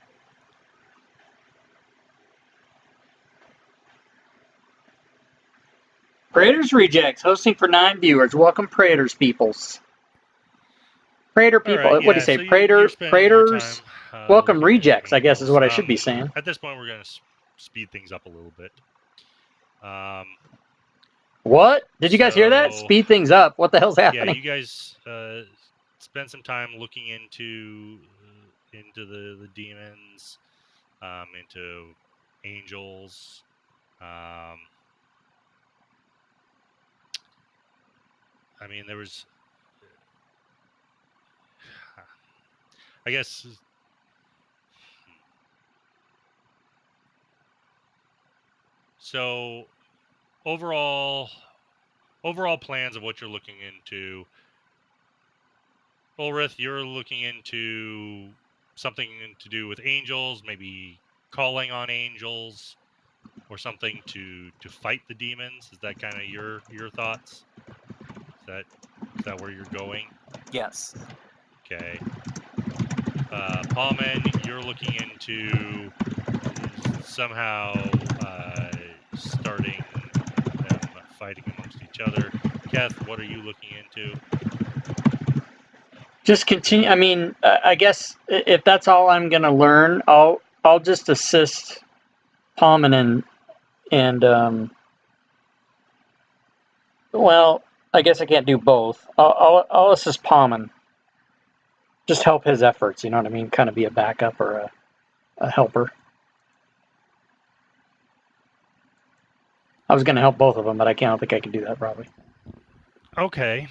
Praetors Rejects, hosting for 9 viewers. Welcome, Praetors peoples. Praetor people. Right, What do you yeah, say? so you're spending more Praetors. time Welcome, looking at Rejects, I guess is angels. what I should be saying. At this point, we're going to speed things up a little bit. What? Did you guys hear that? So, Speed things up. What the hell's yeah, happening? you guys spend some time looking into the demons, into angels. I mean, there was, I guess. So, overall plans of what you're looking into. Ulrith, you're looking into something to do with angels, maybe calling on angels. or something to fight the demons? Is that kind of your thoughts? Is that where you're going? Yes. Okay. Paulman, you're looking into somehow starting them fighting amongst each other. Keth, what are you looking into? Just continue. I mean, I guess if that's all I'm gonna learn, I'll just assist Palman and well, I guess I can't do both. I'll assist Palman. Just help his efforts. You know what I mean? Kind of be a backup or a helper. I was gonna help both of them, but I don't think I can do that probably. Okay.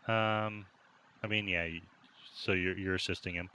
I mean, yeah. So you're assisting him.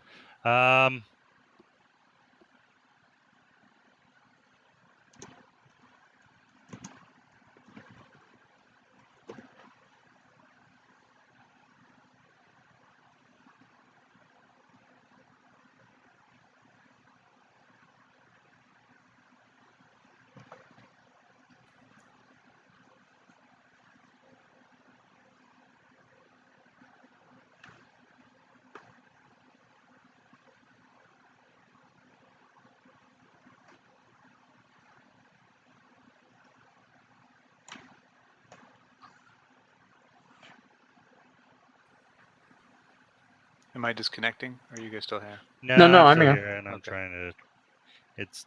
Am I disconnecting? Or are you guys still here? No, I'm I'm still here. here, and I'm Okay. trying to. It's.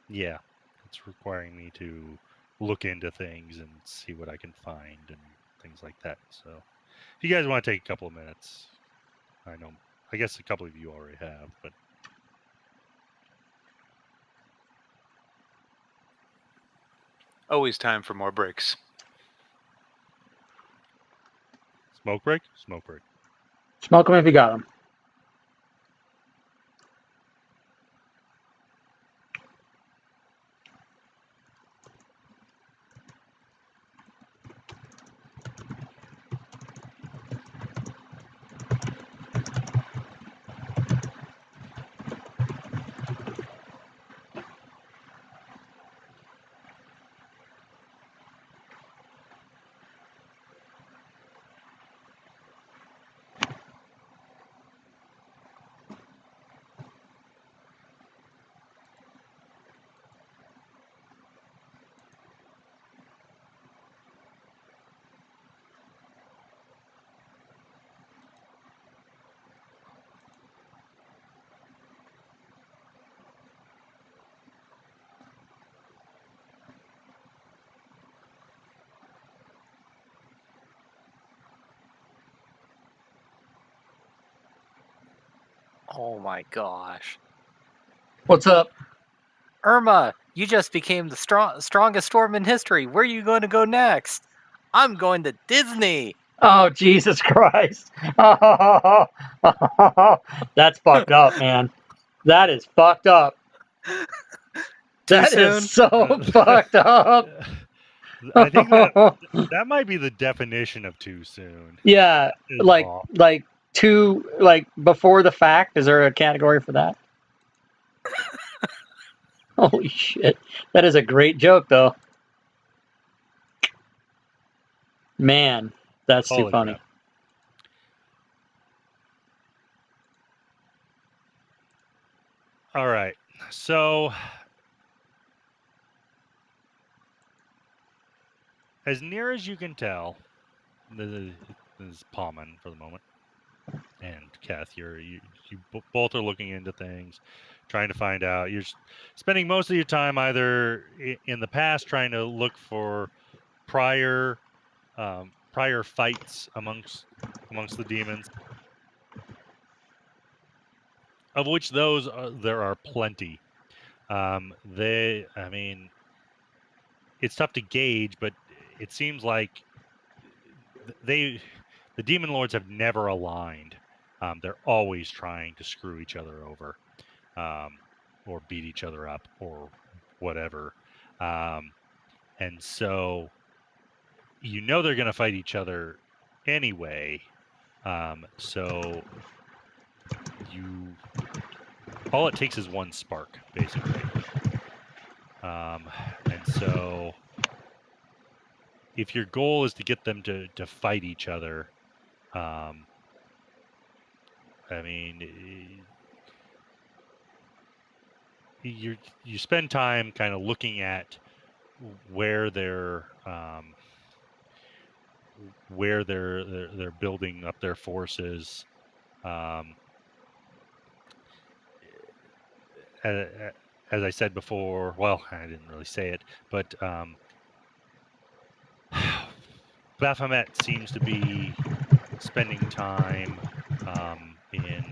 Yeah, it's requiring me to look into things and see what I can find and things like that. So, if you guys want to take a couple of minutes, I guess a couple of you already have, but Always time for more breaks. smoke break. Smoke them if you got them. Oh my gosh. What's up? Irma, you just became the strongest storm in history. Where are you going to go next? I'm going to Disney. Oh, Jesus Christ. That's fucked up, man. That is fucked up. Too That is soon? so fucked up. I think that might be the definition of too soon. Yeah, is like all. before the fact. Is there a category for that? Holy shit. That is a great joke, though. Man, that's too Holy funny. crap. All right. So, as near as you can tell, this is Palman for the moment, and Kath, you both are looking into things, trying to find out. You're spending most of your time either in the past trying to look for prior fights amongst the demons, of which there are plenty. I mean, it's tough to gauge, but it seems like the demon lords have never aligned. They're always trying to screw each other over, or beat each other up, or whatever. And so, they're going to fight each other anyway. So all it takes is one spark, basically. And so if your goal is to get them to fight each other, I mean, you spend time kind of looking at where they're building up their forces. As I said before, well, I didn't really say it, but Baphomet seems to be spending time in,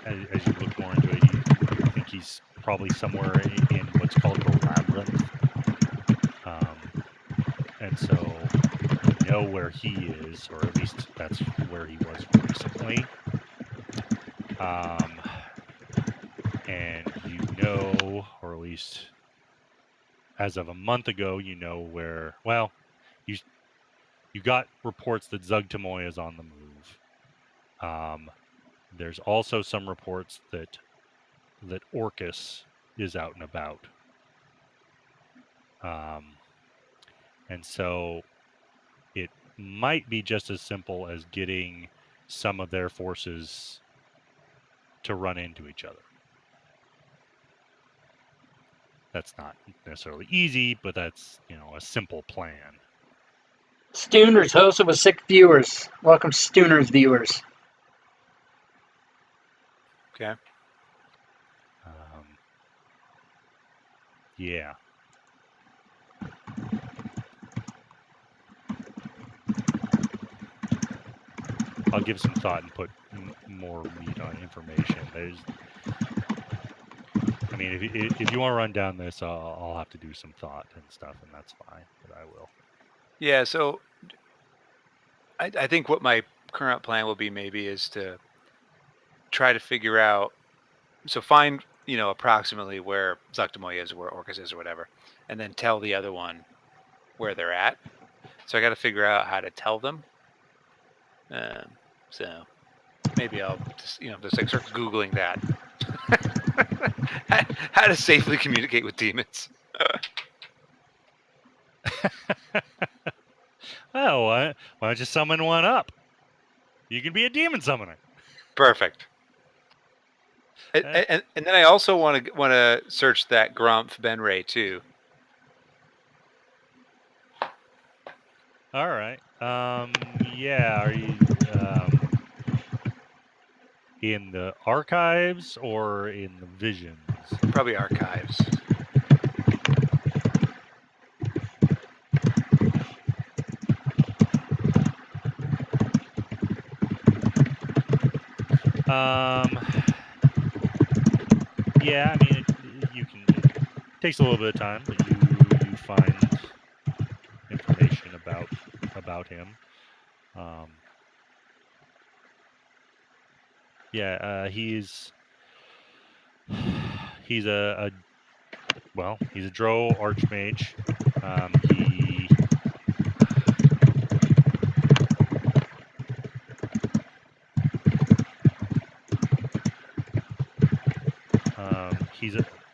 as you look more into it, I think he's probably somewhere in what's called the labyrinth. And so you know where he is, or at least that's where he was recently. And you know, or at least as of a month ago, you know where, well, you got reports that Zugtamoy is on the move. There's also some reports that Orcus is out and about. And so it might be just as simple as getting some of their forces to run into each other. That's not necessarily easy, but that's, a simple plan. Stooners hosted with 6 viewers. Welcome, Stooners viewers. Okay. Yeah. I'll give some thought and put more meat on information. If you want to run down this, I'll have to do some thought and stuff, and that's fine, but I will. Yeah, so I think what my current plan will be maybe is to try to figure out, so find, approximately where Zugtamoy is, or where Orcus is, or whatever, and then tell the other one where they're at. So I got to figure out how to tell them. So maybe I'll just, just start Googling that. How to safely communicate with demons. Oh, why don't you summon one up? You can be a demon summoner. Perfect. And then I also want to search that Grumph Benray too. All right. Yeah. Are you in the archives or in the visions? Probably archives. Yeah. It takes a little bit of time, but you find information about him. Yeah. He's a Drow archmage.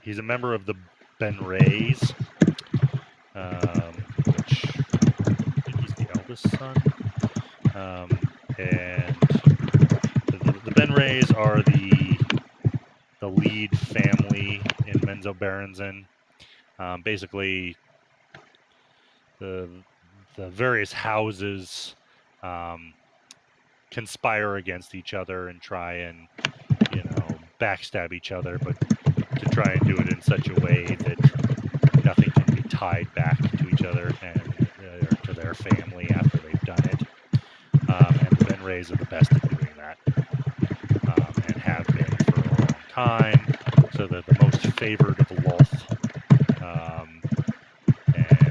He's a member of the Benrays, which I think he's the eldest son. And the Benrays are the lead family in Menzoberranzan. Basically, the various houses conspire against each other and try and backstab each other, but to try and do it in such a way that nothing can be tied back to each other and to their family after they've done it. And the Benrays are the best at doing that, and have been for a long time. So they're the most favored of Lolth. And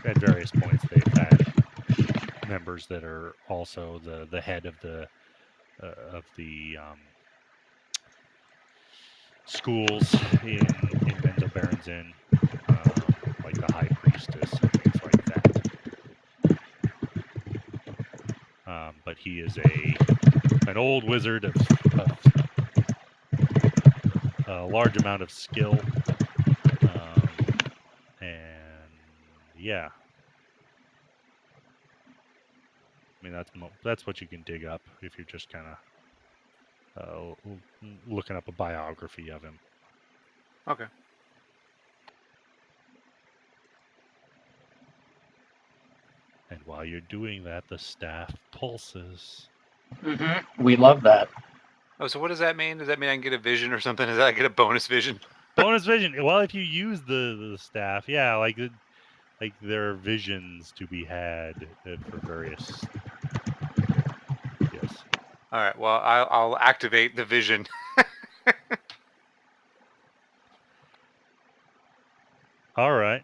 at various points, they've had members that are also the head of the schools in Menzoberranzan, like the High Priestess and things like that. but he is an old wizard of a large amount of skill, and yeah, I mean that's what you can dig up if you're just kind of looking up a biography of him. Okay. And while you're doing that, the staff pulses. We love that. Oh, so what does that mean? Does that mean I can get a vision or something? Does that I get a bonus vision? Bonus vision. Well, if you use the staff, yeah, like there are visions to be had for various. Yes. All right. Well, I'll activate the vision. All right.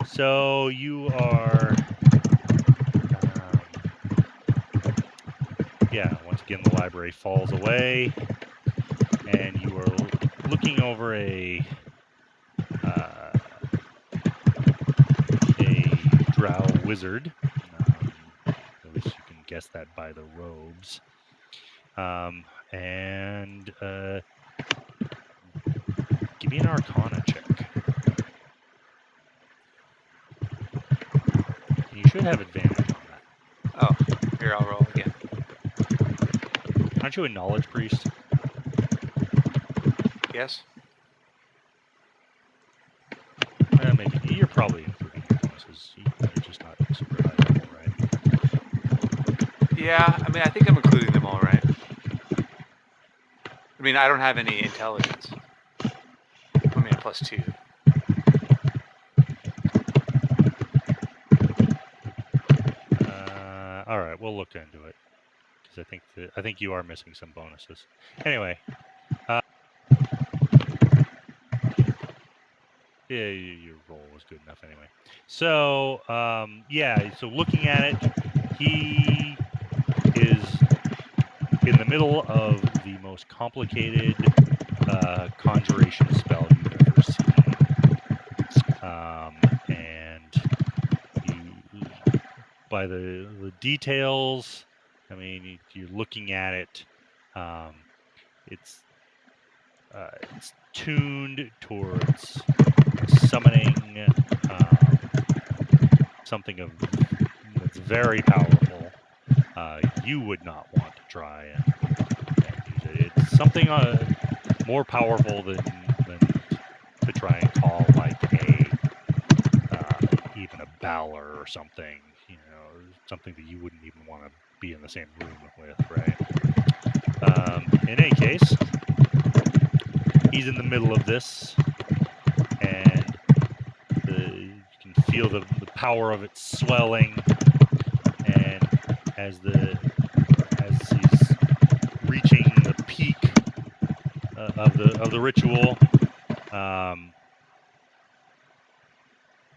So you are. Yeah. Once again, the library falls away, and you are looking over a drow wizard. At least you can guess that by the robes. And give me an Arcana check. You should have advantage on that. Oh, here I'll roll again. Aren't you a knowledge priest? Yes. Maybe you're probably including your bonuses. You're just not super high level, right? Yeah. I mean, I think I'm including them all right. I mean, I don't have any intelligence. I mean, a +2. All right, we'll look into it because I think you are missing some bonuses. Anyway, yeah, your roll was good enough anyway. So yeah, so looking at it, he is in the middle of the most complicated conjuration spell you've ever seen, and by the details, I mean, you're looking at it. It's tuned towards summoning something that's very powerful. You would not want to try and use it. It's something more powerful than to try and call like even a Balor or something. You know, something that you wouldn't even want to be in the same room with, right? In any case, he's in the middle of this, and you can feel the power of it swelling, and as he's reaching the peak of the ritual,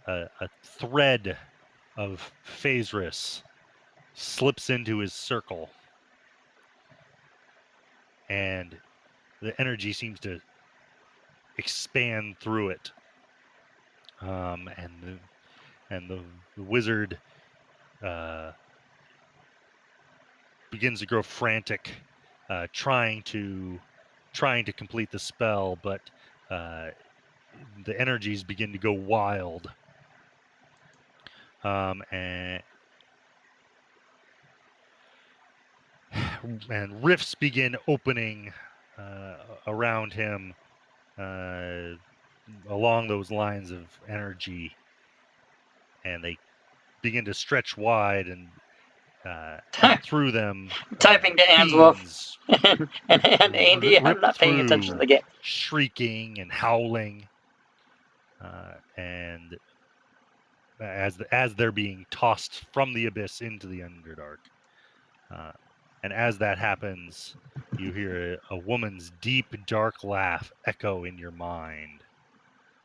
a thread of Phasris slips into his circle, and the energy seems to expand through it, and the wizard begins to grow frantic, trying to complete the spell, but the energies begin to go wild, and rifts begin opening around him along those lines of energy, and they begin to stretch wide, and through them Typing to Anne's Wolf fiends and Andy, I'm rip not paying attention to the game. shrieking and howling, and as they're being tossed from the abyss into the Underdark. And as that happens, you hear a woman's deep, dark laugh echo in your mind,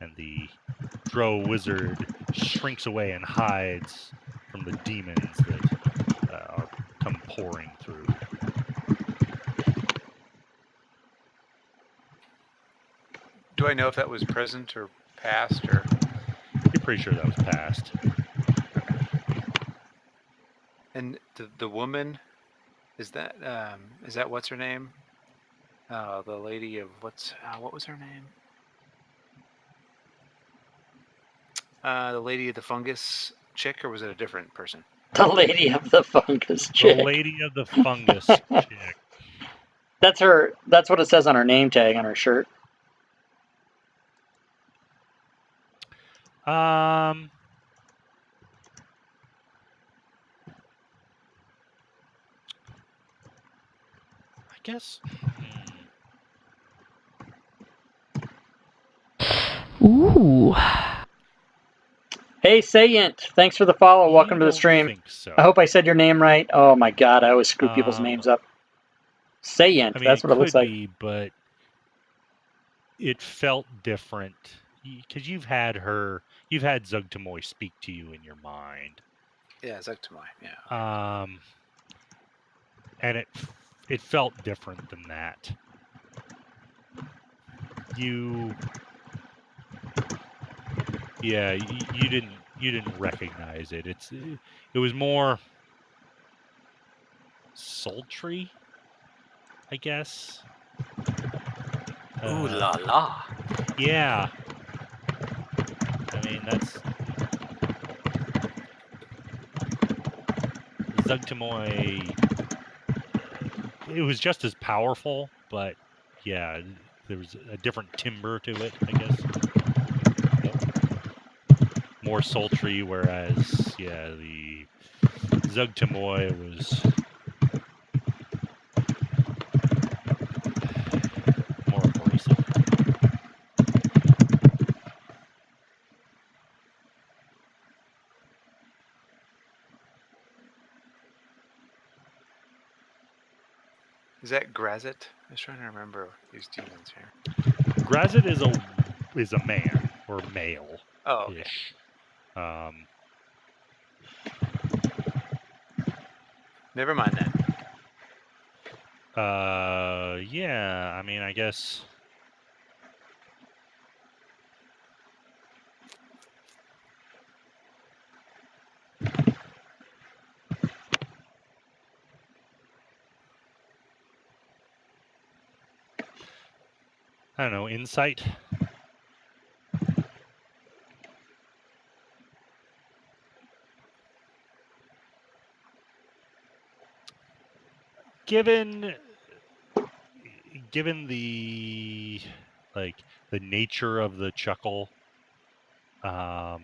and the Drow wizard shrinks away and hides from the demons that come pouring through. Do I know if that was present or past or? You're pretty sure that was passed. And the woman, is that what's her name? The lady of what was her name? The lady of the fungus chick, or was it a different person? The lady of the fungus The chick. lady of the fungus chick. That's her. That's what it says on her name tag on her shirt. I guess. Ooh. Hey, Sayent, thanks for the follow. Welcome to the don't stream. think so. I hope I said your name right. Oh my god, I always screw people's names up. Sayent, I mean, that's what it looks like. be, but it felt different because you've had Zugtamoy speak to you in your mind. Yeah, Zugtamoy. Yeah. And it felt different than that. You didn't recognize it. It was more sultry, I guess. Ooh la la. Yeah. I mean, that's Zugtamoy. It was just as powerful, but yeah, there was a different timbre to it, I guess. More sultry, whereas the Zugtamoy was more abrasive. Is that Grazit? I was trying to remember these demons here. Grazit is a man or male. Oh, okay. Ish. Never mind that. Yeah. I mean, I guess. I don't know. Insight. Given the the nature of the chuckle, it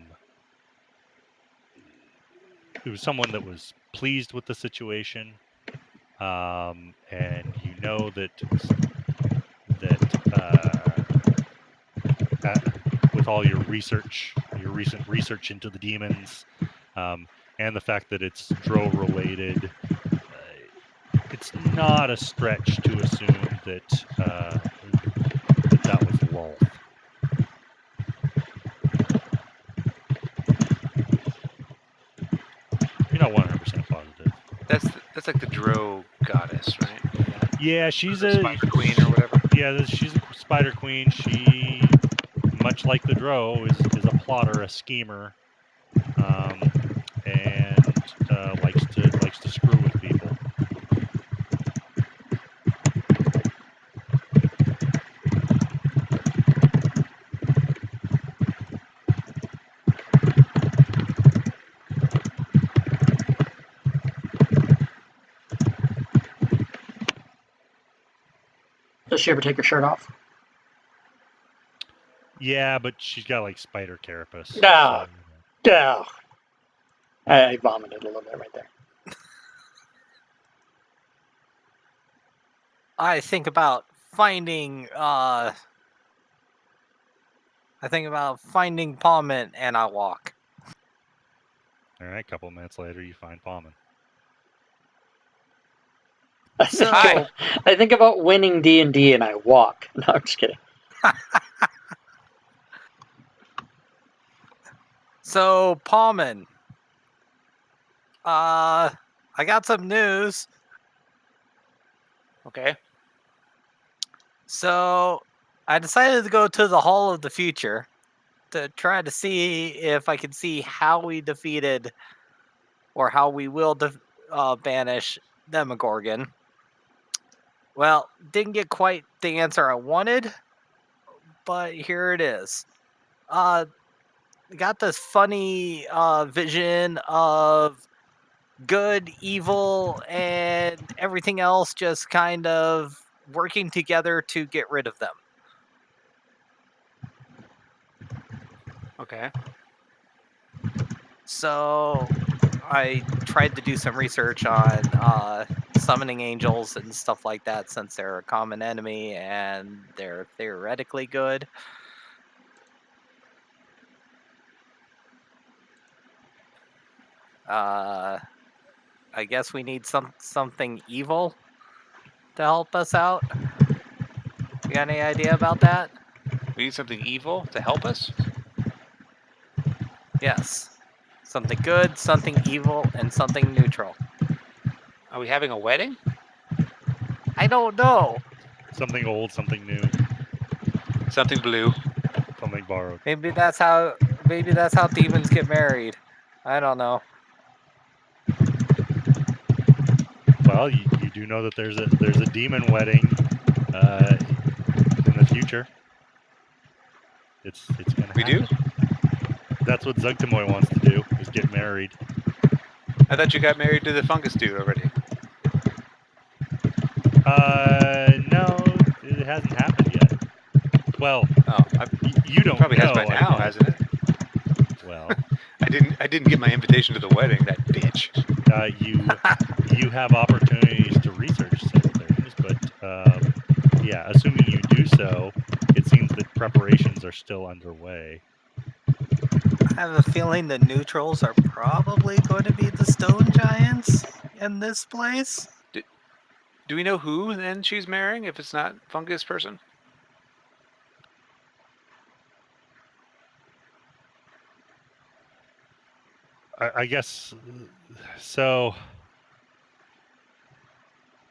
was someone that was pleased with the situation, and you know that with all your recent research into the demons, and the fact that it's Dro related, it's not a stretch to assume that that was Lolth. You're not 100% positive. That's like the Dro goddess, right? Yeah, she's the a Spider Queen or whatever. Yeah, she's a Spider Queen. She, much like the Dro, is a plotter, a schemer, and likes to screw with people. Does she ever take her shirt off? Yeah, but she's got like spider carapace. No. So, No. I vomited a little bit right there. I think about finding Palmet and I walk. all right, a couple of minutes later, you find Palmet. So I think about winning D&D and I walk. No, I'm just kidding. So Palmet, I got some news. Okay. So I decided to go to the Hall of the Future to try to see if I can see how we defeated or how we will banish Demogorgon. Well, didn't get quite the answer I wanted, but here it is. Got this funny vision of good, evil, and everything else just kind of working together to get rid of them. Okay. So I tried to do some research on summoning angels and stuff like that, since they're a common enemy and they're theoretically good. I guess we need something evil to help us out. You got any idea about that? We need something evil to help us. Yes. Something good, something evil, and something neutral. Are we having a wedding? I don't know. Something old, something new, Something blue. something borrowed. Maybe that's how demons get married. I don't know. Well, you do know that there's a demon wedding in the future. It's gonna We do? happen. That's what Zugtamoy wants to do, is get married. I thought you got married to the fungus dude already. No, it hasn't happened yet. Well, Oh, you don't probably know. has by now, hasn't it? Well, I didn't get my invitation to the wedding. That bitch. you have opportunities to research said things, but yeah, assuming you do so, it seems that preparations are still underway. I have a feeling the neutrals are probably going to be the stone giants in this place. Do we know who then she's marrying if it's not fungus person? I guess so.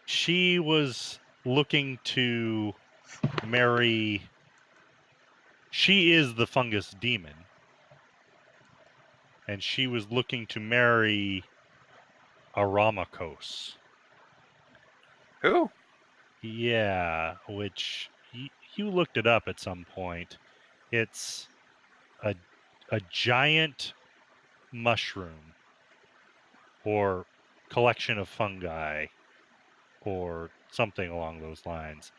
She was looking to marry. She is the fungus demon, and she was looking to marry Aramakos. Who? Yeah, which you looked it up at some point. It's a giant mushroom or collection of fungi or something along those lines.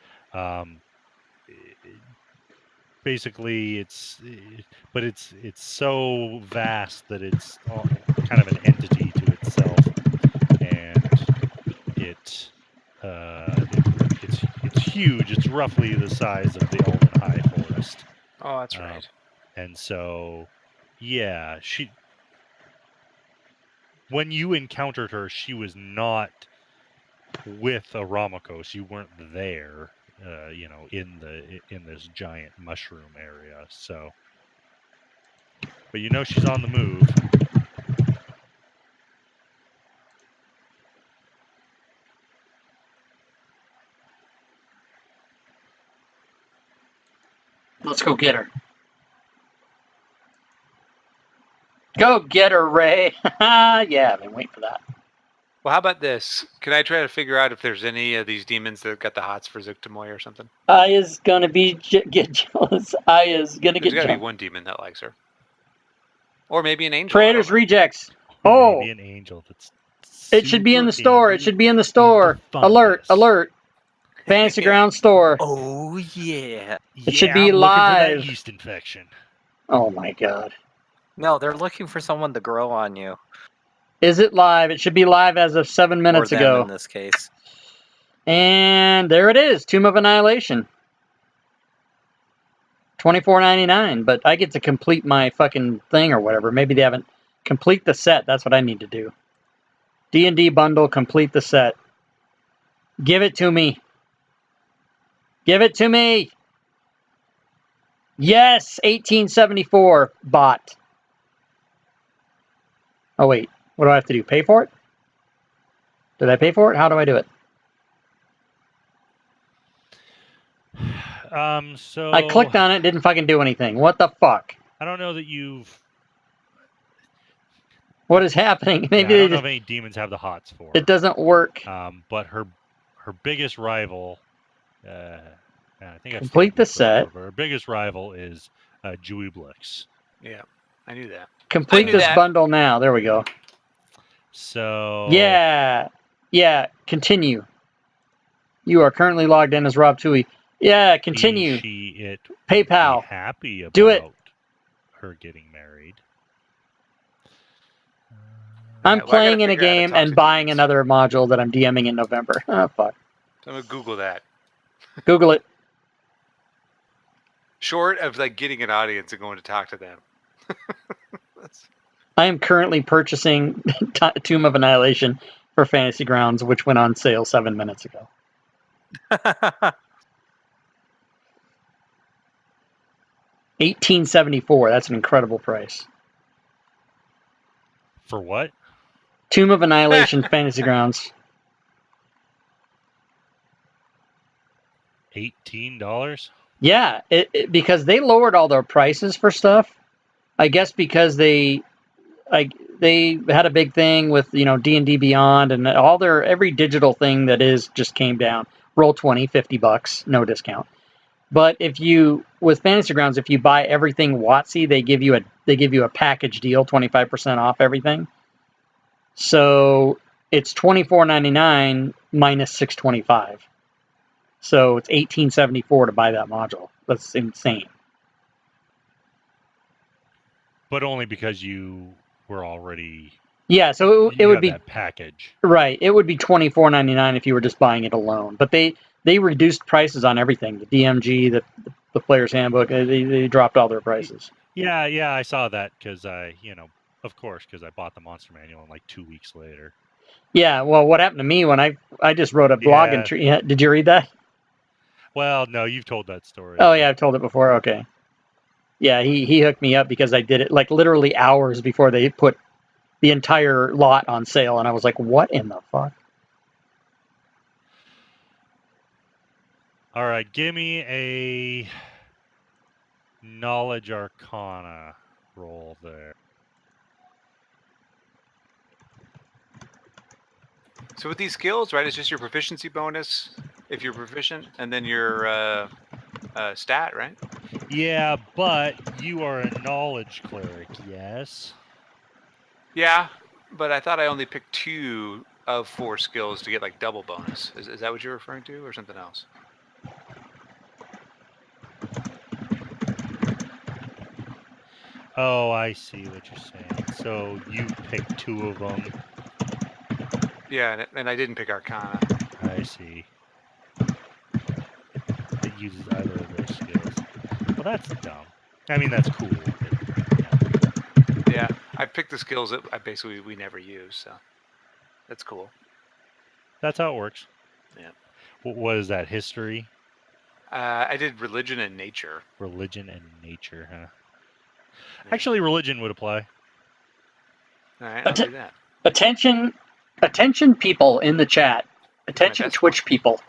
Basically, it's so vast that it's kind of an entity to itself, and it's huge. It's roughly the size of the Elven High Forest. Oh, that's right. And so, yeah, when you encountered her, she was not with Aramakos. You weren't there, in this giant mushroom area. So, but you know she's on the move. Let's go get her. Go get her, Ray. Yeah, I've been waiting for that. Well, how about this? Can I try to figure out if there's any of these demons that got the hots for Zuktamoy or something? I is gonna get jealous. I is gonna There's get got to be jealous. one demon that likes her, or maybe an angel. Praetor's I don't know. rejects. Oh, Maybe an angel that's. it should be in the store. It should be in the store. fungus. Alert! Alert! Fantasy Ground store. Oh yeah. It should be I'm looking for live. that yeast infection. Oh my god. No, they're looking for someone to grow on you. Is it live? It should be live as of 7 minutes or them ago. in this case. And there it is, Tomb of Annihilation. $24.99, but I get to complete my fucking thing or whatever. Maybe they haven't complete the set. That's what I need to do. D&D bundle, complete the set. Give it to me. Give it to me. Yes, 1874 bought. Oh wait, what do I have to do? Pay for it? Did I pay for it? How do I do it? So I clicked on it, didn't fucking do anything. What the fuck? I don't know that you've. What is happening? Yeah, Maybe I they don't know just, if any demons have the hots for it doesn't work. But her biggest rival, I think I've Complete stated the this before, set. but her biggest rival is Juiblix. Yeah, I knew that. Complete knew this that. bundle now. There we go. So Yeah. Yeah. Continue. You are currently logged in as Rob Tui. Yeah. Continue. it PayPal. be happy about Do it. her getting married. I'm Alright, well, I gotta playing in a figure out how to game talk and to buying demons. another module that I'm DMing in November. Oh, fuck. So I'm gonna Google that. Google it. Short of like getting an audience and going to talk to them. That's- I am currently purchasing Tomb of Annihilation for Fantasy Grounds, which went on sale 7 minutes ago. $18.74. That's an incredible price. For what? Tomb of Annihilation Fantasy Grounds. $18? Yeah, because they lowered all their prices for stuff. I guess because they had a big thing with D&D Beyond and all their every digital thing that is just came down. Roll20, $50, no discount. But if you with Fantasy Grounds, if you buy everything WotC, they give you a package deal, 25% off everything. So it's $24.99 minus $6.25. So it's $18.74 to buy that module. That's insane. But only because you were already. Yeah, so it You would have be that package. right. It would be $24.99 if you were just buying it alone. But they reduced prices on everything. The DMG, the Player's Handbook, they dropped all their prices. Yeah, I saw that because of course, because I bought the Monster Manual and like 2 weeks later. Yeah, well, what happened to me when I just wrote a blog Yeah. entry? Did you read that? Well, no, you've told that story. Oh yeah, I've told it before. Okay. Yeah, he hooked me up because I did it like literally hours before they put the entire lot on sale, and I was like, "What in the fuck?" All right, give me a Knowledge Arcana roll there. So with these skills, right, it's just your proficiency bonus if you're proficient, and then your stat, right? Yeah, but you are a knowledge cleric, yes? Yeah, but I thought I only picked 2 of 4 skills to get like double bonus. Is that what you're referring to, or something else? Oh, I see what you're saying. So you picked 2 of them. Yeah, and I didn't pick Arcana. I see. That uses either of those skills. Well, that's dumb. I mean, that's cool. But, Yeah, I picked the skills that we never use, so that's cool. that's how it works. Yeah. What is that? History, I did religion and nature. religion, and nature, huh? Yeah. Actually, religion would apply. All right, I'll do that. Attention, people in the chat. Attention, best Twitch people.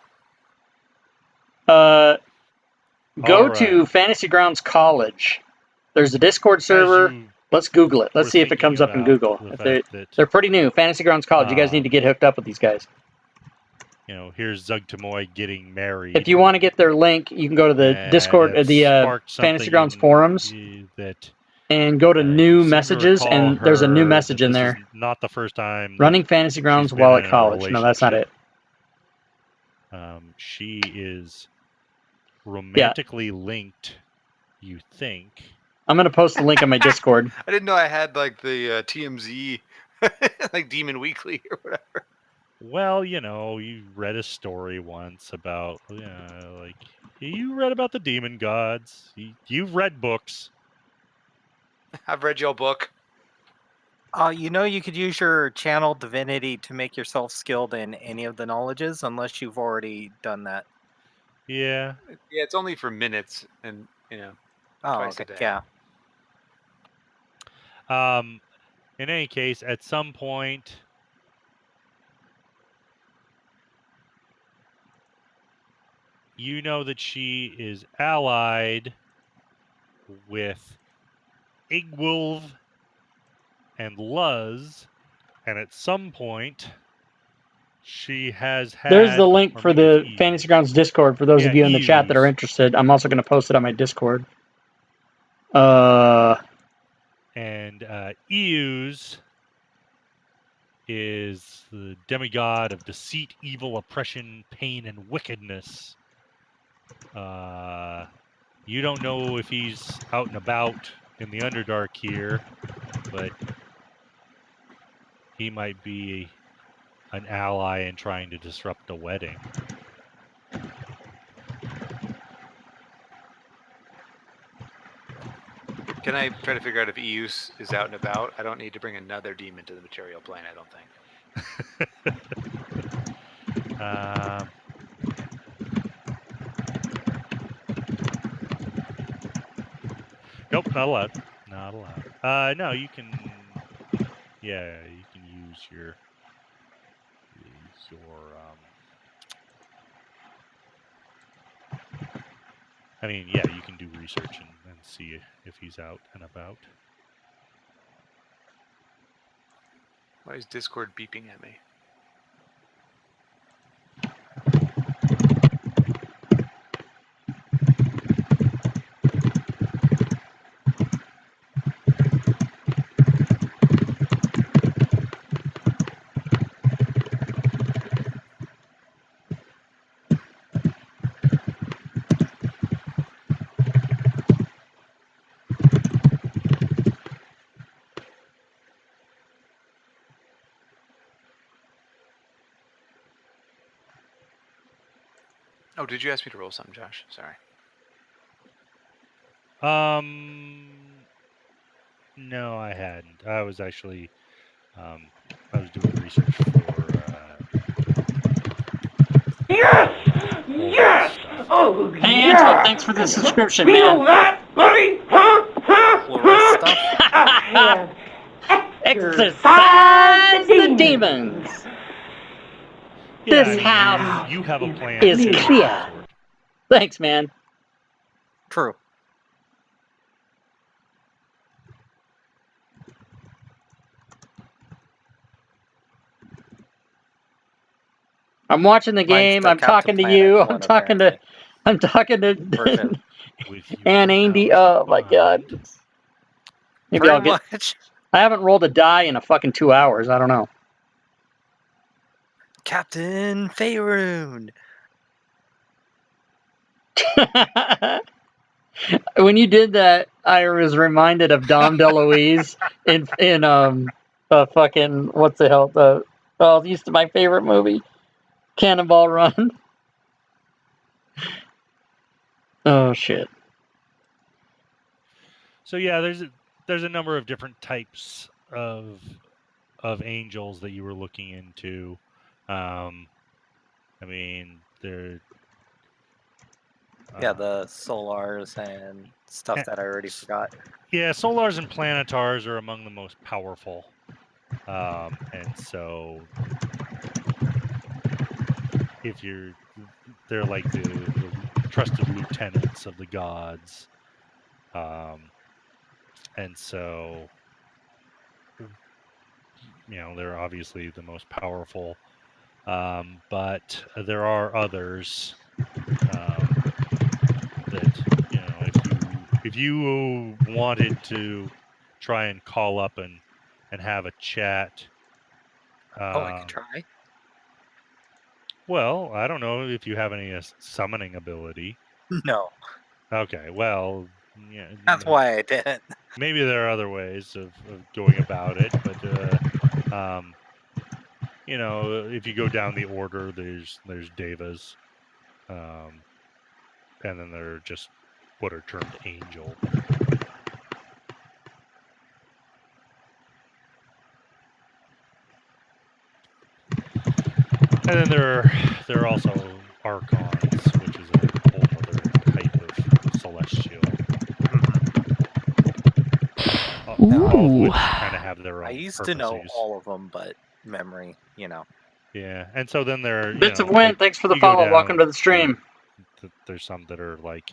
Go All to right. Fantasy Grounds College. There's a Discord As server. you Let's Google it. Let's were see if it thinking comes up in about Google. the If fact that they're pretty new. Fantasy Grounds College. You guys need to get hooked up with these guys. Here's Zug Tamoy getting married. If you want to get their link, you can go to the Discord, it the sparked Fantasy something Grounds in forums, you that and go to you new seem to messages, recall and there's a new her message that in this there. is not the first time that Running Fantasy Grounds she's been while in at a college. No, that's not it. She is romantically linked, you think. I'm going to post the link on my Discord. I didn't know I had like the TMZ, like Demon Weekly or whatever. Well, you read a story once about, like, you read about the demon gods. You've read books. I've read your book. You could use your channel divinity to make yourself skilled in any of the knowledges, unless you've already done that. Yeah. Yeah, it's only for minutes, and Oh, twice okay. a day. Yeah. In any case, at some point, you know that she is allied with Igwolf and Luz, and at some point she has had. There's the link or for maybe it's the Euse. Fantasy Grounds Discord for those of you in the chat that are Euse. interested. I'm also going to post it on my Discord. And Euse is the demigod of deceit, evil, oppression, pain, and wickedness. You don't know if he's out and about in the Underdark here, but he might be an ally in trying to disrupt the wedding. Can I try to figure out if Euse is out and about? I don't need to bring another demon to the material plane, I don't think. Nope, not allowed. Not allowed. No, you can. Yeah, you can use your. I mean, yeah, you can do research and see if he's out and about. Why is Discord beeping at me? Oh, did you ask me to roll something, Josh? Sorry. No, I hadn't. I was actually, I was doing research for. Yes! Yes! Oh, Hey, Angela, thanks for the subscription, Feel man. that, buddy? Huh? Huh? Florist stuff. I have Exercise the demons. Yeah, This I mean, house you have a plan is of some clear. sort. Thanks, man. True. I'm watching the Mine's game. the I'm Captain talking to Planet you. one, apparently. I'm talking to Version. With your and Andy. powers Oh my god. combined. Maybe I'll Pretty get. much. I haven't rolled a die in a fucking 2 hours. I don't know. Captain Faerun. When you did that, I was reminded of Dom DeLuise in fucking what's the hell it used to my favorite movie, Cannonball Run. Oh shit. So yeah, there's a number of different types of angels that you were looking into. I mean, they're Yeah, the Solars and stuff that I already forgot. Yeah, Solars and Planetars are among the most powerful, and so they're like the trusted lieutenants of the gods, and so they're obviously the most powerful, but there are others that if you wanted to try and call up and have a chat. I could try. Well, I don't know if you have any summoning ability. No. Okay, well, yeah. That's why I didn't. Maybe there are other ways of going about it, but if you go down the order, there's devas, and then there are just what are termed angel. And then there are also archons, which is a whole other type of celestial. All of which kind of have their own I used purposes. to know all of them, but memory, Yeah, and so then there are Bits of Wind, thanks for the you go follow. down Welcome to the stream. There's some that are like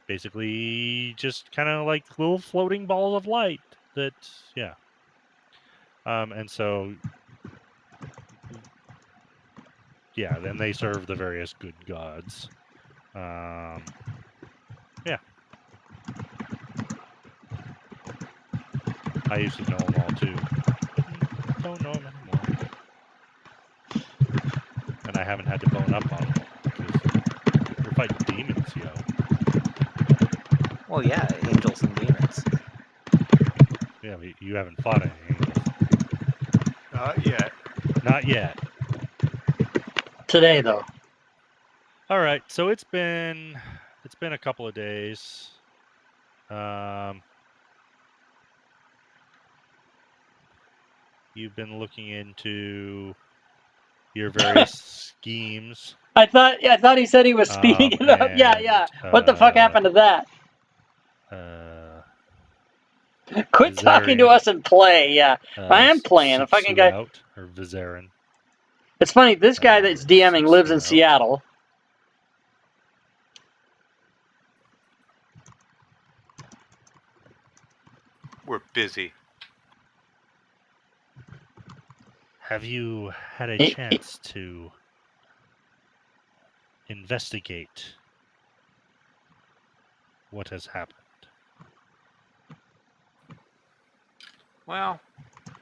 basically just kind of like little floating balls of light that, yeah. And so, yeah, then they serve the various good gods. Yeah. I used to know them all too. Don't know them anymore. And I haven't had to bone up on them because we're fighting demons, yo. Well, yeah, angels and demons. Yeah, but you haven't fought any angels. Not yet. Not yet. Today, though. All right, so it's been a couple of days. You've been looking into your various schemes. I thought he said he was speeding it up. Yeah. What the fuck happened to that? Quit talking to Viserion, us and play. Yeah, I am playing. The seeks fucking you guy. out, or Vizerin. It's funny. This guy that's DMing seeks lives you in out. Seattle. We're busy. Have you had a It- chance to investigate what has happened? Well,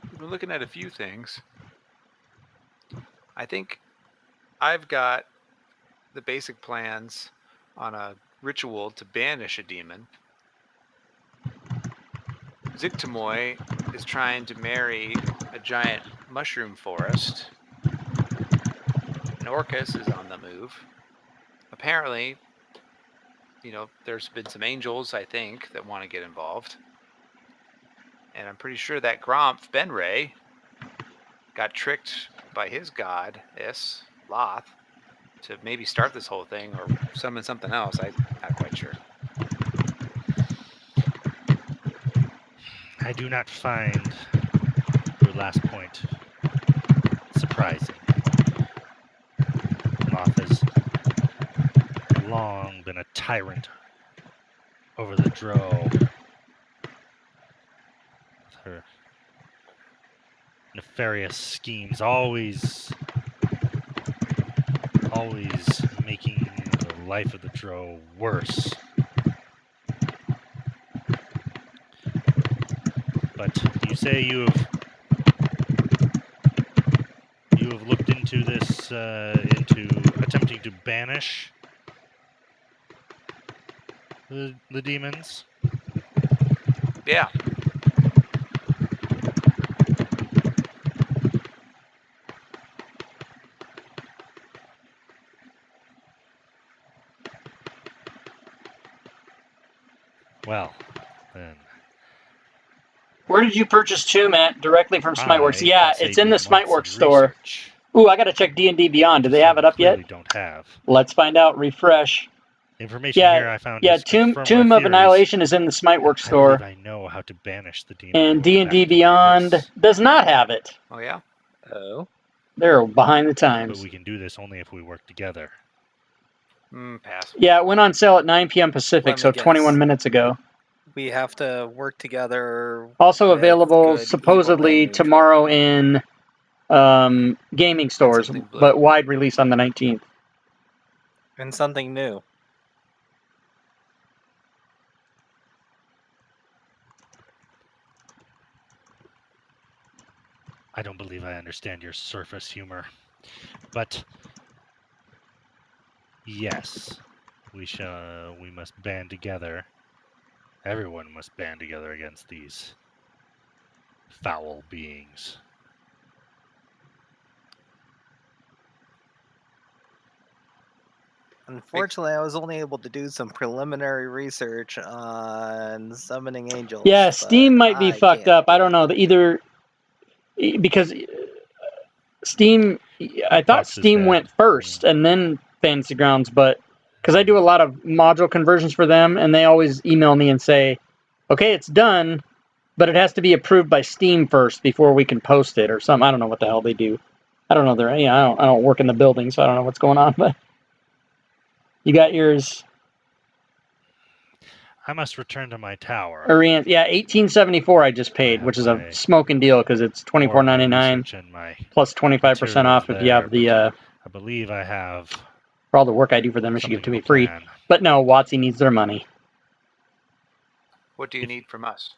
we've been looking at a few things. I think I've got the basic plans on a ritual to banish a demon. Zictamoy is trying to marry a giant mushroom forest. And Orcus is on the move. Apparently, there's been some angels, I think, that want to get involved. And I'm pretty sure that Gromp, Benray, got tricked by his goddess, Loth, to maybe start this whole thing or summon something else. I'm not quite sure. I do not find your last point surprising. Moth has long been a tyrant over the Drow. With her nefarious schemes, always making the life of the Drow worse. But you say you have looked into this, into attempting to banish the demons? Yeah. Well, then. Where did you purchase Tomb at? Directly from Smiteworks? I Yeah, can save it's in you the months of Smiteworks store. research, Ooh, I gotta check D&D Beyond. Do they have it up yet? clearly don't have. Let's find out. Refresh. Information Yeah, here I found yeah. is confirm my Tomb of theories. Annihilation is in the Smiteworks I store, believe I know how to banish the demon. and world D&D back to the Beyond abyss. does not have it. Oh, yeah? Oh. They're behind the But times. we can do this only if we work together. Pass. Yeah, it went on sale at 9 p.m. Pacific, Let me so 21 guess. minutes ago. We have to work together. Also with available good, evil, supposedly and neutral. tomorrow in gaming stores, something blue. but wide release on the 19th. And something new. I don't believe I understand your surface humor. But yes, we must band together. Everyone must band together against these foul beings. Unfortunately, I was only able to do some preliminary research on summoning angels. Yeah, but Steam might be fucked can't up. I do don't know. Either because Steam, I thought Pops his Steam head. went first and then Fantasy Grounds, but because I do a lot of module conversions for them, and they always email me and say, "Okay, it's done, but it has to be approved by Steam first before we can post it," or something. I don't know what the hell they do. I don't know. I don't work in the building, so I don't know what's going on. But you got yours. I must return to my tower. Orient, yeah, 1874 I just paid, have which is my- a smoking deal because it's More of my $24.99 research and my plus 25% off if you have the. I believe I have For all the work I do for them, they should give it to something me of a free. plan. But no, WotC needs their money. What do you need from us?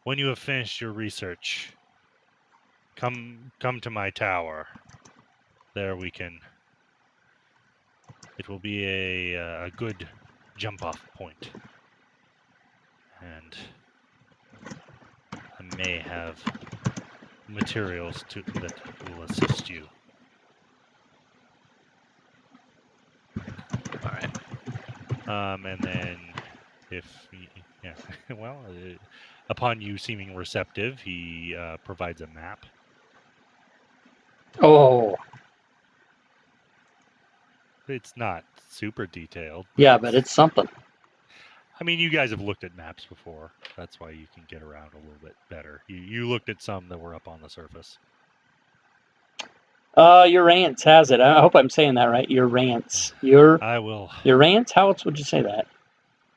When you have finished your research, come to my tower. There we can. It will be a good jump-off point, and I may have materials that will assist you. All right. And then, well, upon you seeming receptive, he provides a map. Oh, It's not super detailed. yeah, but it's something. I mean, you guys have looked at maps before. That's why you can get around a little bit better. You looked at some that were up on the surface. Urance has it. I hope I'm saying that right. Urance. I will. Urance? How else would you say that?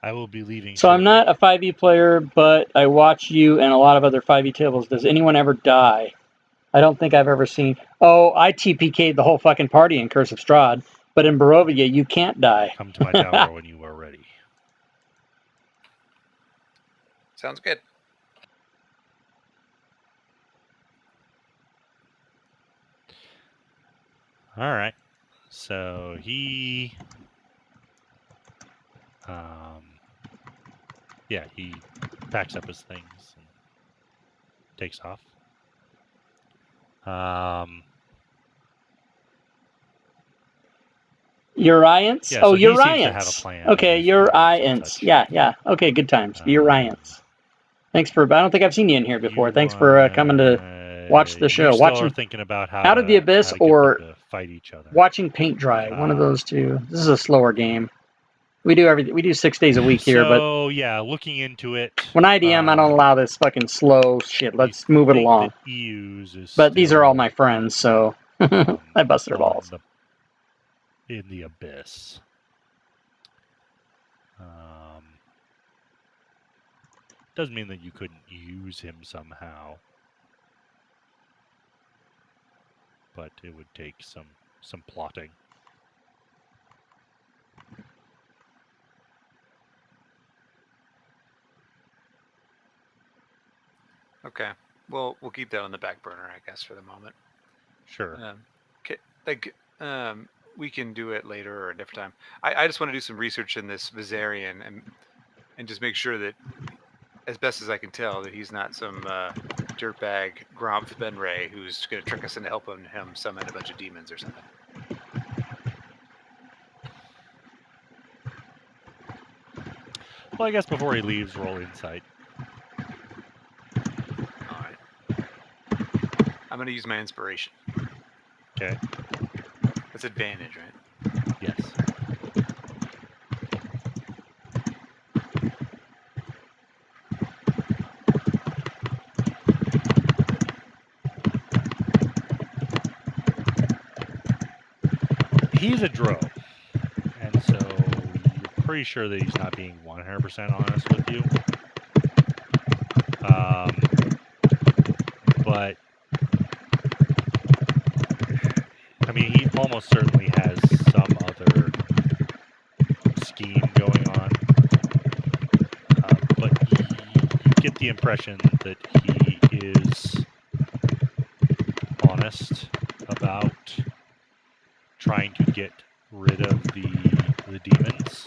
I will be leaving. So I'm shortly. not a 5e player, but I watch you and a lot of other 5e tables. Does anyone ever die? I don't think I've ever seen. Oh, I TPK'd the whole fucking party in Curse of Strahd, but in Barovia you can't die. Come to my tower when you are ready. Sounds good. All right. So he, he packs up his things and takes off. Uriance? Yeah, Oh, so he seems to have a Uriance. plan Okay, in his ways and Uriance. such. Yeah. Okay, good times. Uriance. Thanks for. I don't think I've seen you in here before. Thanks for coming to watch the show. You still Watching are thinking about how Out of the Abyss how to get or them to fight each other. watching paint dry. One of those two. This is a slower game. We do everything. We do 6 days a week here, but So yeah, looking into it. when I DM, I don't allow this fucking slow shit. Let's move it along. But these are all my friends, so I bust their balls. In the Abyss. Doesn't mean that you couldn't use him somehow, but it would take some plotting. Okay. Well, we'll keep that on the back burner, I guess, for the moment. Sure. We can do it later or a different time. I just want to do some research in this Vizarian and just make sure that, as best as I can tell, that he's not some dirtbag Gromp Benray who's going to trick us into helping him summon a bunch of demons or something. Well, I guess before he leaves, roll insight. All right. I'm going to use my inspiration. Okay. That's advantage, right? Yes. He's a drow, and so you're pretty sure that he's not being 100% honest with you. But I mean, he almost certainly has some other scheme going on. But you get the impression that he is honest about trying to get rid of the demons.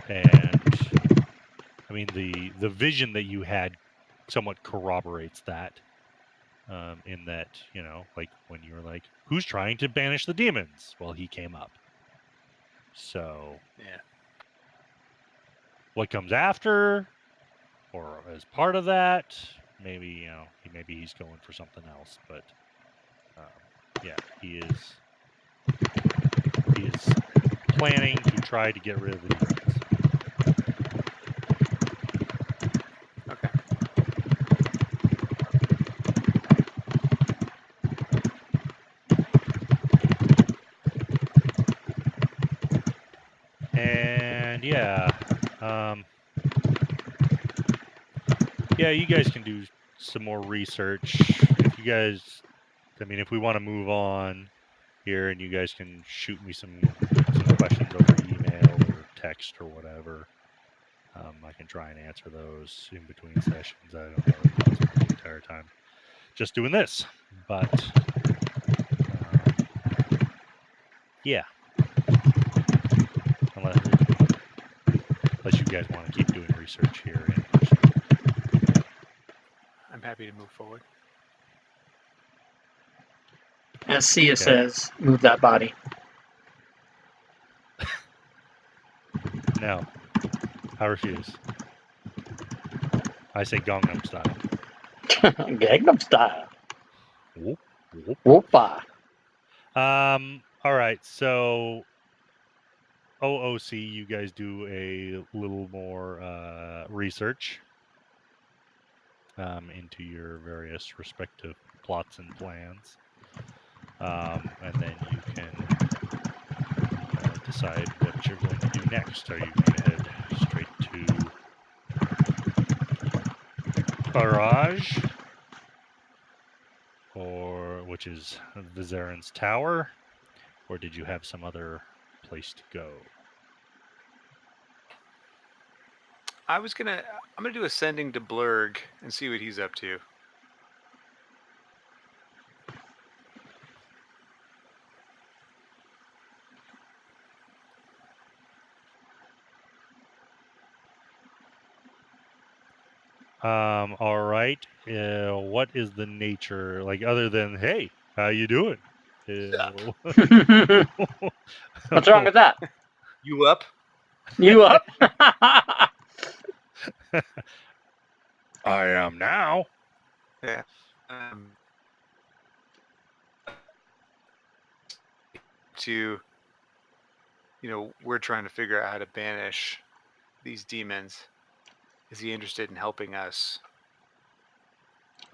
And I mean, the vision that you had somewhat corroborates that. In that, like when you were like, who's trying to banish the demons? Well, he came up. So, yeah. What comes after, or as part of that, maybe maybe he's going for something else. But he is planning to try to get rid of the demons. Okay. And yeah, yeah, you guys can do some more research. If you guys, I mean, if we want to move on here, and you guys can shoot me some questions over email or text or whatever, I can try and answer those in between sessions. I don't know if it's the entire time just doing this, but yeah, unless you guys want to keep doing research here in person. I'm happy to move forward. As Sia Okay. says, move that body. No, I refuse. I say Gangnam style. Gangnam style. Whoop, whoop. Whoopa. All right. So, OOC, you guys do a little more research into your various respective plots and plans, and then you can decide what you're going to do next. Are you going to head straight to Barrage, or which is Vizarin's tower, or did you have some other place to go? I'm gonna do ascending to Blurg and see what he's up to. All right. What is the nature, like, other than, hey, how you doing? What's wrong with that? You up? You up? I am now. Yeah. We're trying to figure out how to banish these demons. Is he interested in helping us?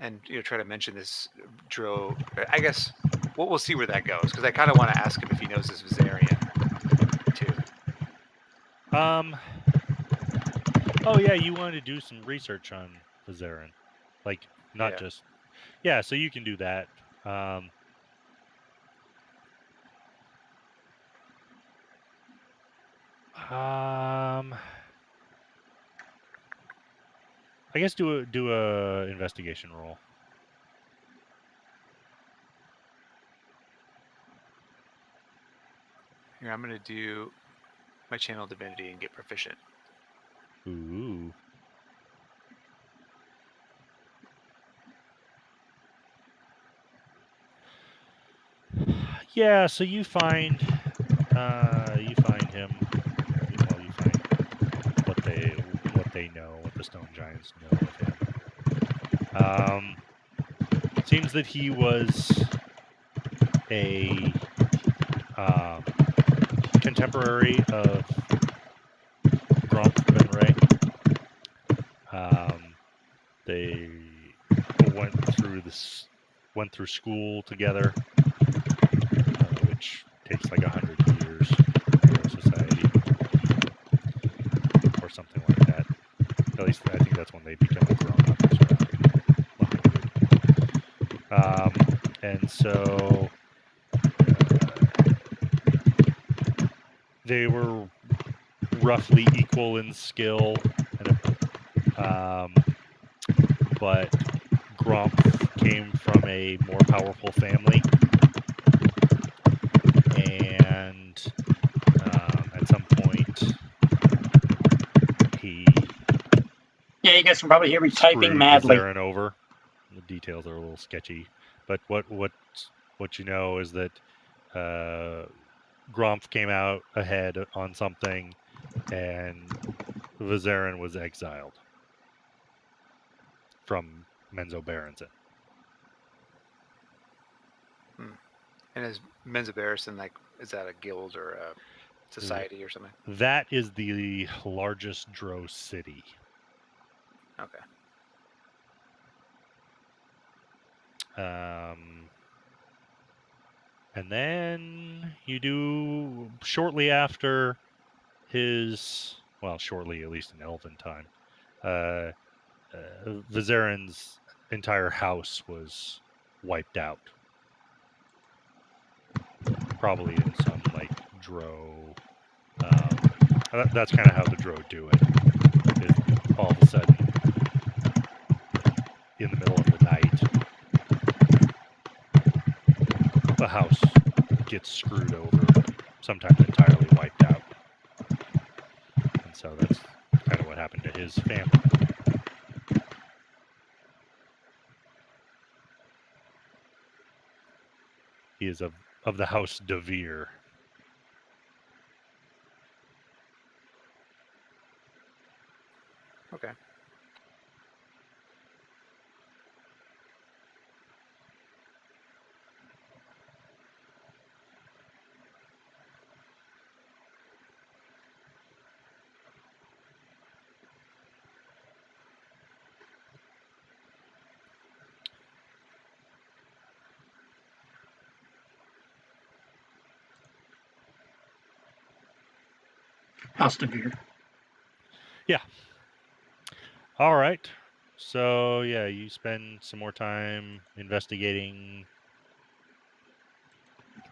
And try to mention this Dro. I guess we'll see where that goes, because I kind of want to ask him if he knows this Vizarian too. Oh yeah, you wanted to do some research on Vizarin, like not Yeah. just. Yeah, so you can do that. I guess do a investigation roll. Here, I'm gonna do my channel divinity and get proficient. Ooh. Yeah, so you find him. Well, you find what they know, what the Stone Giants know of him. Seems that he was a contemporary of Grump and Ray. They went through school together, which takes like 100 years in Hero Society, or something like that. At least I think that's when they become a grown-up, is around 100. And so they were roughly equal in skill, but Grump came from a more powerful family, and at some point he Yeah, you guys can probably hear me typing screwed madly. Vizarin over. The details are a little sketchy, but what you know is that Grump came out ahead on something, and Vizarin was exiled from Menzo Berenson. And is Menzoberison, like, is that a guild or a society or something? That is the largest Dro city. Okay. And then you do, shortly after shortly, at least in Elven time, Vizarin's entire house was wiped out. Probably in some like Drow. That's kind of how the Drow do it. Is all of a sudden, in the middle of the night, the house gets screwed over, sometimes entirely wiped out. And so that's kind of what happened to his family. He is of the house Devere. Okay. House to beer. All right. So yeah, you spend some more time investigating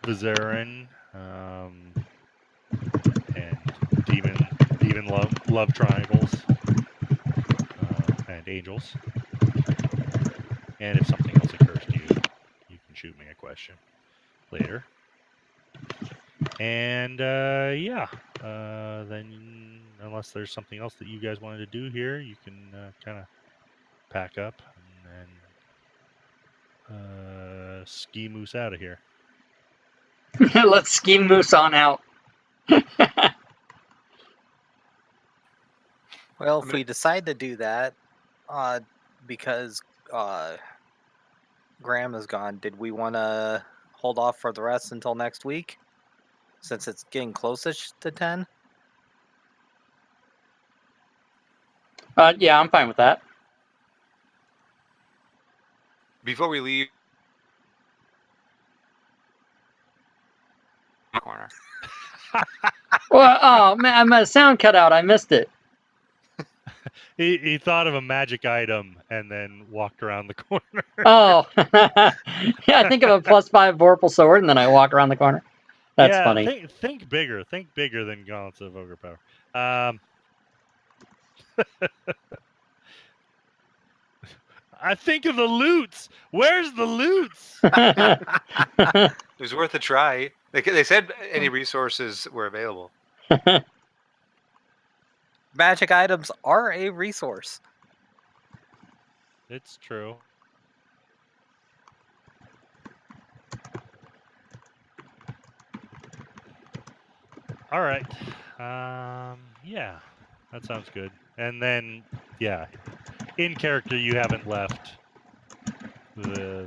Vizarin, and demon love triangles, and angels. And if something else occurs to you, you can shoot me a question later. And then unless there's something else that you guys wanted to do here, you can kind of pack up and then ski moose out of here. Let's ski moose on out. Well, if we decide to do that, because Graham is gone, did we want to hold off for the rest until next week? Since it's getting close-ish to 10? Yeah, I'm fine with that. Before we leave, corner. Well, oh man, my sound cut out. I missed it. He thought of a magic item and then walked around the corner. Oh, yeah. I think of a +5 Vorpal sword, and then I walk around the corner. That's funny. Think bigger. Think bigger than Gauntlets of Ogre Power. I think of the loots. Where's the loots? It was worth a try. They said any resources were available. Magic items are a resource. It's true. All right. Yeah, that sounds good. And then, yeah, in character, you haven't left the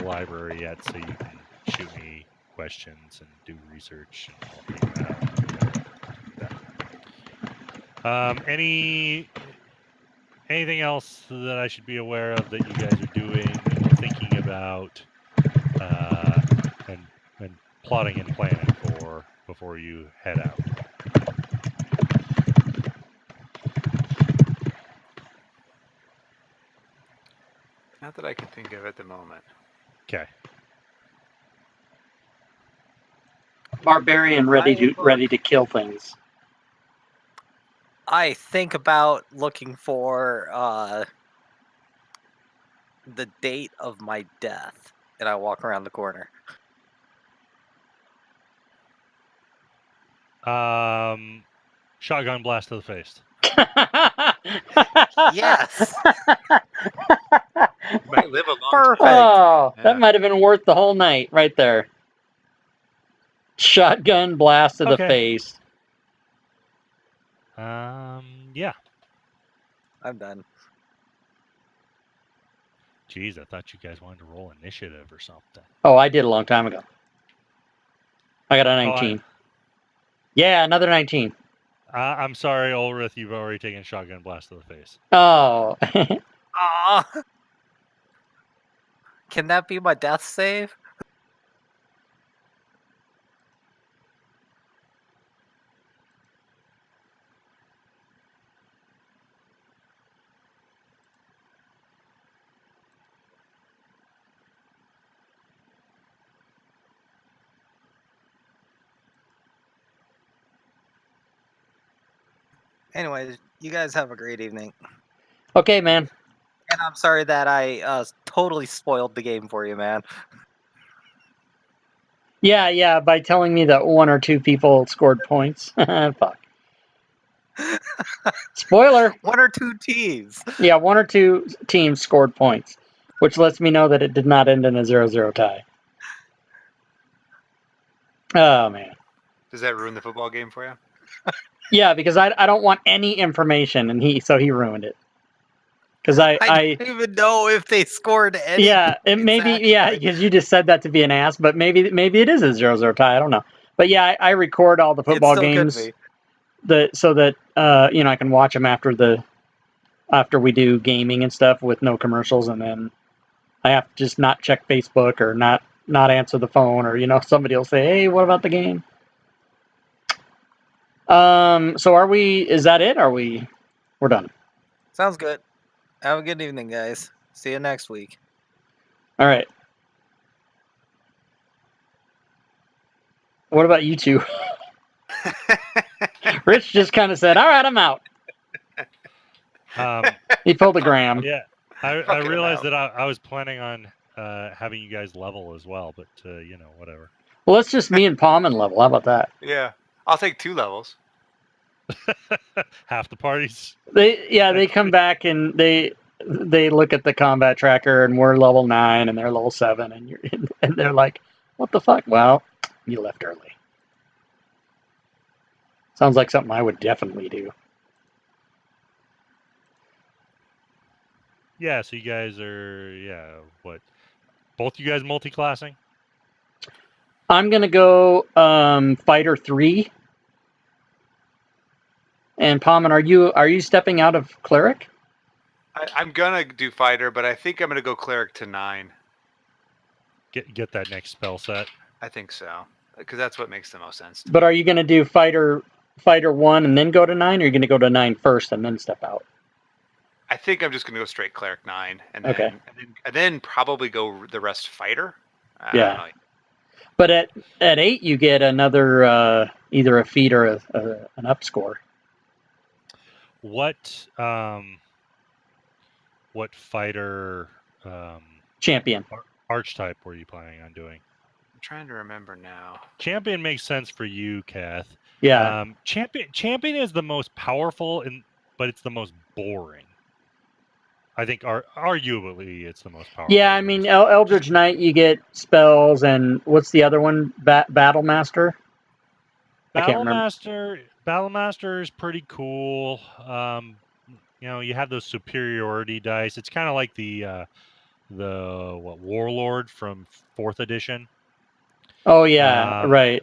library yet, so you can shoot me questions and do research, and I'll figure out. Anything else that I should be aware of that you guys are doing, thinking about, and plotting and planning for before you head out? Not that I can think of at the moment. Okay. Barbarian ready to kill things. I think about looking for the date of my death, and I walk around the corner. Shotgun blast to the face. Yes. You might live a long Perfect. time. Oh, Yeah. that might have been worth the whole night right there. Shotgun blast to the Okay. face. Yeah. I'm done. Jeez, I thought you guys wanted to roll initiative or something. Oh, I did a long time ago. I got a 19. Yeah, another 19. I'm sorry, Ulrith, you've already taken shotgun blast to the face. Oh. Aw. Can that be my death save? Anyways, you guys have a great evening. Okay, man. And I'm sorry that I totally spoiled the game for you, man. Yeah, by telling me that 1 or 2 people scored points. Fuck. Spoiler. 1 or 2 teams. Yeah, 1 or 2 teams scored points, which lets me know that it did not end in a 0-0 tie. Oh, man. Does that ruin the football game for you? Yeah, because I don't want any information, and he ruined it. Because I I don't even know if they scored any. yeah, it points, maybe actually. because you just saad that to be an ass, but maybe it is a 0-0 tie. I don't know. But yeah, I record all the It football still games could so that I can watch them after we do gaming and stuff with no commercials, and then I have to just not check Facebook or not answer the phone, or somebody will say, "Hey, what about the game?" So are we? Is that it? We're done. Sounds good. Have a good evening, guys. See you next week. All right. What about you two? Rich just kind of said, "All right, I'm out." He pulled a Graham. Yeah, I Fucking realized hell. that I was planning on having you guys level as well, but whatever. Well, let's just me and Palman level. How about that? Yeah. I'll take 2 levels. Half the parties. They come back and they look at the combat tracker, and we're level 9 and they're level 7, and they're like, "What the fuck?" Well, you left early. Sounds like something I would definitely do. Yeah, so you guys are what? Both you guys multi-classing? I'm gonna go fighter 3. And Palman, are you stepping out of cleric? I'm gonna do fighter, but I think I'm gonna go cleric to 9. Get that next spell set. I think so, because that's what makes the most sense. But are you gonna do fighter 1 and then go to 9, or are you gonna go to 9 first and then step out? I think I'm just gonna go straight cleric 9, and then Okay. and then probably go the rest fighter. I Yeah. don't know. But at 8 you get another either a feat or an up score. What fighter Champion. archetype were you planning on doing? I'm trying to remember now. Champion makes sense for you, Kath. Yeah. Champion is the most powerful, but it's the most boring. I think arguably it's the most powerful. Yeah, I mean Eldritch Knight you get spells, and what's the other one? Battle Master? I can't remember. Battle Master is pretty cool. You have those superiority dice. It's kind of like the Warlord from 4th edition. Oh yeah, right.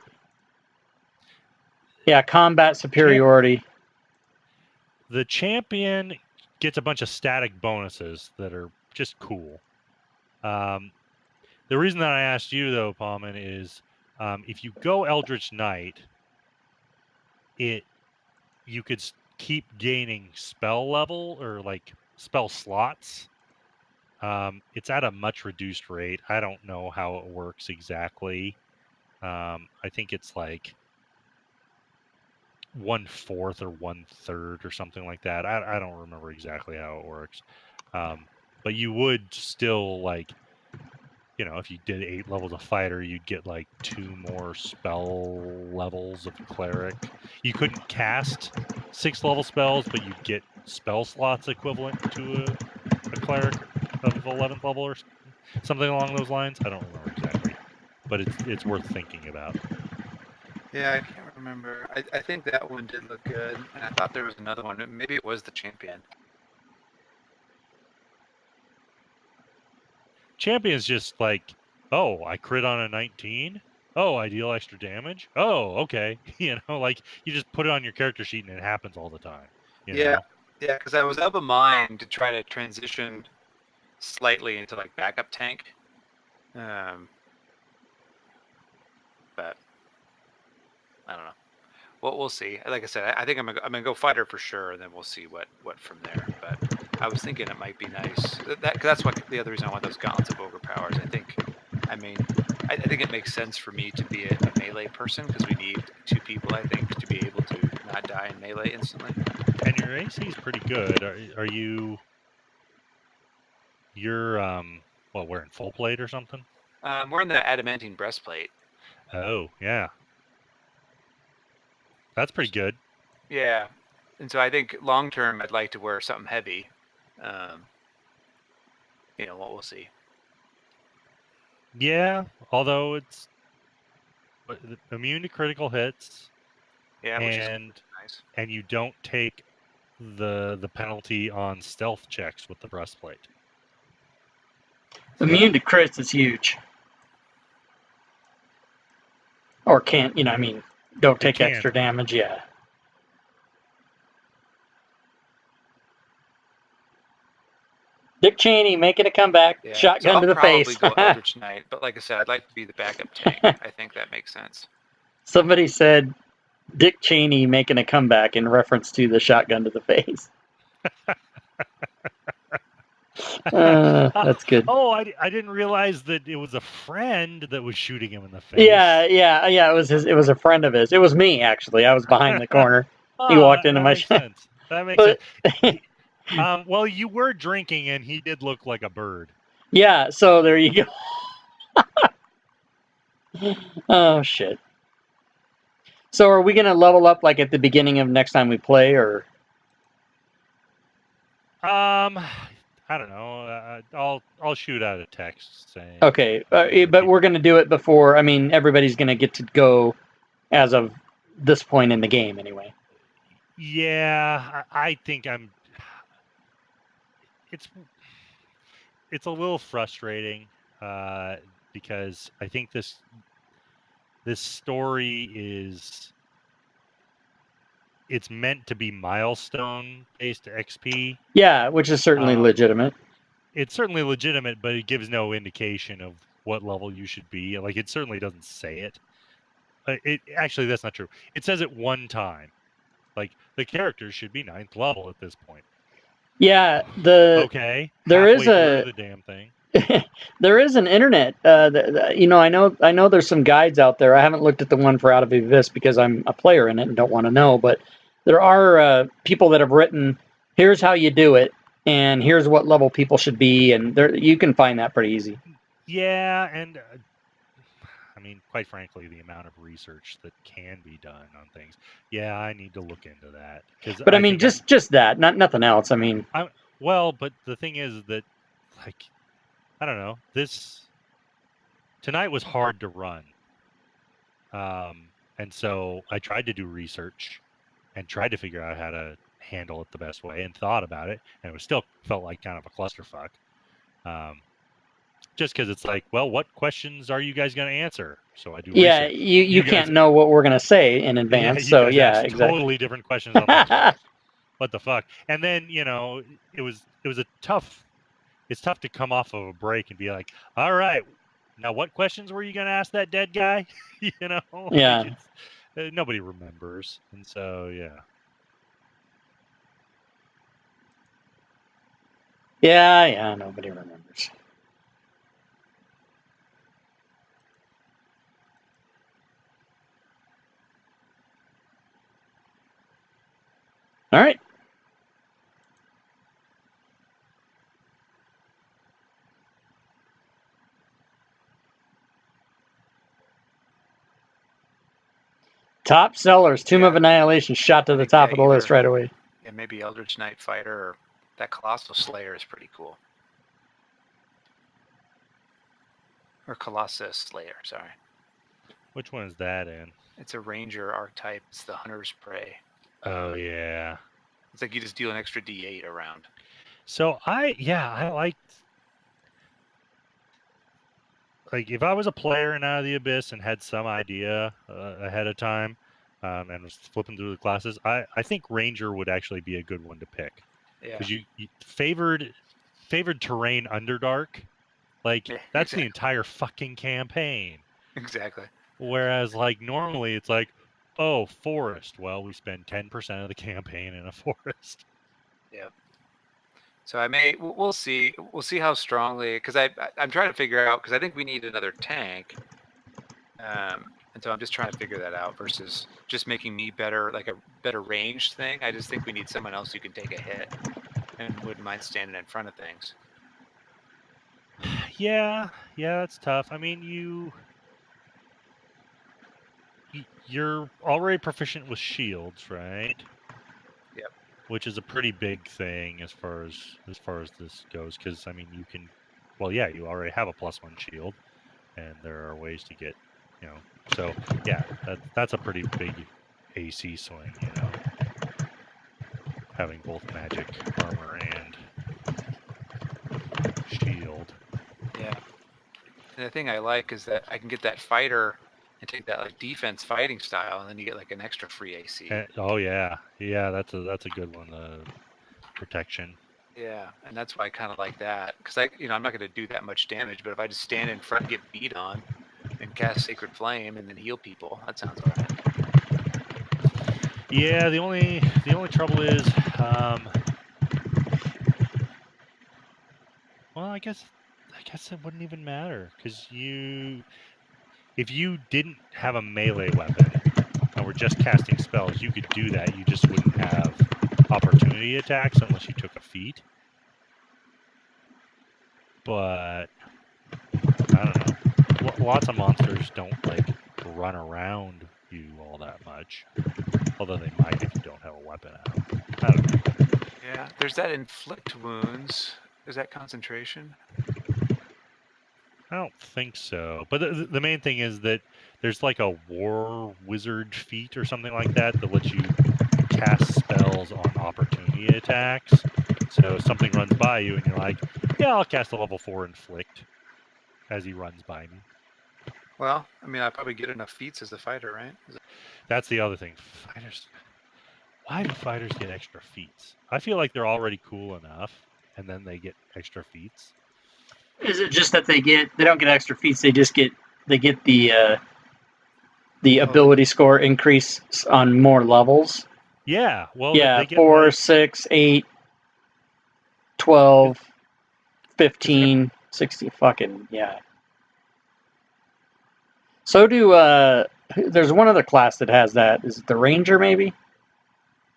Yeah, combat superiority. The champion gets a bunch of static bonuses that are just cool. The reason that I asked you though, Palman, is if you go Eldritch Knight, you could keep gaining spell level or like spell slots. It's at a much reduced rate. I don't know how it works exactly. I think it's like 1/4 or 1/3 or something like that. I don't remember exactly how it works. But you would still if you did 8 levels of fighter, you'd get like 2 more spell levels of cleric. You couldn't cast 6 level spells, but you'd get spell slots equivalent to a cleric of 11th level or something along those lines. I don't remember exactly, but it's worth thinking about. Yeah, I can't remember. I think that one did look good, and I thought there was another one. Maybe it was the champion. Champion's just like, oh, I crit on a 19. Oh, I deal extra damage. Oh, okay. Like you just put it on your character sheet and it happens all the time. Yeah, because I was of a mind to try to transition slightly into like backup tank, but I don't know. Well, we'll see. Like I said, I think I'm gonna go fighter for sure, and then we'll see what from there. But I was thinking it might be nice. That's what the other reason I want those gauntlets of ogre powers. I mean, I think it makes sense for me to be a melee person because we need 2 people, I think, to be able to not die in melee instantly. And your AC is pretty good. Are you? You're wearing full plate or something? We're in the adamantine breastplate. Oh yeah, that's pretty good. Yeah, and so I think long term I'd like to wear something heavy. What we'll see. Yeah, although it's immune to critical hits, Yeah, which is and nice. and you don't take the penalty on stealth checks with the breastplate. Immune to crits is huge. Or can't, don't take can. extra damage, yeah. Dick Cheney making a comeback, Yeah, shotgun so I'll to the probably face. go Eldritch Knight, but like I said, I'd like to be the backup tank. I think that makes sense. Somebody said Dick Cheney making a comeback in reference to the shotgun to the face. That's good. Oh, I didn't realize that it was a friend that was shooting him in the face. Yeah. It was a friend of his. It was me actually. I was behind the corner. He walked into that my makes sense. That makes But- sense. Well, you were drinking, and he did look like a bird. Yeah, so there you go. Oh shit. So are we gonna level up like at the beginning of next time we play, or? I don't know. I'll shoot out a text saying. Okay, but we're gonna do it before. I mean, everybody's gonna get to go as of this point in the game, anyway. Yeah, I think I'm. It's a little frustrating because I think this story it's meant to be milestone based XP. Yeah, which is certainly legitimate. It's certainly legitimate, but it gives no indication of what level you should be. Like, it certainly doesn't say it. Actually, that's not true. It says it one time. Like, the characters should be 9th level at this point. Yeah, Okay. there is halfway through the damn thing. there is an internet. I know there's some guides out there. I haven't looked at the one for Out of Abyss because I'm a player in it and don't want to know. But there are people that have written, here's how you do it, and here's what level people should be, and you can find that pretty easy. Yeah, and I mean, quite frankly, the amount of research that can be done on things. Yeah, I need to look into that. But I mean, just that, nothing else. I mean, but the thing is that, like, I don't know. Tonight was hard to run, and so I tried to do research and tried to figure out how to handle it the best way, and thought about it, and it still felt like kind of a clusterfuck. Just because it's like, well, what questions are you guys going to answer? So I do. Yeah, research. you can't know what we're gonna say in advance. So yeah, exactly. Totally different questions. On that. What the fuck? And then it was a tough. It's tough to come off of a break and be like, all right, now what questions were you going to ask that dead guy? Yeah. Nobody remembers, and so yeah. Yeah, nobody remembers. All right. Top sellers, Tomb of Annihilation shot to the top of the list right away. Yeah, maybe Eldritch Knight Fighter or that Colossal Slayer is pretty cool. Or Colossus Slayer, sorry. Which one is that in? It's a Ranger archetype. It's the Hunter's Prey. Oh, yeah. It's like you just deal an extra D8 around. So I liked... Like, if I was a player in Out of the Abyss and had some idea ahead of time and was flipping through the classes, I think Ranger would actually be a good one to pick. Yeah. Because you favored terrain Underdark. Like, that's exactly. the entire fucking campaign. Exactly. Whereas, like, normally it's like, oh, forest. Well, we spend 10% of the campaign in a forest. Yep. So we'll see how strongly, because I'm trying to figure out, because I think we need another tank, And so I'm just trying to figure that out versus just making me better, like a better ranged thing. I just think we need someone else who can take a hit and wouldn't mind standing in front of things. Yeah, that's tough. I mean, you're already proficient with shields, right? Yep. Which is a pretty big thing as far as this goes, because I mean, you can, well, yeah, you already have a +1 shield, and there are ways to get, so yeah, that's a pretty big AC swing, having both magic armor and shield. Yeah. And the thing I like is that I can get that fighter and take that like defense fighting style, and then you get like an extra free AC. Oh yeah, that's a good one. Protection. Yeah, and that's why I kind of like that, because I'm not going to do that much damage, but if I just stand in front and get beat on, and cast Sacred Flame and then heal people, that sounds alright. Yeah, the only trouble is, well, I guess it wouldn't even matter, because if you didn't have a melee weapon and were just casting spells, you could do that. You just wouldn't have opportunity attacks unless you took a feat. But I don't know. Lots of monsters don't like run around you all that much. Although they might if you don't have a weapon out. I don't know. Yeah, there's that inflict wounds. Is that concentration? I don't think so. But the main thing is that there's like a war wizard feat or something like that lets you cast spells on opportunity attacks. So something runs by you and you're like, yeah, I'll cast a level 4 inflict as he runs by me. Well, I mean, I probably get enough feats as a fighter, right? That's the other thing. Fighters. Why do fighters get extra feats? I feel like they're already cool enough, and then they get extra feats. Is it just that they don't get extra feats? They get the ability score increase on more levels. Yeah, well, Yeah, they get 4, like, 6, 8, 12, 15, 16. Fucking yeah. So do there's one other class that has that. Is it the Ranger? Maybe.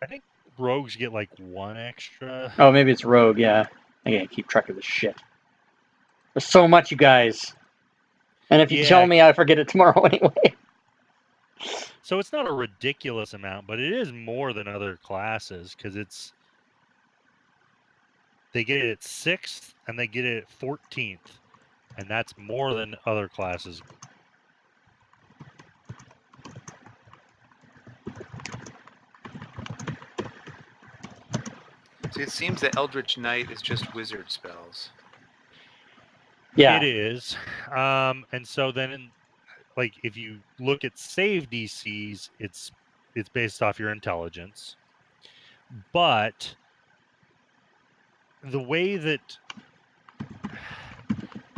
I think rogues get like 1 extra. Oh, maybe it's Rogue. Yeah, I gotta keep track of this shit. There's so much, you guys. And if you tell me, I forget it tomorrow anyway. So it's not a ridiculous amount, but it is more than other classes because they get it at 6th and they get it at 14th, and that's more than other classes. See, it seems that Eldritch Knight is just wizard spells. Yeah, it is. And so then, like, if you look at save DCs, it's based off your intelligence, but the way that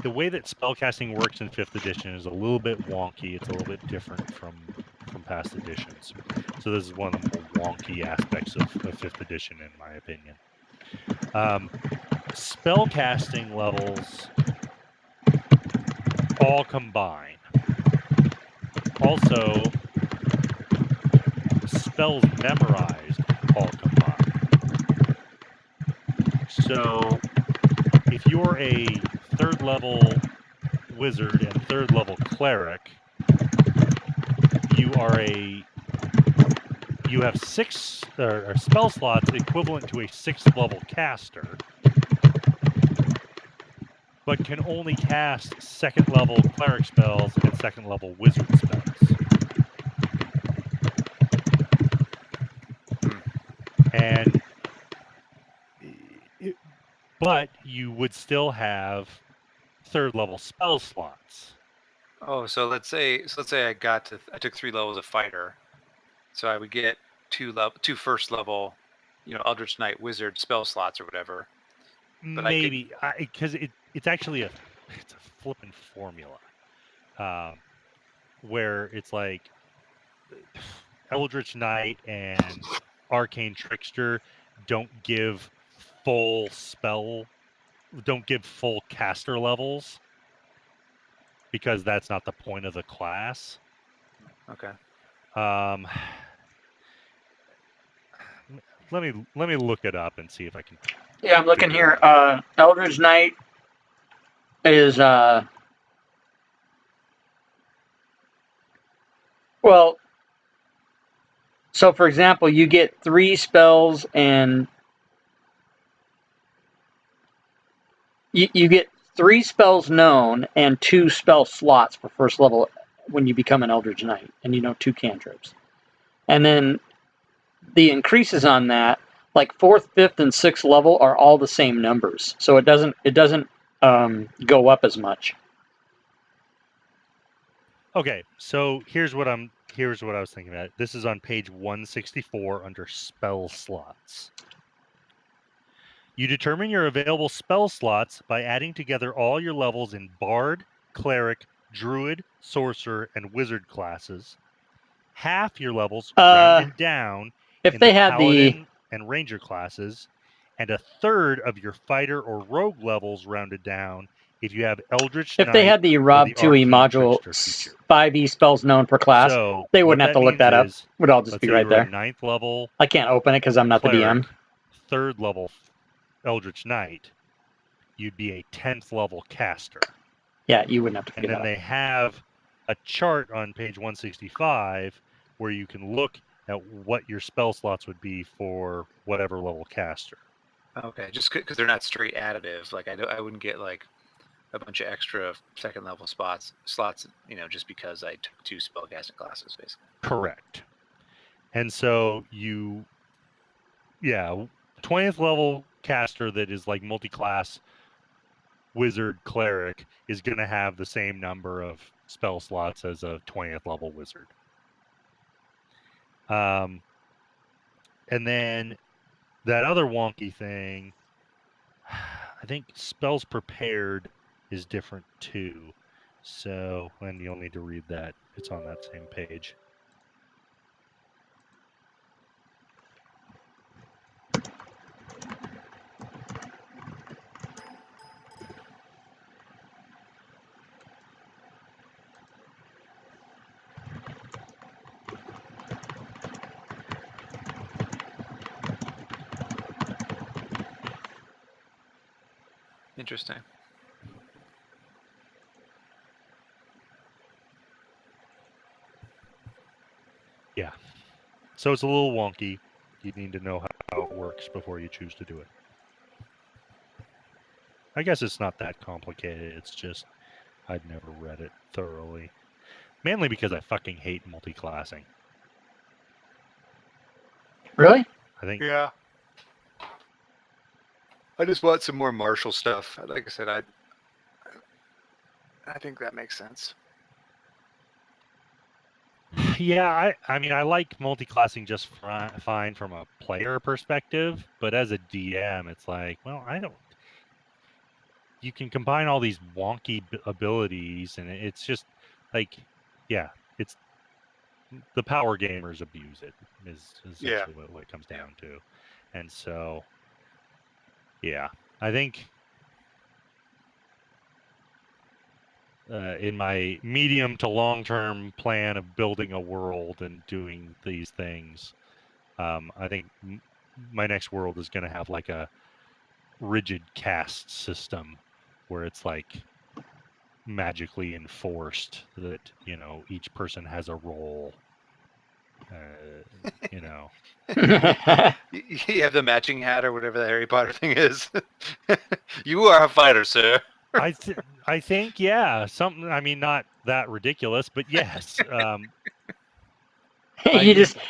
spellcasting works in 5th edition is a little bit wonky. It's a little bit different from past editions. So this is one of the more wonky aspects of 5th edition, in my opinion. Spellcasting levels all combine. Also, spells memorized all combine. So if you're a 3rd level wizard and 3rd level cleric, you have 6 or spell slots equivalent to a 6th level caster, but can only cast 2nd level cleric spells and 2nd level wizard spells. And but you would still have 3rd level spell slots. Oh, so let's say I took 3 levels of fighter, so I would get 2 first level, Eldritch Knight wizard spell slots or whatever. But maybe because it's actually a flippin' formula, where it's like Eldritch Knight and Arcane Trickster don't give full caster levels. because that's not the point of the class. Okay. Let me look it up and see if I can. Yeah, I'm looking figure here. Eldritch Knight is well. So, for example, you get 3 spells and you get 3 spells known and 2 spell slots for first level when you become an Eldritch Knight, and 2 cantrips. And then the increases on that, like 4th, 5th, and 6th level, are all the same numbers, so it doesn't go up as much. Okay, so here's what I was thinking about. This is on page 164 under spell slots. You determine your available spell slots by adding together all your levels in Bard, Cleric, Druid, Sorcerer, and Wizard classes. Half your levels rounded down If in they the had Paladin and Ranger classes, and a third of your Fighter or Rogue levels rounded down if you have Eldritch if Knight they had the or Rob the 2e Arcane module, Trickster feature. 5e spells known per class, So they what wouldn't have to look means that up. is, Would all just let's be say right you were a there. 9th level I can't open it because I'm not the Cleric, DM. 3rd level Eldritch Knight, you'd be a 10th level caster. Yeah, you wouldn't have to And figure then that out. they have a chart on page 165 where you can look at what your spell slots would be for whatever level caster. Okay, just because they're not straight additive, like I wouldn't get like a bunch of extra 2nd level slots, just because I took 2 spellcasting classes, basically. Correct. And so 20th level caster that is like multi-class wizard cleric is going to have the same number of spell slots as a 20th level wizard. And then that other wonky thing, I think spells prepared is different too. So, and you'll need to read that. It's on that same page. Interesting. Yeah. So it's a little wonky. You need to know how it works before you choose to do it. I guess it's not that complicated. It's just I'd never read it thoroughly. Mainly because I fucking hate multi-classing. Really? I think Yeah. I just want some more martial stuff. Like I said, I think that makes sense. Yeah, I mean, I like multi-classing just fine from a player perspective, but as a DM, it's like, well, I don't. You can combine all these wonky abilities, and it's just like, yeah, it's the power gamers abuse it. Is essentially what it comes down to, and so, yeah, I think. In my medium to long-term plan of building a world and doing these things, I think my next world is going to have like a rigid caste system where it's like magically enforced that each person has a role. You have the matching hat or whatever the Harry Potter thing is. You are a fighter, sir. I think, yeah, something. I mean, not that ridiculous, but yes.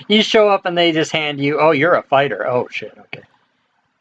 You show up and they just hand you, oh, you're a fighter. Oh shit, okay.